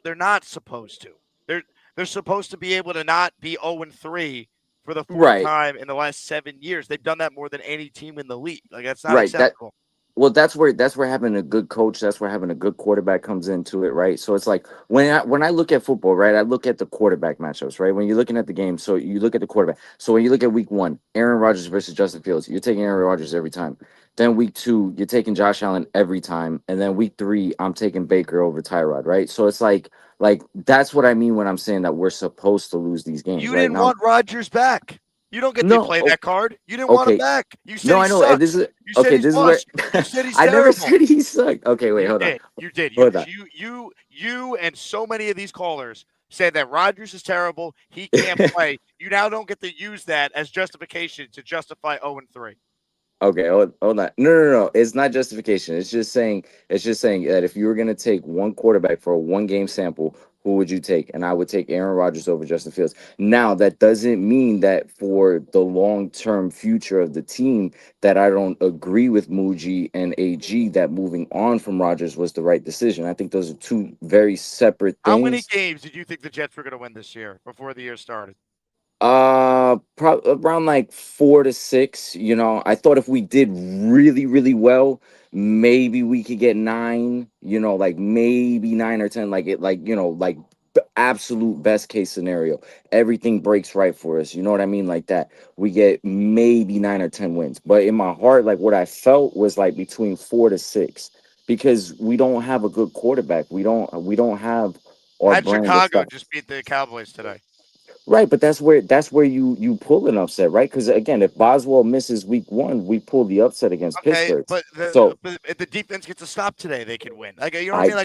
they're not supposed to. They're supposed to be able to not be 0-3 for the fourth Right. time in the last 7 years. They've done that more than any team in the league. Like that's not Right. acceptable. That's where having a good coach, that's where having a good quarterback comes into it, right? So it's like when I look at football, right, I look at the quarterback matchups, right? When you're looking at the game, so you look at the quarterback. So when you look at week 1, Aaron Rodgers versus Justin Fields, you're taking Aaron Rodgers every time. Then week 2, you're taking Josh Allen every time, and then week 3, I'm taking Baker over Tyrod, right? So it's like that's what I mean when I'm saying that we're supposed to lose these games, You right? didn't want Rodgers back. You don't get to play that card. You didn't want him back. You said No, he I know. sucks. This is You said okay. he's This is where bust. You said he's I never terrible. said he sucked. Okay, wait, hold on. You did. Hold on. You and so many of these callers said that Rodgers is terrible. He can't play. You now don't get to use that as justification to justify 0-3. Okay, hold on. No. It's not justification. It's just saying that if you were gonna take one quarterback for a 1 game sample, who would you take? And I would take Aaron Rodgers over Justin Fields. Now, that doesn't mean that for the long-term future of the team that I don't agree with Muji and AG that moving on from Rodgers was the right decision. I think those are 2 very separate things. How many games did you think the Jets were going to win this year before the year started? Around like 4 to 6. I thought if we did really, really well, maybe we could get 9. Like maybe 9 or 10. Like the absolute best case scenario. Everything breaks right for us. You know what I mean? Like that. We get maybe 9 or 10 wins. But in my heart, like what I felt was like between 4 to 6 because we don't have a good quarterback. We don't have our Had brand of Chicago stuff. just beat the Cowboys today. Right, but that's where you pull an upset, right? Because again, if Boswell misses week 1, we pull the upset against Pittsburgh. But So if the defense gets a stop today, they could win. Like you know what I I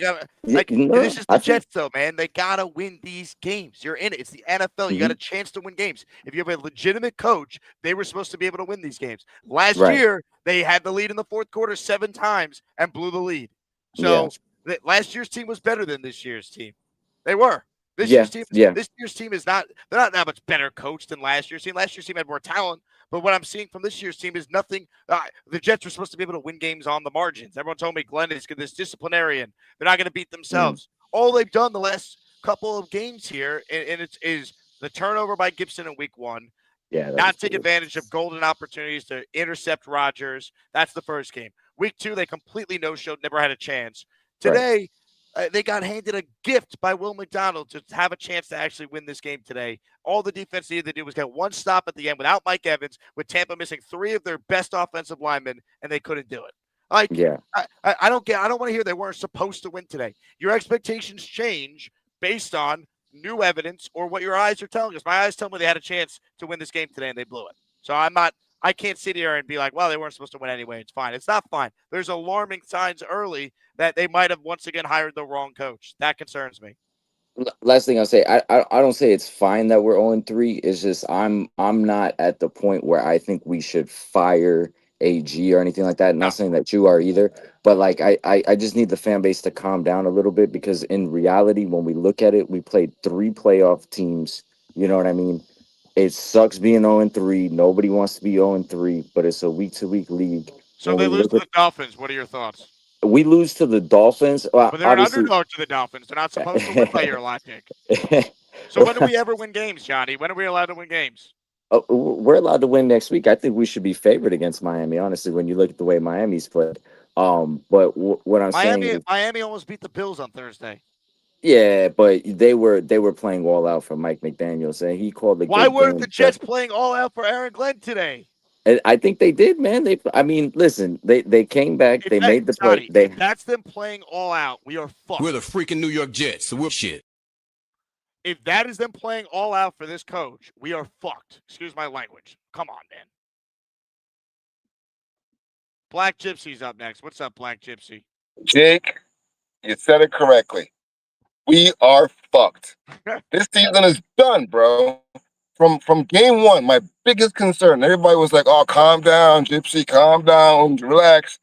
mean? no, This is I the feel Jets, though, man. They gotta win these games. You're in it. It's the NFL. You got a chance to win games. If you have a legitimate coach, they were supposed to be able to win these games. Last Right. year, they had the lead in the fourth quarter 7 times and blew the lead. Yeah. So last year's team was better than this year's team. They were. This Yeah, year's team is not. They're not that much better coached than last year's team. Last year's team had more talent, but what I'm seeing from this year's team is nothing. The Jets are supposed to be able to win games on the margins. Everyone told me Glenn is this disciplinarian. They're not going to beat themselves. All they've done the last couple of games here, and it is the turnover by Gibson in week 1. Yeah, Not take advantage of golden opportunities to intercept Rodgers. That's the first game. Week 2, they completely no-showed, never had a chance. Today, they got handed a gift by Will McDonald to have a chance to actually win this game today. All the defense needed to do was get 1 stop at the end without Mike Evans, with Tampa missing 3 of their best offensive linemen, and they couldn't do it. I don't want to hear they weren't supposed to win today. Your expectations change based on new evidence or what your eyes are telling us. My eyes tell me they had a chance to win this game today, and they blew it. So I can't sit here and be like, well, they weren't supposed to win anyway. It's fine. It's not fine. There's alarming signs early that they might have once again hired the wrong coach. That concerns me. Last thing I'll say, I don't say it's fine that we're 0-3. It's just I'm not at the point where I think we should fire AG or anything like that. Not saying that you are either, but like I just need the fan base to calm down a little bit because in reality, when we look at it, we played 3 playoff teams. You know what I mean? It sucks being 0-3. Nobody wants to be 0-3, but it's a week-to-week league. So they lose to the Dolphins. What are your thoughts? We lose to the Dolphins. But they're an Obviously, underdog to the Dolphins. They're not supposed to win by your logic. So when do we ever win games, Johnny? When are we allowed to win games? we're allowed to win next week. I think we should be favored against Miami. Honestly, when you look at the way Miami's played. But what I'm saying is, Miami almost beat the Bills on Thursday. yeah, but they were playing all out for Mike McDaniels, and he called the Why good weren't game. the Jets playing all out for Aaron Glenn today? I think they did, man. I mean, listen, they came back, they made the play. If that's them playing all out, we are fucked. We're the freaking New York Jets, so we're shit. If that is them playing all out for this coach, we are fucked. Excuse my language. Come on, man. Black Gypsy's up next. What's up, Black Gypsy? Jake, you said it correctly. We are fucked. This season is done, bro. From game one, my biggest concern, everybody was like, oh, calm down, Gypsy, calm down, relax.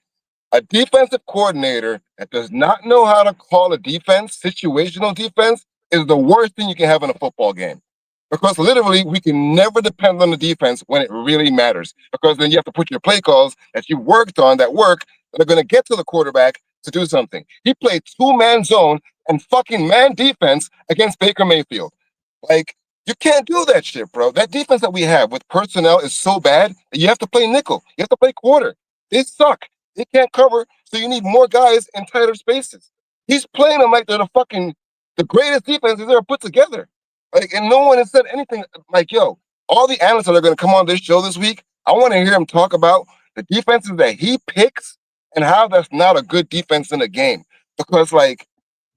A defensive coordinator that does not know how to call a defense, situational defense, is the worst thing you can have in a football game. Because literally, we can never depend on the defense when it really matters. Because then you have to put your play calls that you worked on that are going to get to the quarterback to do something. He played 2-man zone and fucking man defense against Baker Mayfield. Like, you can't do that shit, bro. That defense that we have with personnel is so bad that you have to play nickel. You have to play quarter. They suck. They can't cover, so you need more guys in tighter spaces. He's playing them like they're the greatest defense he's ever put together. Like, and no one has said anything like, yo, all the analysts that are going to come on this show this week, I want to hear him talk about the defenses that he picks and how that's not a good defense in a game. Because, like,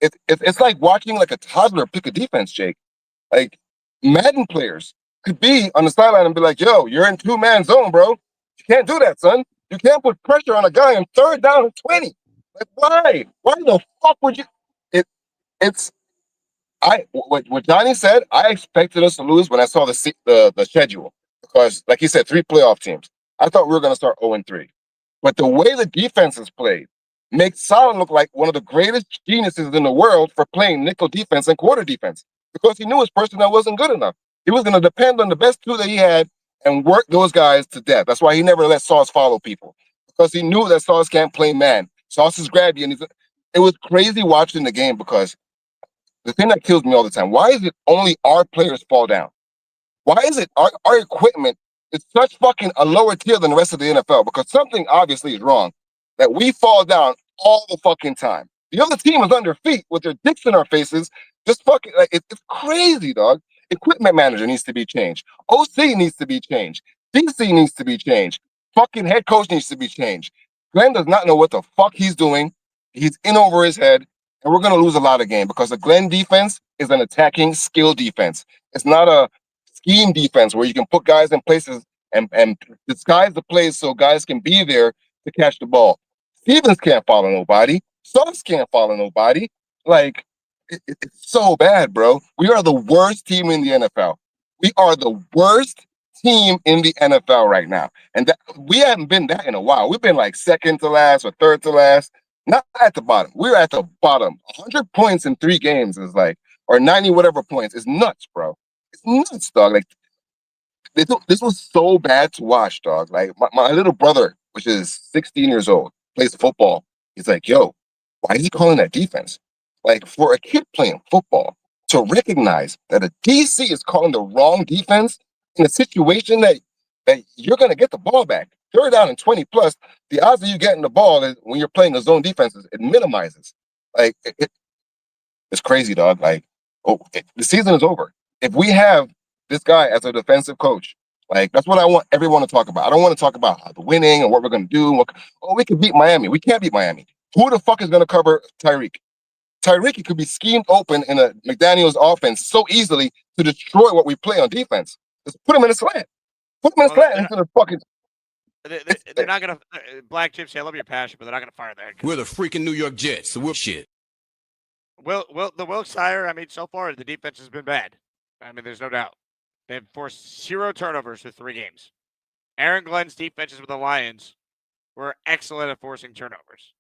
it's like watching, like, a toddler pick a defense, Jake. Like, Madden players could be on the sideline and be like, yo, you're in 2-man zone, bro. You can't do that, son. You can't put pressure on a guy on 3rd down and 20. Like, why? Why the fuck would you? What Johnny said, I expected us to lose when I saw the schedule. Because, like he said, 3 playoff teams. I thought we were going to start 0-3. But the way the defense is played makes Saleh look like one of the greatest geniuses in the world for playing nickel defense and quarter defense. Because he knew his personnel wasn't good enough. He was going to depend on the best 2 that he had and work those guys to death. That's why he never let Sauce follow people. Because he knew that Sauce can't play man. Sauce is grabby. And it was crazy watching the game because the thing that kills me all the time, why is it only our players fall down? Why is it our equipment is such fucking a lower tier than the rest of the NFL? Because something obviously is wrong that we fall down all the fucking time. The other team is on their feet with their dicks in our faces. Just fucking, like, it's crazy, dog. Equipment manager needs to be changed. OC needs to be changed. DC needs to be changed. Fucking head coach needs to be changed. Glenn does not know what the fuck he's doing. He's in over his head. And we're going to lose a lot of games because the Glenn defense is an attacking skill defense. It's not a scheme defense where you can put guys in places and disguise the plays so guys can be there to catch the ball. Stevens can't follow nobody. Sauce can't follow nobody. Like, it's so bad, bro. We are the worst team in the NFL. We are the worst team in the NFL right now. And we haven't been that in a while. We've been like 2nd to last or 3rd to last. Not at the bottom. We're at the bottom. 100 points in 3 games is like, or 90 whatever points. It's nuts, bro. It's nuts, dog. Like, this was so bad to watch, dog. Like, my little brother, which is 16 years old, plays football. He's like, yo, why is he calling that defense? Like, for a kid playing football, to recognize that a DC is calling the wrong defense in a situation that you're going to get the ball back. 3rd down and 20 plus, the odds of you getting the ball is, when you're playing a zone defense, it minimizes. Like, it's crazy, dog. Like, the season is over. If we have this guy as a defensive coach, like, that's what I want everyone to talk about. I don't want to talk about the winning and what we're going to do. We can beat Miami. We can't beat Miami. Who the fuck is going to cover Tyreek? Tyreek could be schemed open in a McDaniels offense so easily to destroy what we play on defense. Just put him in a slant. Put him in a slant instead of fucking. They're not going to Black Gypsy. I love your passion, but they're not going to fire the head coach. We're the freaking New York Jets, so we're shit. Well, the Wilkes hire, I mean, so far the defense has been bad. I mean, there's no doubt. They've forced 0 turnovers for 3 games. Aaron Glenn's defenses with the Lions were excellent at forcing turnovers.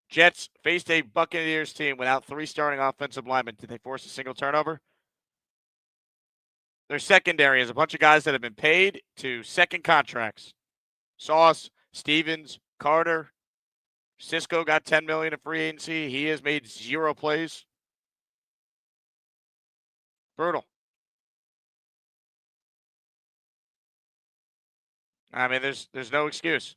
Jets faced a Buccaneers team without 3 starting offensive linemen. Did they force a single turnover? Their secondary is a bunch of guys that have been paid to second contracts. Sauce, Stevens, Carter. Cisco got $10 million in free agency. He has made 0 plays. Brutal. I mean, there's no excuse.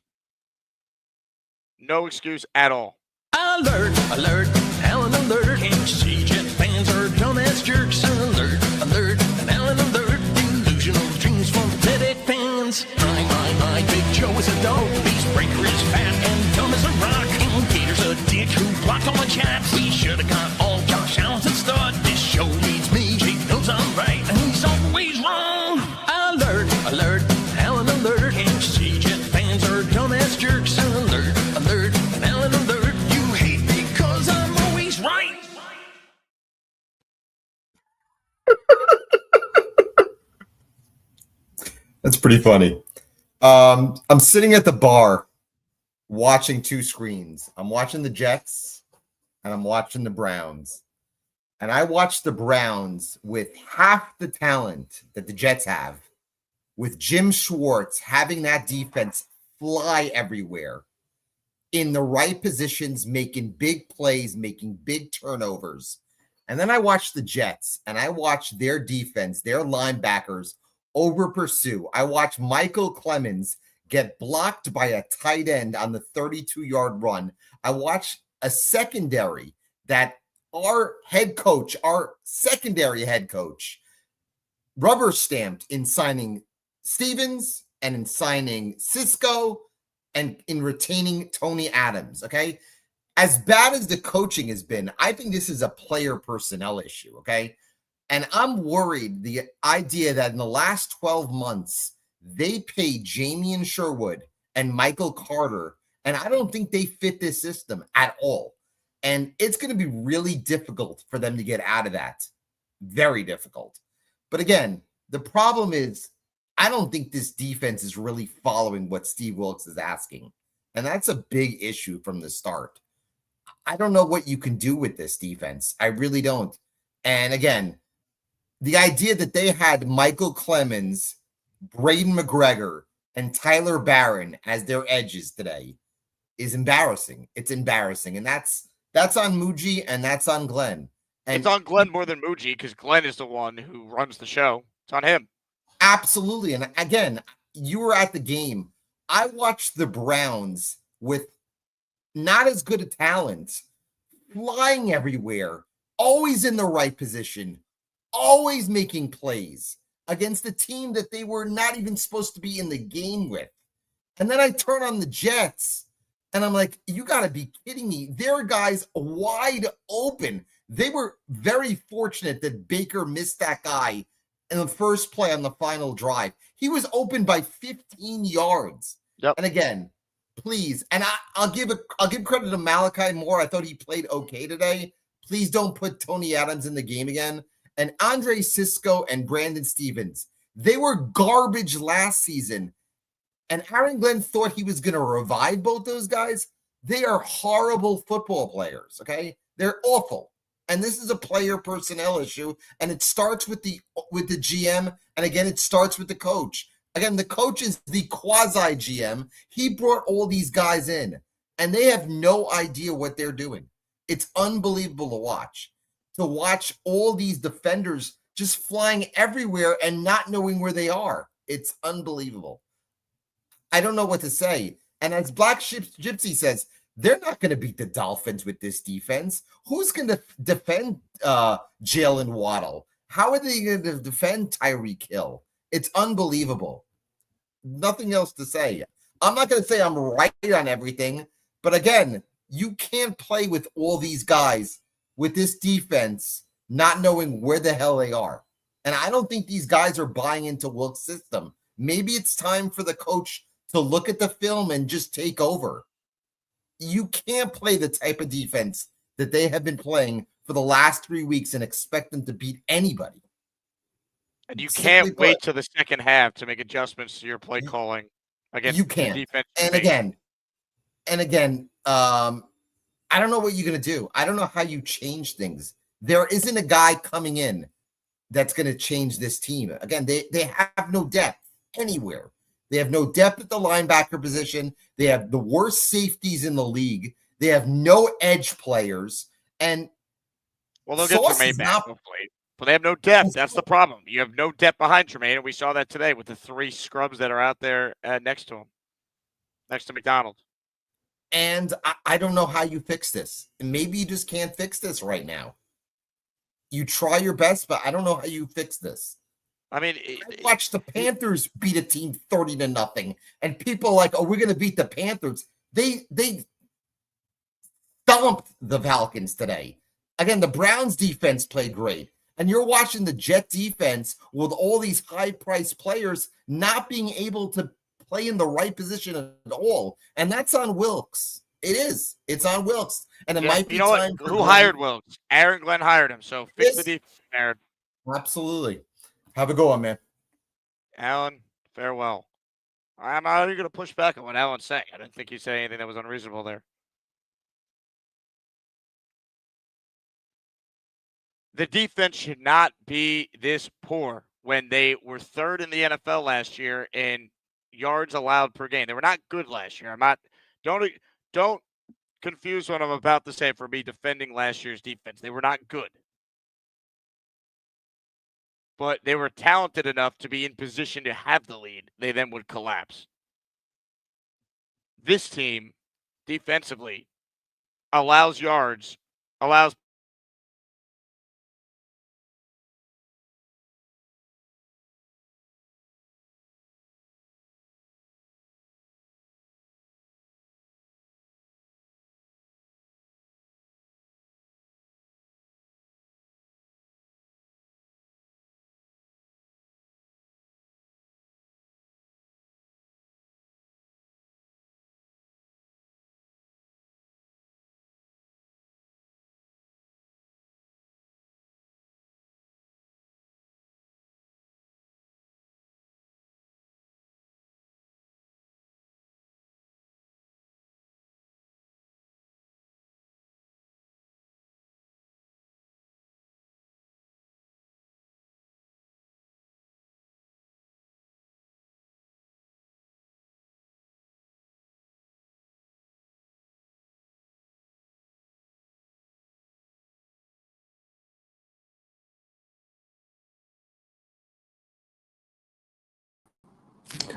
No excuse at all. Alert, alert, Allen alert. Can't you see Jet fans are dumbass jerks? Alert, alert, Allen alert. Delusional dreams from pathetic fans. My, Big Joe is a dog. Beastbreaker is fat and dumb as a rock. And Gator's a dick who blocked all my chats. We should have got all Josh Allen's at start. This show needs me. Jake knows I'm right, and he's always wrong. Alert, alert, Allen alert. Can't you see Jet fans are dumbass jerks? Alert, alert, Allen alert. You hate me 'cause I'm always right. That's pretty funny. I'm sitting at the bar watching 2 screens. I'm watching the Jets and I'm watching the Browns. And I watched the Browns with half the talent that the Jets have, with Jim Schwartz having that defense fly everywhere in the right positions, making big plays, making big turnovers. And then I watched the Jets and I watched their defense, their linebackers over pursue. I watched Michael Clemens get blocked by a tight end on the 32-yard run. I watched a secondary that our secondary head coach, rubber stamped in signing Stevens and in signing Cisco and in retaining Tony Adams. Okay. As bad as the coaching has been, I think this is a player personnel issue. Okay. And I'm worried the idea that in the last 12 months, they paid Jamie Sherwood and Michael Carter, and I don't think they fit this system at all. And it's going to be really difficult for them to get out of that. Very difficult. But again, the problem is I don't think this defense is really following what Steve Wilkes is asking. And that's a big issue from the start. I don't know what you can do with this defense. I really don't. And again, the idea that they had Michael Clemens, Braden McGregor, and Tyler Barron as their edges today is embarrassing. It's embarrassing. And that's on Muji and that's on Glenn. And it's on Glenn more than Muji because Glenn is the one who runs the show. It's on him. Absolutely. And again, you were at the game. I watched the Browns with not as good a talent, flying everywhere, always in the right position, always making plays against a team that they were not even supposed to be in the game with. And then I turn on the Jets and I'm like, you got to be kidding me. Their guys wide open. They were very fortunate that Baker missed that guy in the first play on the final drive. He was open by 15 yards. Yep. And again, please, and I'll give credit to Malachi Moore. I thought he played okay today. Please don't put Tony Adams in the game again. And Andre Cisco and Brandon Stevens, they were garbage last season. And Aaron Glenn thought he was going to revive both those guys. They are horrible football players, okay? They're awful. And this is a player personnel issue. And it starts with the GM. And again, it starts with the coach. Again, the coach is the quasi-GM. He brought all these guys in. And they have no idea what they're doing. It's unbelievable to watch. To watch all these defenders just flying everywhere and not knowing where they are. It's unbelievable. I don't know what to say. And as Black Gypsy says, they're not going to beat the Dolphins with this defense. Who's going to defend Jalen Waddle? How are they going to defend Tyreek Hill? It's unbelievable. Nothing else to say. I'm not going to say I'm right on everything, but again, you can't play with all these guys with this defense not knowing where the hell they are. And I don't think these guys are buying into Wilkes' system. Maybe it's time for the coach to look at the film and just take over. You can't play the type of defense that they have been playing for the last 3 weeks and expect them to beat anybody. And you can't wait till the second half to make adjustments to your play calling against you can't. the defense. And again, I don't know what you're going to do. I don't know how you change things. There isn't a guy coming in that's going to change this team. Again, they have no depth anywhere. They have no depth at the linebacker position. They have the worst safeties in the league. They have no edge players. And Well, they'll get Sauce Tremaine is back, not hopefully. But they have no depth. That's the problem. You have no depth behind Tremaine, and we saw that today with the 3 scrubs that are out there next to him, next to McDonald. And I don't know how you fix this. And maybe you just can't fix this right now. You try your best, but I don't know how you fix this. I mean, I watched the Panthers beat a team 30-0, and people are like, "Oh, we're going to beat the Panthers." They stomped the Falcons today. Again, the Browns defense played great, and you're watching the Jet defense with all these high-priced players not being able to play in the right position at all, and that's on Wilkes. It is. It's on Wilkes, and it might be time. Who hired Wilkes? Aaron Glenn hired him. So fix the defense, Aaron. Absolutely. Have a good one, man. Alan, farewell. I'm not even going to push back on what Alan's saying. I didn't think he said anything that was unreasonable there. The defense should not be this poor when they were 3rd in the NFL last year in yards allowed per game. They were not good last year. Don't confuse what I'm about to say for me defending last year's defense. They were not good. But they were talented enough to be in position to have the lead. They then would collapse. This team, defensively, allows yards, allows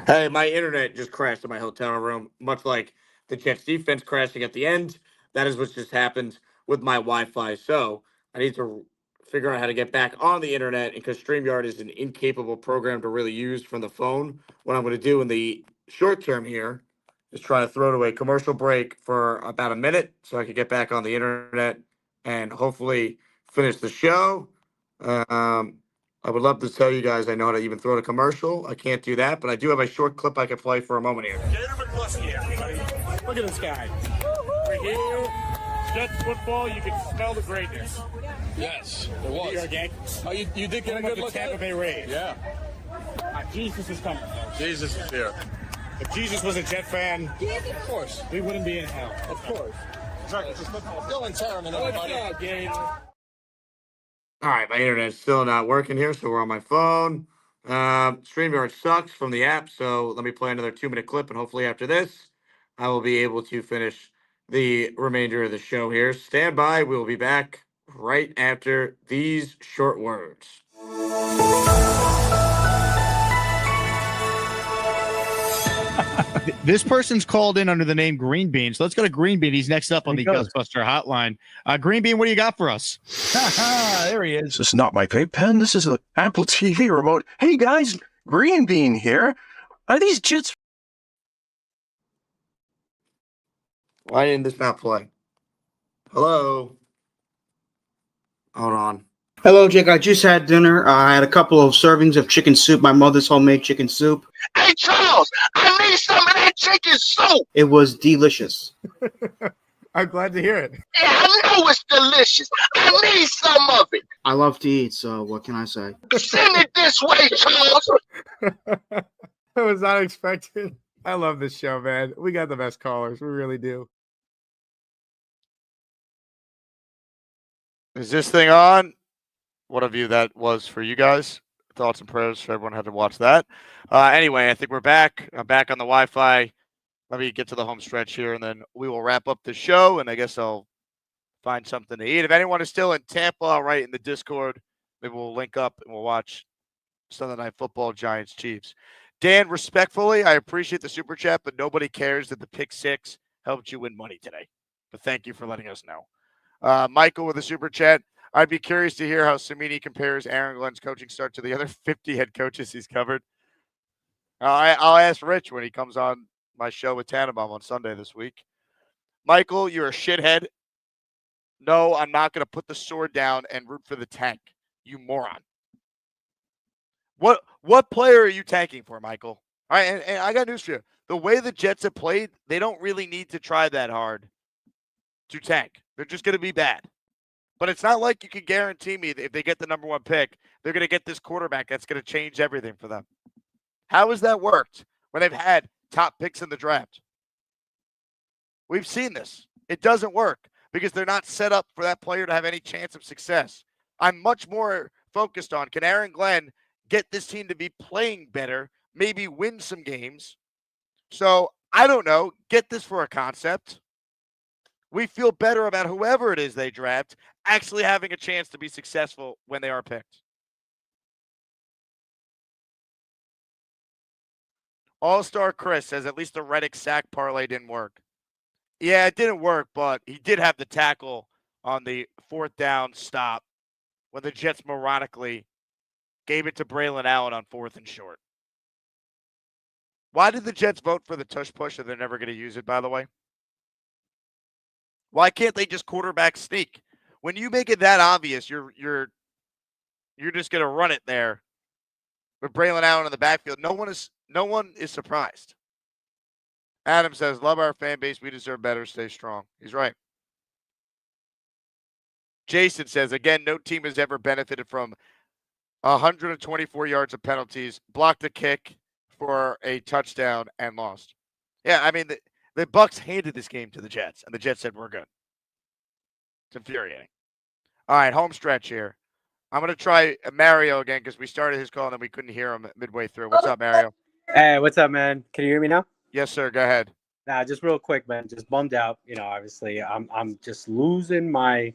Hey, my internet just crashed in my hotel room, much like the Jets defense crashing at the end. That is what just happened with my Wi-Fi. So I need to figure out how to get back on the internet, and because StreamYard is an incapable program to really use from the phone, what I'm going to do in the short term here is try to throw to a commercial break for about a minute so I can get back on the internet and hopefully finish the show. I would love to tell you guys I know how to even throw a commercial. I can't do that, but I do have a short clip I can play for a moment here. Look at this guy. We're here. Jets football, you can smell the greatness. Yes, it was. Your game. Oh, you did get a good look at Tampa it? Bay Rays. Yeah. Jesus is coming. Jesus is here. If Jesus was a Jet fan, Of course. we wouldn't be in hell. Of course. Dylan Tarriman, everybody. All right, my internet's still not working here, so we're on my phone. StreamYard sucks from the app, so let me play another 2-minute clip, and hopefully after this, I will be able to finish the remainder of the show here. Stand by. We will be back right after these short words. This person's called in under the name Green Bean. So let's go to Green Bean. He's next up on the Ghostbuster hotline. Green Bean, what do you got for us? There he is. This is not my vape pen. This is an Apple TV remote. Hey, guys. Green Bean here. Are these Jets? Why didn't this not play? Hello? Hold on. Hello, Jake. I just had dinner. I had a couple of servings of chicken soup, my mother's homemade chicken soup. Hey, Charles, I need some of that chicken soup. It was delicious. I'm glad to hear it. Yeah, I know it's delicious. I need some of it. I love to eat, so what can I say? Send it this way, Charles. I was not expecting. I love this show, man. We got the best callers. We really do. Is this thing on? What a view that was for you guys. thoughts and prayers for everyone who had to watch that. Anyway, I think we're back. I'm back on the Wi-Fi. Let me get to the home stretch here, and then we will wrap up the show, and I guess I'll find something to eat. If anyone is still in Tampa, I'll write in the Discord. Maybe we'll link up and we'll watch Sunday Night Football, Giants, Chiefs. Dan, respectfully, I appreciate the super chat, but nobody cares that the pick six helped you win money today. But thank you for letting us know. Michael with a super chat. I'd be curious to hear how Samini compares Aaron Glenn's coaching start to the other 50 head coaches he's covered. I'll ask Rich when he comes on my show with Tannenbaum on Sunday this week. Michael, you're a shithead. No, I'm not going to put the sword down and root for the tank, you moron. What player are you tanking for, Michael? All right, and I got news for you. The way the Jets have played, they don't really need to try that hard to tank. They're just going to be bad. But it's not like you can guarantee me that if they get the number one pick, they're going to get this quarterback that's going to change everything for them. How has that worked when they've had top picks in the draft? We've seen this. It doesn't work because they're not set up for that player to have any chance of success. I'm much more focused on, can Aaron Glenn get this team to be playing better, maybe win some games? So, I don't know. Get this for a concept. We feel better about whoever it is they draft actually having a chance to be successful when they are picked. All-Star Chris says at least the Reddick sack parlay didn't work. Yeah, it didn't work, but he did have the tackle on the fourth down stop when the Jets moronically gave it to Braylon Allen on 4th and short. Why did the Jets vote for the tush push if they're never going to use it, by the way? Why can't they just quarterback sneak? When you make it that obvious, you're just going to run it there with Braylon Allen in the backfield. No one is surprised. Adam says, love our fan base. We deserve better. Stay strong. He's right. Jason says, again, no team has ever benefited from 124 yards of penalties, blocked a kick for a touchdown, and lost. Yeah, I mean, the Bucs handed this game to the Jets, and the Jets said, we're good. It's infuriating. All right, home stretch here. I'm going to try Mario again because we started his call and then we couldn't hear him midway through. What's up, Mario? Hey, what's up, man? Can you hear me now? Yes, sir. Go ahead. Nah, just real quick, man. Just bummed out. You know, obviously, I'm just losing my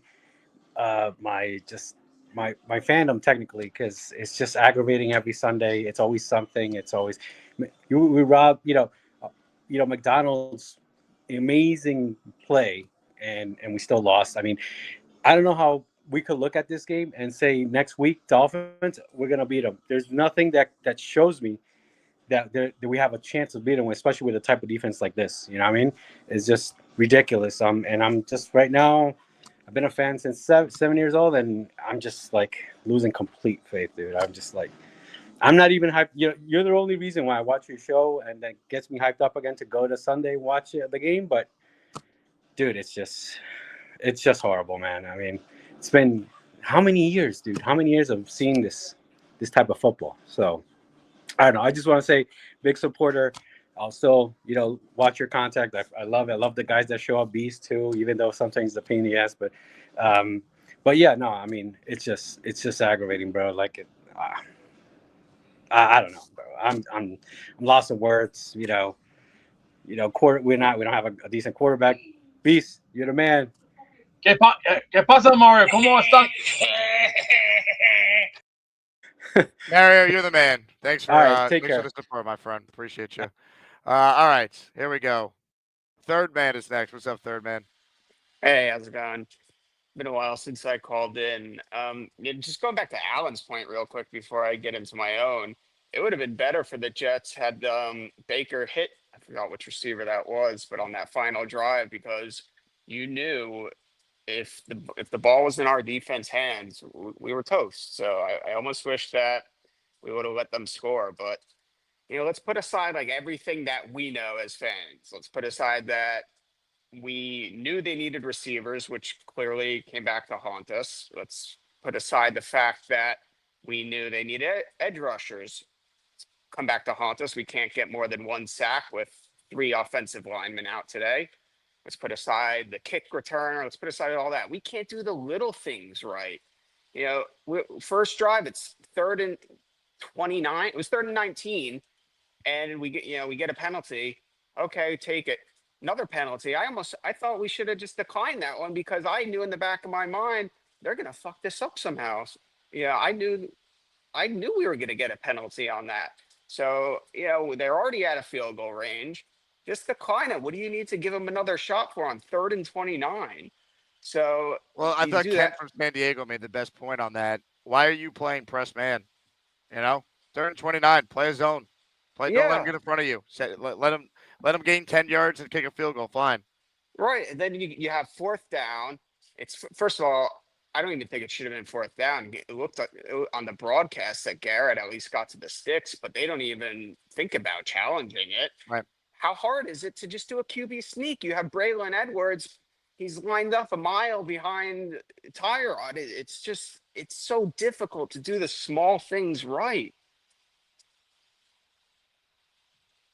fandom technically because it's just aggravating every Sunday. It's always something. It's always we rob. McDonald's amazing play and we still lost. I mean, I don't know how we could look at this game and say next week Dolphins we're gonna beat them. There's nothing that shows me that we have a chance of beating them, especially with a type of defense like this. You know what I mean? It's just ridiculous. And I'm just right now. I've been a fan since 7 years old, and I'm just like losing complete faith, dude. I'm just like, I'm not even hyped. You're the only reason why I watch your show, and that gets me hyped up again to go to Sunday watch the game. But dude, it's just horrible, man. I mean, it's been how many years, dude? How many years of seeing this type of football? So I don't know. I just want to say, big supporter. I'll still, watch your contact. I love it. I love the guys that show up, Beast too, even though sometimes the pain in the ass. But yeah, no, I mean, it's just aggravating, bro. Like, I don't know, bro. I'm lost of words. We don't have a decent quarterback. Beast, you're the man. ¿Qué pasa, Mario? ¿Cómo están? Mario, you're the man. Thanks for, take care. For the support, my friend. Appreciate you. All right, here we go. Third man is next. What's up, third man? Hey, how's it going? Been a while since I called in. Just going back to Alan's point real quick before I get into my own, it would have been better for the Jets had Baker hit, I forgot which receiver that was, but on that final drive, because you knew if the ball was in our defense hands, we were toast. So I almost wish that we would have let them score. But, let's put aside like everything that we know as fans. Let's put aside that we knew they needed receivers, which clearly came back to haunt us. Let's put aside the fact that we knew they needed edge rushers. Come back to haunt us. We can't get more than one sack with 3 offensive linemen out today. Let's put aside the kick returner. Let's put aside all that. We can't do the little things right. First drive, it's 3rd and 29. It was 3rd and 19, and we get a penalty. Okay, take it. Another penalty. I thought we should have just declined that one because I knew in the back of my mind they're gonna fuck this up somehow. Yeah, I knew we were gonna get a penalty on that. So they're already at a field goal range. Just decline it. What do you need to give them another shot for on 3rd and 29? So Well, I you thought do Ken that. from San Diego made the best point on that. Why are you playing press man? 3rd and 29, play a zone. Don't let him Yeah. get in front of you. Let him gain 10 yards and kick a field goal. Fine. Right. And then you have 4th down. It's first of all, I don't even think it should have been 4th down. It looked like on the broadcast that Garrett at least got to the sticks, but they don't even think about challenging it. Right. How hard is it to just do a QB sneak? You have Braylon Edwards. He's lined up a mile behind Tyrod. It's so difficult to do the small things right.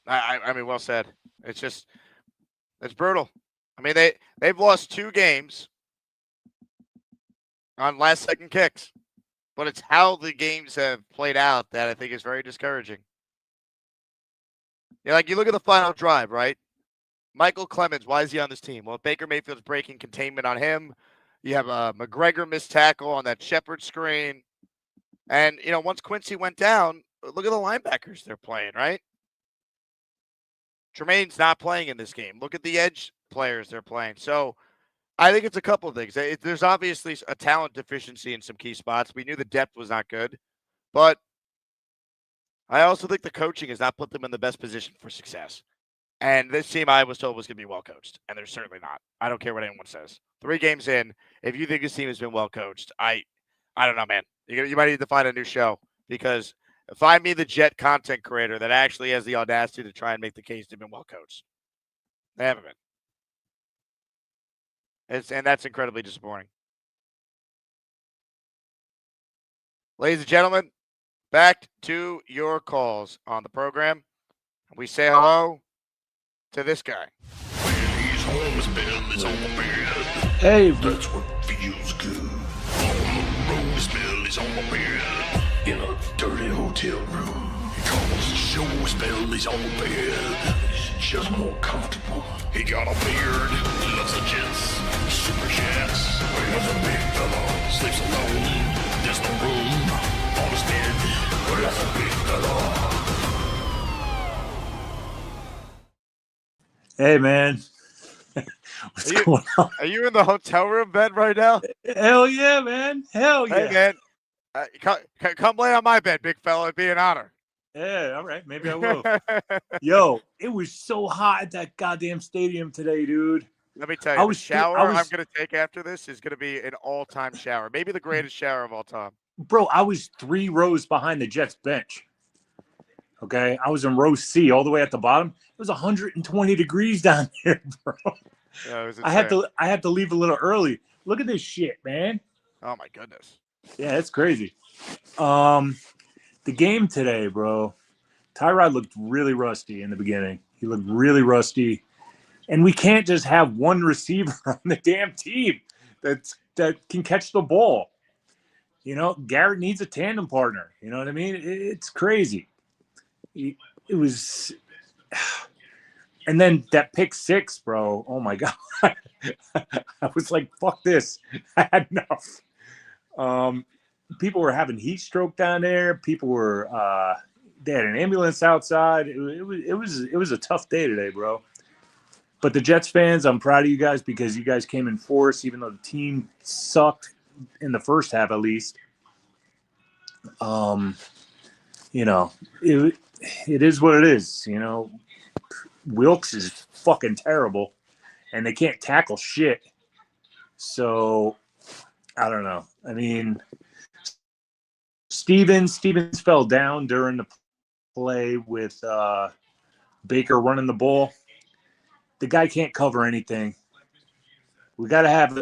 I mean, well said. It's brutal. I mean, they've lost 2 games on last-second kicks, but it's how the games have played out that I think is very discouraging. Like you look at the final drive, right? Michael Clemens, why is he on this team? Well, Baker Mayfield's breaking containment on him. You have a McGregor missed tackle on that Shepard screen. And, once Quincy went down, look at the linebackers they're playing, right? Tremaine's not playing in this game. Look at the edge players they're playing. So I think it's a couple of things. There's obviously a talent deficiency in some key spots. We knew the depth was not good. But I also think the coaching has not put them in the best position for success. And this team I was told was going to be well coached, and they're certainly not. I don't care what anyone says. 3 games in, if you think this team has been well coached, I don't know, man. You might need to find a new show because find me the Jet content creator that actually has the audacity to try and make the case they've been well coached. They haven't been. And that's incredibly disappointing. Ladies and gentlemen, back to your calls on the program. We say hello to this guy. Hey, that's what feels good. All the rose smell is on my bed in a dirty hotel room. Because the show smell is on my bed. It's just more comfortable. He got a beard, loves the Jets, SuperChats. Where's a big fella sleeps alone? There's no room on his bed. Where's a big fella? Hey, man. What's going on? Are you in the hotel room bed right now? Hell yeah, man. Hell yeah. Hey, man. Come lay on my bed, big fella. It'd be an honor. Yeah, all right. Maybe I will. Yo, it was so hot at that goddamn stadium today, dude. Let me tell you, the shower I'm going to take after this is going to be an all-time shower. Maybe the greatest shower of all time. Bro, I was 3 rows behind the Jets bench. Okay? I was in row C all the way at the bottom. It was 120 degrees down there, bro. Yeah, I had to leave a little early. Look at this shit, man. Oh my goodness. Yeah, it's crazy. The game today, bro. Tyrod looked really rusty in the beginning. He looked really rusty. And we can't just have one receiver on the damn team that can catch the ball. Garrett needs a tandem partner. You know what I mean? It's crazy. It was, and then that pick 6, bro. Oh my God. I was like, fuck this. I had enough. People were having heat stroke down there. People were, they had an ambulance outside. It was a tough day today, bro. But the Jets fans, I'm proud of you guys because you guys came in force, even though the team sucked in the first half, at least. It is what it is. Wilkes is fucking terrible, and they can't tackle shit. So I don't know. I mean, Stevens fell down during the play with Baker running the ball. The guy can't cover anything. We got to have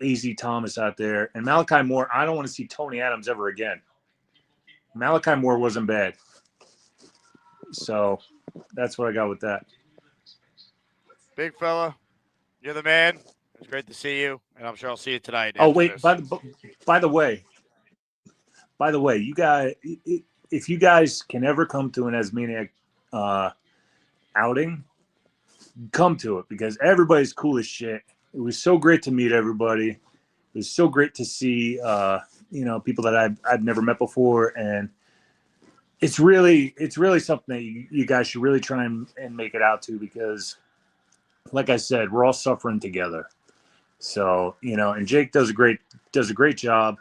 A.Z. Thomas out there. And Malachi Moore, I don't want to see Tony Adams ever again. Malachi Moore wasn't bad. So that's what I got with that. Big fella, you're the man. It's great to see you, and I'm sure I'll see you tonight. Oh, wait, by the way, you guys, if you guys can ever come to an Asmaniac outing, come to it because everybody's cool as shit. It was so great to meet everybody. It was so great to see people that I've never met before, and it's really something that you guys should really try and make it out to because, like I said, we're all suffering together. So and Jake does a great job.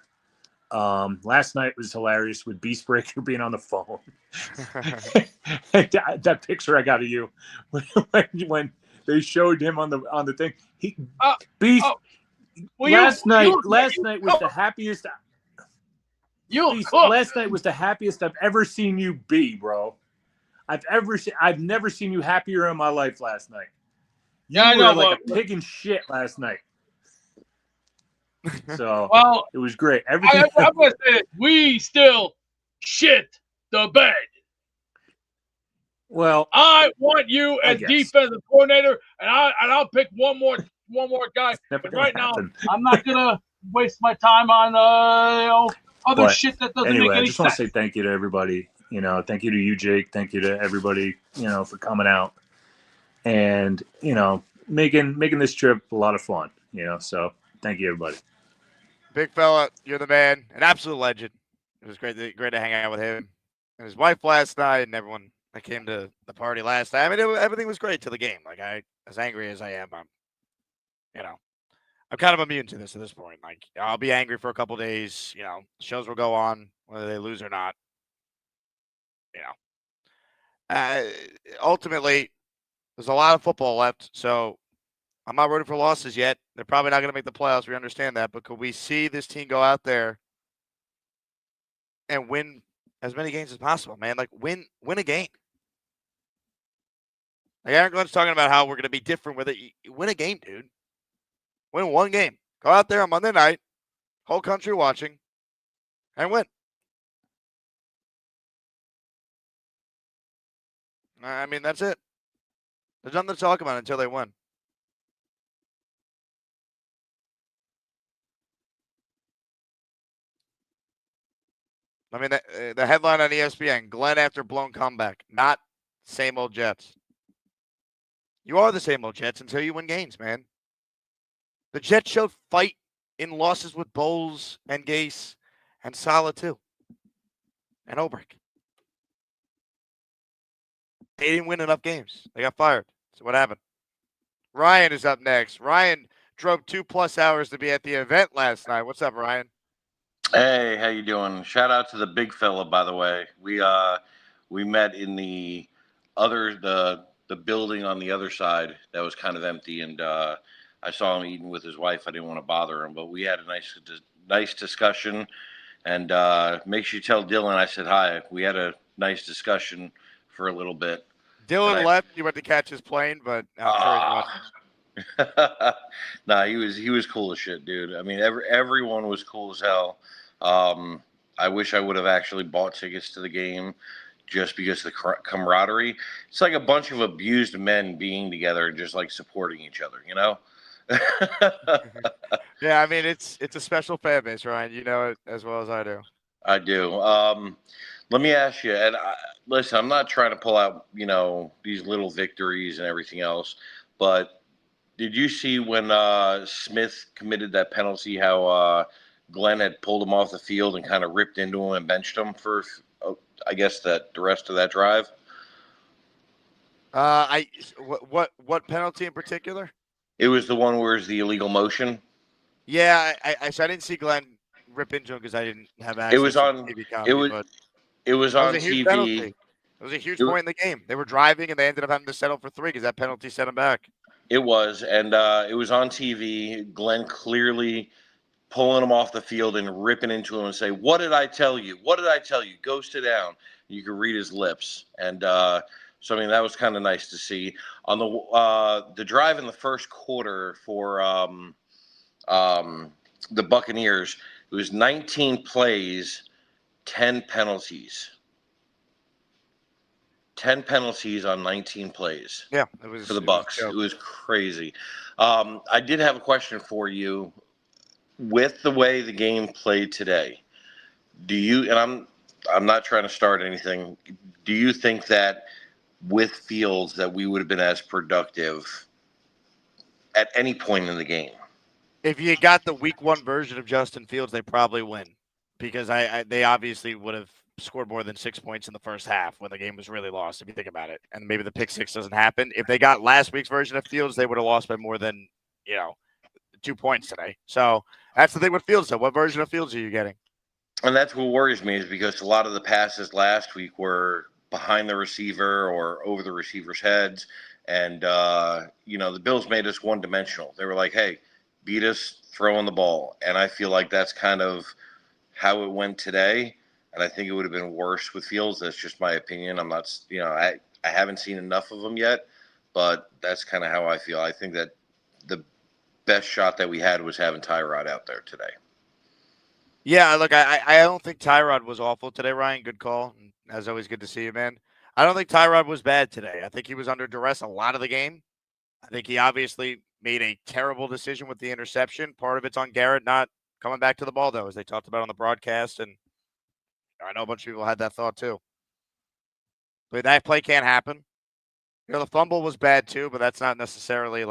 Last night was hilarious with Beast Breaker being on the phone. that picture I got of you when they showed him on the thing. Beast last night was the happiest. Last night was the happiest I've ever seen you be, bro. I've never seen you happier in my life last night. You were like a pig in shit last night. So it was great. Everything. I'm going to say this. We still shit the bed. Well, I want you as defensive coordinator, and I'll pick one more guy. But right now, I'm not gonna waste my time on other shit that doesn't make any sense. I just want to say thank you to everybody. Thank you to you, Jake. Thank you to everybody. For coming out and making this trip a lot of fun. So thank you, everybody. Big fella, you're the man, an absolute legend. It was great to hang out with him and his wife last night, and everyone that came to the party last night. I mean, everything was great till the game. Like as angry as I am, I'm kind of immune to this at this point. Like I'll be angry for a couple days. Shows will go on whether they lose or not. Ultimately, there's a lot of football left, so I'm not rooting for losses yet. They're probably not going to make the playoffs. We understand that. But could we see this team go out there and win as many games as possible, man? Like, win a game. Like, Aaron Glenn's talking about how we're going to be different with it. You win a game, dude. Win one game. Go out there on Monday night, whole country watching, and win. I mean, that's it. There's nothing to talk about until they win. I mean, the headline on ESPN, Glenn after blown comeback, not same old Jets. You are the same old Jets until you win games, man. The Jets showed fight in losses with Bowles and Gase and Saleh too. And Obrick. They didn't win enough games. They got fired. So what happened? Ryan is up next. Ryan drove 2+ hours to be at the event last night. What's up, Ryan? Hey, how you doing? Shout out to the big fella, by the way. We met in the building on the other side that was kind of empty, and I saw him eating with his wife. I didn't want to bother him, but we had a nice discussion. And make sure you tell Dylan I said hi. We had a nice discussion for a little bit. Dylan left. He went to catch his plane, but I'm sure he's watching. Nah, he was cool as shit, dude. I mean, everyone was cool as hell. I wish I would have actually bought tickets to the game just because of the camaraderie. It's like a bunch of abused men being together and just like supporting each other, you know? Yeah, I mean, it's a special fan base, Ryan. You know it as well as I do. I do. Let me ask you, and listen, I'm not trying to pull out, these little victories and everything else, but did you see when Smith committed that penalty, how Glenn had pulled him off the field and kind of ripped into him and benched him for, I guess, the rest of that drive? What penalty in particular? It was the one where it's the illegal motion. Yeah, I didn't see Glenn rip into him because I didn't have access. It was on. To TV copy, it was on TV. Penalty. It was a huge point in the game. They were driving and they ended up having to settle for 3 because that penalty set them back. It was, and it was on TV. Glenn clearly pulling him off the field and ripping into him and say, "What did I tell you? What did I tell you? Go sit down." You could read his lips, and so I mean that was kind of nice to see. On the drive in the first quarter for the Buccaneers, it was 19 plays, 10 penalties. 10 penalties on 19 plays. Yeah, it was for the Bucs. It was crazy. I did have a question for you. With the way the game played today, do you? And I'm not trying to start anything. Do you think that with Fields that we would have been as productive at any point in the game? If you got the week 1 version of Justin Fields, they probably win because they obviously would have scored more than 6 points in the first half when the game was really lost, if you think about it. And maybe the pick six doesn't happen. If they got last week's version of Fields, they would have lost by more than, 2 points today. So that's the thing with Fields, though. What version of Fields are you getting? And that's what worries me, is because a lot of the passes last week were behind the receiver or over the receiver's heads. And, the Bills made us one-dimensional. They were like, hey, beat us throwing the ball. And I feel like that's kind of how it went today. And I think it would have been worse with Fields. That's just my opinion. I'm not, I haven't seen enough of them yet, but that's kind of how I feel. I think that the best shot that we had was having Tyrod out there today. Yeah, look, I don't think Tyrod was awful today, Ryan. Good call. As always, good to see you, man. I don't think Tyrod was bad today. I think he was under duress a lot of the game. I think he obviously made a terrible decision with the interception. Part of it's on Garrett not coming back to the ball, though, as they talked about on the broadcast. And I know a bunch of people had that thought, too. But that play can't happen. The fumble was bad, too, but that's not necessarily,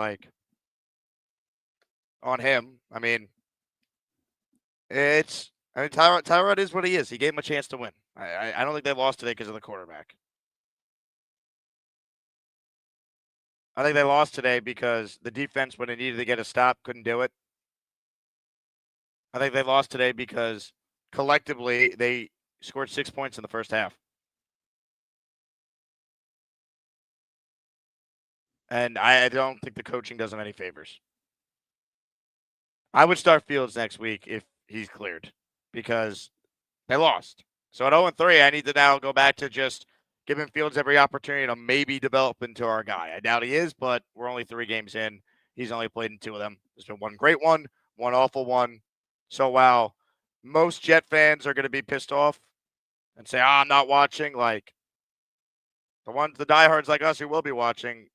on him. Tyrod is what he is. He gave him a chance to win. I don't think they lost today because of the quarterback. I think they lost today because the defense, when it needed to get a stop, couldn't do it. I think they lost today because collectively they scored 6 points in the first half. And I don't think the coaching does them any favors. I would start Fields next week if he's cleared because they lost. So at 0-3, I need to now go back to just giving Fields every opportunity to maybe develop into our guy. I doubt he is, but we're only 3 games in. He's only played in 2 of them. There's been one great one awful one. So while most Jet fans are going to be pissed off and say, I'm not watching, the diehards like us who will be watching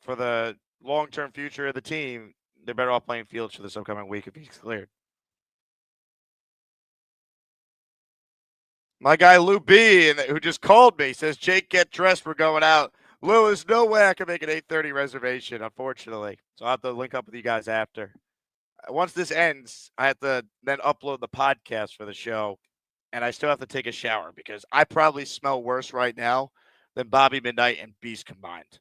for the long-term future of the team, they're better off playing Fields for this upcoming week if he's cleared. My guy Lou B, who just called me, says, Jake, get dressed. We're going out. Lou, there's no way I can make an 8:30 reservation, unfortunately. So I'll have to link up with you guys after. Once this ends, I have to then upload the podcast for the show, and I still have to take a shower because I probably smell worse right now than Bobby Midnight and Beast combined.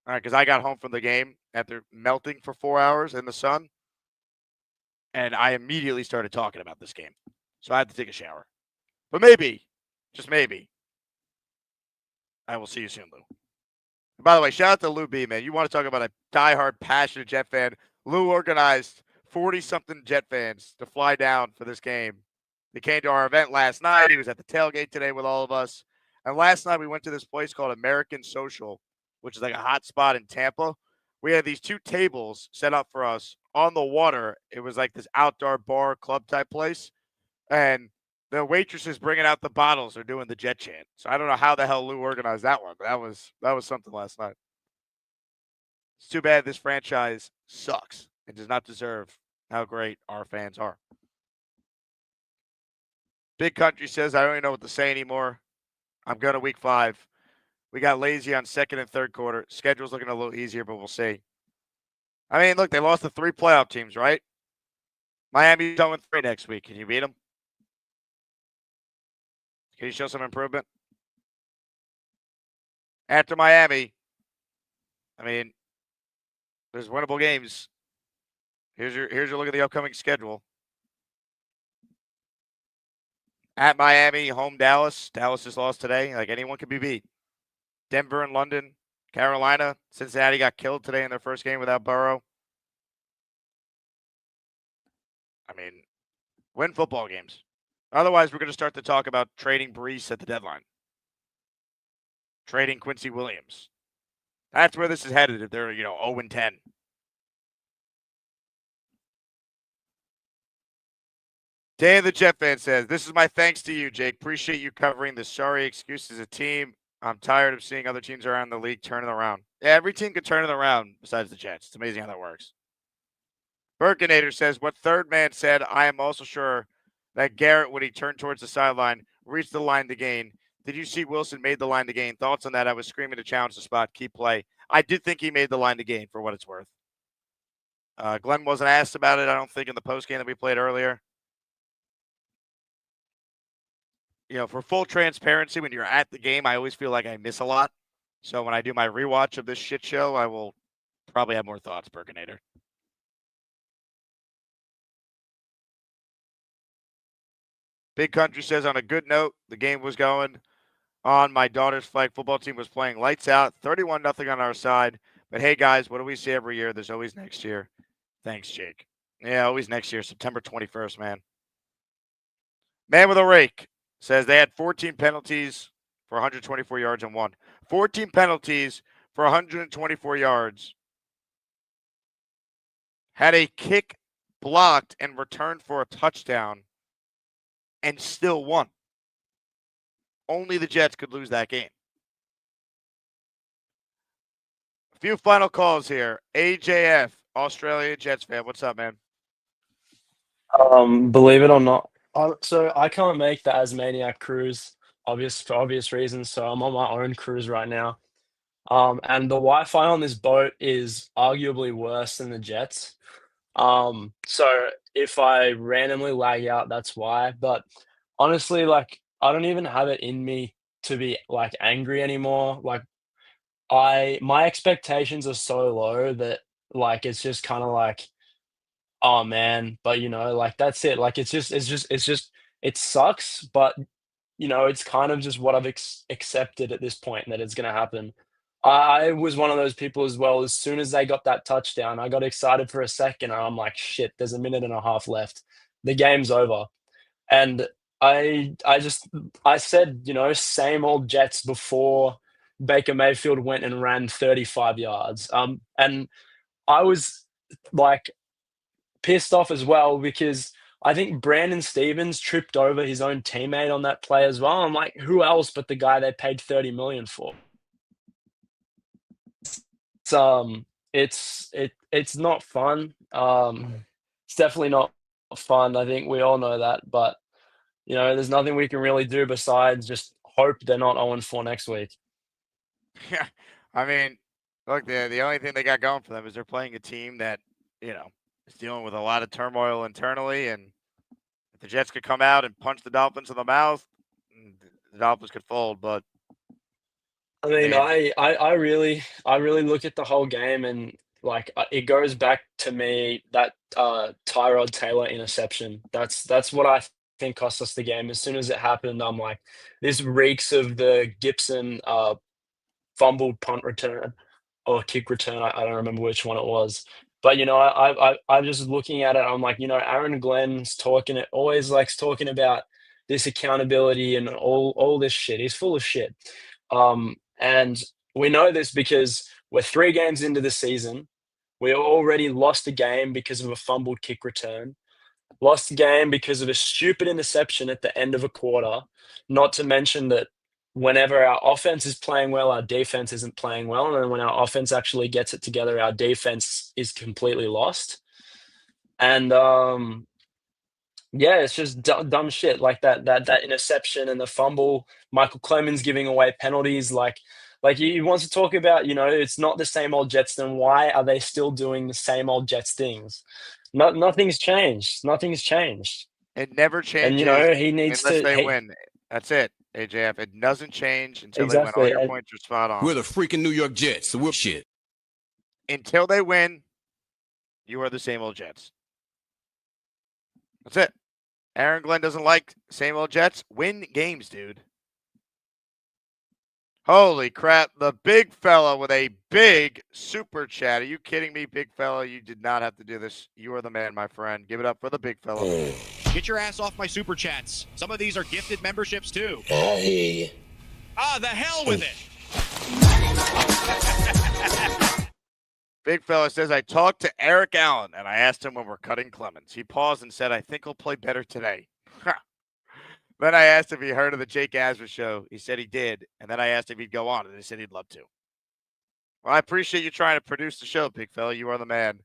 All right, because I got home from the game after melting for 4 hours in the sun, and I immediately started talking about this game. So I had to take a shower. But maybe, just maybe, I will see you soon, Lou. And by the way, shout out to Lou B, man. You want to talk about a diehard, passionate Jet fan. Lou organized 40-something Jet fans to fly down for this game. They came to our event last night. He was at the tailgate today with all of us. And last night we went to this place called American Social, which is like a hot spot in Tampa. We had these 2 tables set up for us on the water. It was like this outdoor bar club type place. And the waitresses bringing out the bottles are doing the Jet chant. So I don't know how the hell Lou organized that one, but that was something last night. It's too bad this franchise sucks and does not deserve how great our fans are. Big Country says, I don't even know what to say anymore. I'm going to week 5. We got lazy on second and third quarter. Schedule's looking a little easier, but we'll see. Look, they lost to 3 playoff teams, right? Miami's 0-3 next week. Can you beat them? Can you show some improvement? After Miami, there's winnable games. Here's your look at the upcoming schedule. At Miami, home Dallas. Dallas just lost today. Anyone can be beat. Denver and London. Carolina. Cincinnati got killed today in their first game without Burrow. Win football games. Otherwise, we're going to start to talk about trading Brees at the deadline. Trading Quincy Williams. That's where this is headed if they're, 0-10. Dan the Jet fan says, this is my thanks to you, Jake. Appreciate you covering the sorry excuses a team. I'm tired of seeing other teams around the league turn it around. Yeah, every team can turn it around besides the Jets. It's amazing how that works. Burkinator says, what third man said, I am also sure that Garrett, when he turned towards the sideline, reached the line to gain. Did you see Wilson made the line to gain? Thoughts on that? I was screaming to challenge the spot. Keep play. I did think he made the line to gain for what it's worth. Glenn wasn't asked about it, I don't think, in the postgame that we played earlier. For full transparency, when you're at the game, I always feel like I miss a lot. So when I do my rewatch of this shit show, I will probably have more thoughts, Burkinator. Big Country says, on a good note, the game was going on. My daughter's flag football team was playing lights out, 31-0 on our side. But hey, guys, what do we say every year? There's always next year. Thanks, Jake. Yeah, always next year, September 21st, man. Man with a rake says they had 14 penalties for 124 yards and won. 14 penalties for 124 yards. Had a kick blocked and returned for a touchdown and still won. Only the Jets could lose that game. A few final calls here. AJF, Australia Jets fan. What's up, man? Believe it or not, so I can't make the Asmaniac cruise, for obvious reasons. So I'm on my own cruise right now. And the Wi-Fi on this boat is arguably worse than the Jets. So if I randomly lag out, that's why. But honestly, like, I don't even have it in me to be like angry anymore. Like, my expectations are so low that like it's just kind of like, oh man, but like that's it. Like it's just it sucks, but it's kind of just what I've accepted at this point that it's gonna happen. I was one of those people as well. As soon as they got that touchdown, I got excited for a second, and I'm like, shit, there's a minute and a half left. The game's over. And I said, same old Jets before Baker Mayfield went and ran 35 yards. And I was like pissed off as well because I think Brandon Stevens tripped over his own teammate on that play as well. I'm like, who else but the guy they paid $30 million for? It's not fun. It's definitely not fun. I think we all know that, but there's nothing we can really do besides just hope they're not 0-4 next week. Yeah, I mean, look, the only thing they got going for them is they're playing a team that is dealing with a lot of turmoil internally, and if the Jets could come out and punch the Dolphins in the mouth, the Dolphins could fold. But I mean, I really look at the whole game, and like it goes back to me that Tyrod Taylor interception. That's what I think cost us the game. As soon as it happened, I'm like, this reeks of the Gibson fumbled punt return or kick return. I don't remember which one it was. But I'm just looking at it. I'm like, Aaron Glenn's always likes talking about this accountability and all this shit. He's full of shit. And we know this because we're 3 games into the season. We already lost a game because of a fumbled kick return. Lost the game because of a stupid interception at the end of a quarter. Not to mention that whenever our offense is playing well, our defense isn't playing well. And then when our offense actually gets it together, our defense is completely lost. And yeah, it's just dumb shit like that interception and the fumble. Michael Clemens giving away penalties. Like he wants to talk about, it's not the same old Jets. Then why are they still doing the same old Jets things? Nothing's changed. Nothing's changed. It never changes. And he needs unless to. they win. That's it, AJF. It doesn't change until Exactly. they win. All your points are spot on. We're the freaking New York Jets, so we're shit. Until they win, you are the same old Jets. That's it. Aaron Glenn doesn't like same old Jets. Win games, dude. Holy crap. The big fella with a big super chat. Are you kidding me, big fella? You did not have to do this. You are the man, my friend. Give it up for the big fella. Get your ass off my super chats. Some of these are gifted memberships too. Hey. The hell with it. Big fella says, I talked to Eric Allen and I asked him when we're cutting Clemens. He paused and said, I think he'll play better today. Then I asked if he heard of the Jake Asman show. He said he did. And then I asked if he'd go on, and he said he'd love to. Well, I appreciate you trying to produce the show, big fella. You are the man.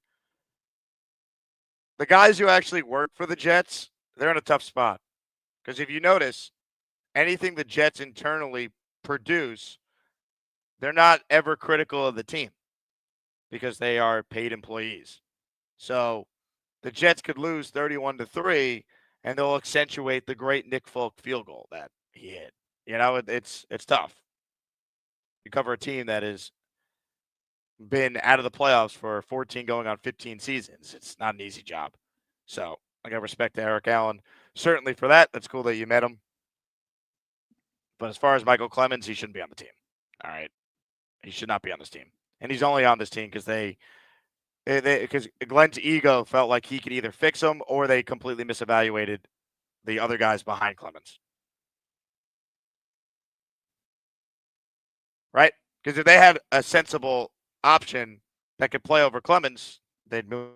The guys who actually work for the Jets, they're in a tough spot. Because if you notice, anything the Jets internally produce, they're not ever critical of the team because they are paid employees. So the Jets could lose 31-3, and they'll accentuate the great Nick Folk field goal that he hit. You know, it's tough. You cover a team that has been out of the playoffs for 14 going on 15 seasons. It's not an easy job. So I got respect to Eric Allen, certainly for that. That's cool that you met him. But as far as Michael Clemens, he shouldn't be on the team. All right. He should not be on this team. And he's only on this team because because Glenn's ego felt like he could either fix him or they completely misevaluated the other guys behind Clemens. Right? Because if they had a sensible option that could play over Clemens, they'd move.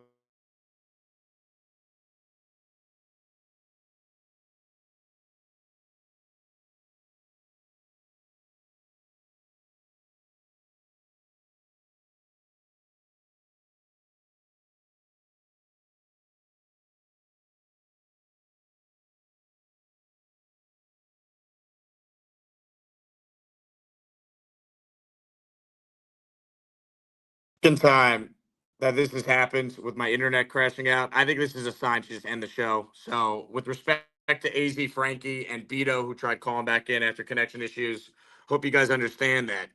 Second time that this has happened with my internet crashing out. I think this is a sign to just end the show. So, with respect to AZ, Frankie, and Beto, who tried calling back in after connection issues, hope you guys understand that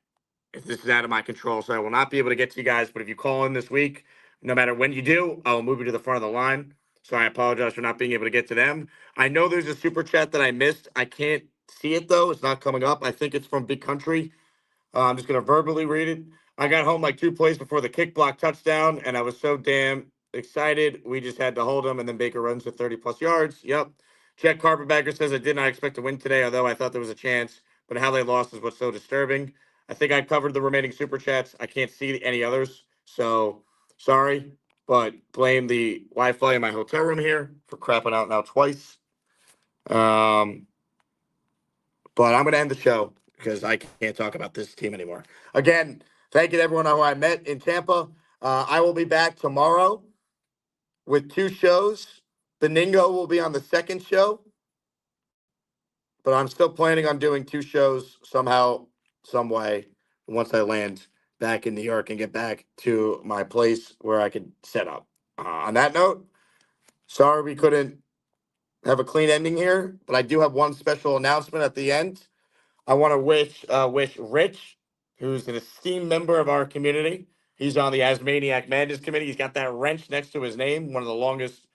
if this is out of my control, so I will not be able to get to you guys. But if you call in this week, no matter when you do, I will move you to the front of the line. So I apologize for not being able to get to them. I know there's a super chat that I missed. I can't see it though. It's not coming up. I think it's from Big Country. I'm just going to verbally read it. I got home like 2 plays before the kick block touchdown, and I was so damn excited. We just had to hold him, and then Baker runs to 30-plus yards. Yep. Jack Carpetbagger says, I did not expect to win today, although I thought there was a chance, but how they lost is what's so disturbing. I think I covered the remaining super chats. I can't see any others, so sorry, but blame the Wi-Fi in my hotel room here for crapping out now twice. But I'm going to end the show because I can't talk about this team anymore. Again, thank you to everyone who I met in Tampa. I will be back tomorrow with 2 shows. Beningo will be on the second show, but I'm still planning on doing 2 shows somehow, some way, once I land back in New York and get back to my place where I could set up. On that note, sorry we couldn't have a clean ending here, but I do have one special announcement at the end. I want to wish Rich, who's an esteemed member of our community. He's on the Asmaniac Madness committee. He's got that wrench next to his name, one of the longest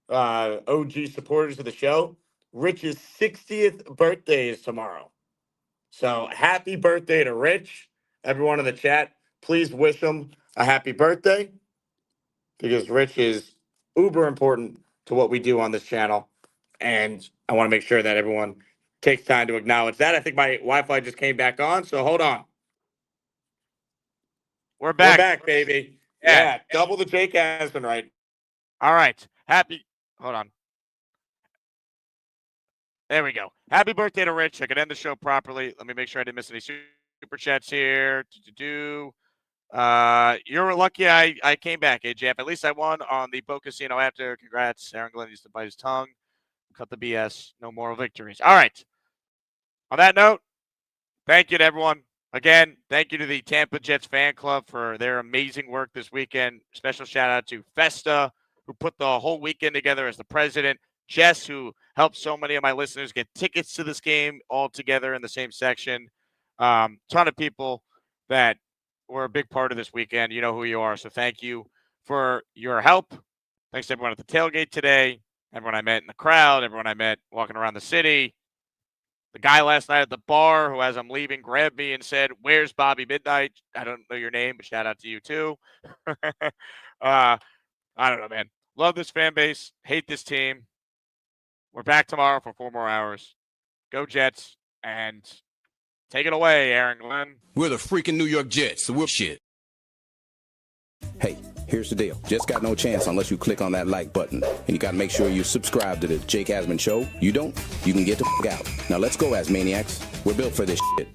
OG supporters of the show. Rich's 60th birthday is tomorrow. So happy birthday to Rich. Everyone in the chat, please wish him a happy birthday because Rich is uber important to what we do on this channel. And I want to make sure that everyone takes time to acknowledge that. I think my Wi-Fi just came back on, so hold on. We're back. We're back, baby. Yeah, double the Jake Asman right. All right. Hold on. There we go. Happy birthday to Rich. I could end the show properly. Let me make sure I didn't miss any super chats here. You're lucky I came back, AJF. At least I won on the Bo Casino after. Congrats. Aaron Glenn used to bite his tongue. Cut the BS. No moral victories. All right. On that note, thank you to everyone. Again, thank you to the Tampa Jets fan club for their amazing work this weekend. Special shout out to Festa, who put the whole weekend together as the president. Jess, who helped so many of my listeners get tickets to this game all together in the same section. Ton of people that were a big part of this weekend. You know who you are. So thank you for your help. Thanks to everyone at the tailgate today. Everyone I met in the crowd. Everyone I met walking around the city. The guy last night at the bar who, as I'm leaving, grabbed me and said, "Where's Bobby Midnight?" I don't know your name, but shout out to you too. I don't know, man. Love this fan base. Hate this team. We're back tomorrow for 4 more hours. Go Jets, and take it away, Aaron Glenn. We're the freaking New York Jets, so we're shit. Hey, here's the deal. Jets got no chance unless you click on that like button. And you got to make sure you subscribe to the Jake Asman Show. You don't? You can get the f*** out. Now let's go, Asmaniacs. We're built for this shit.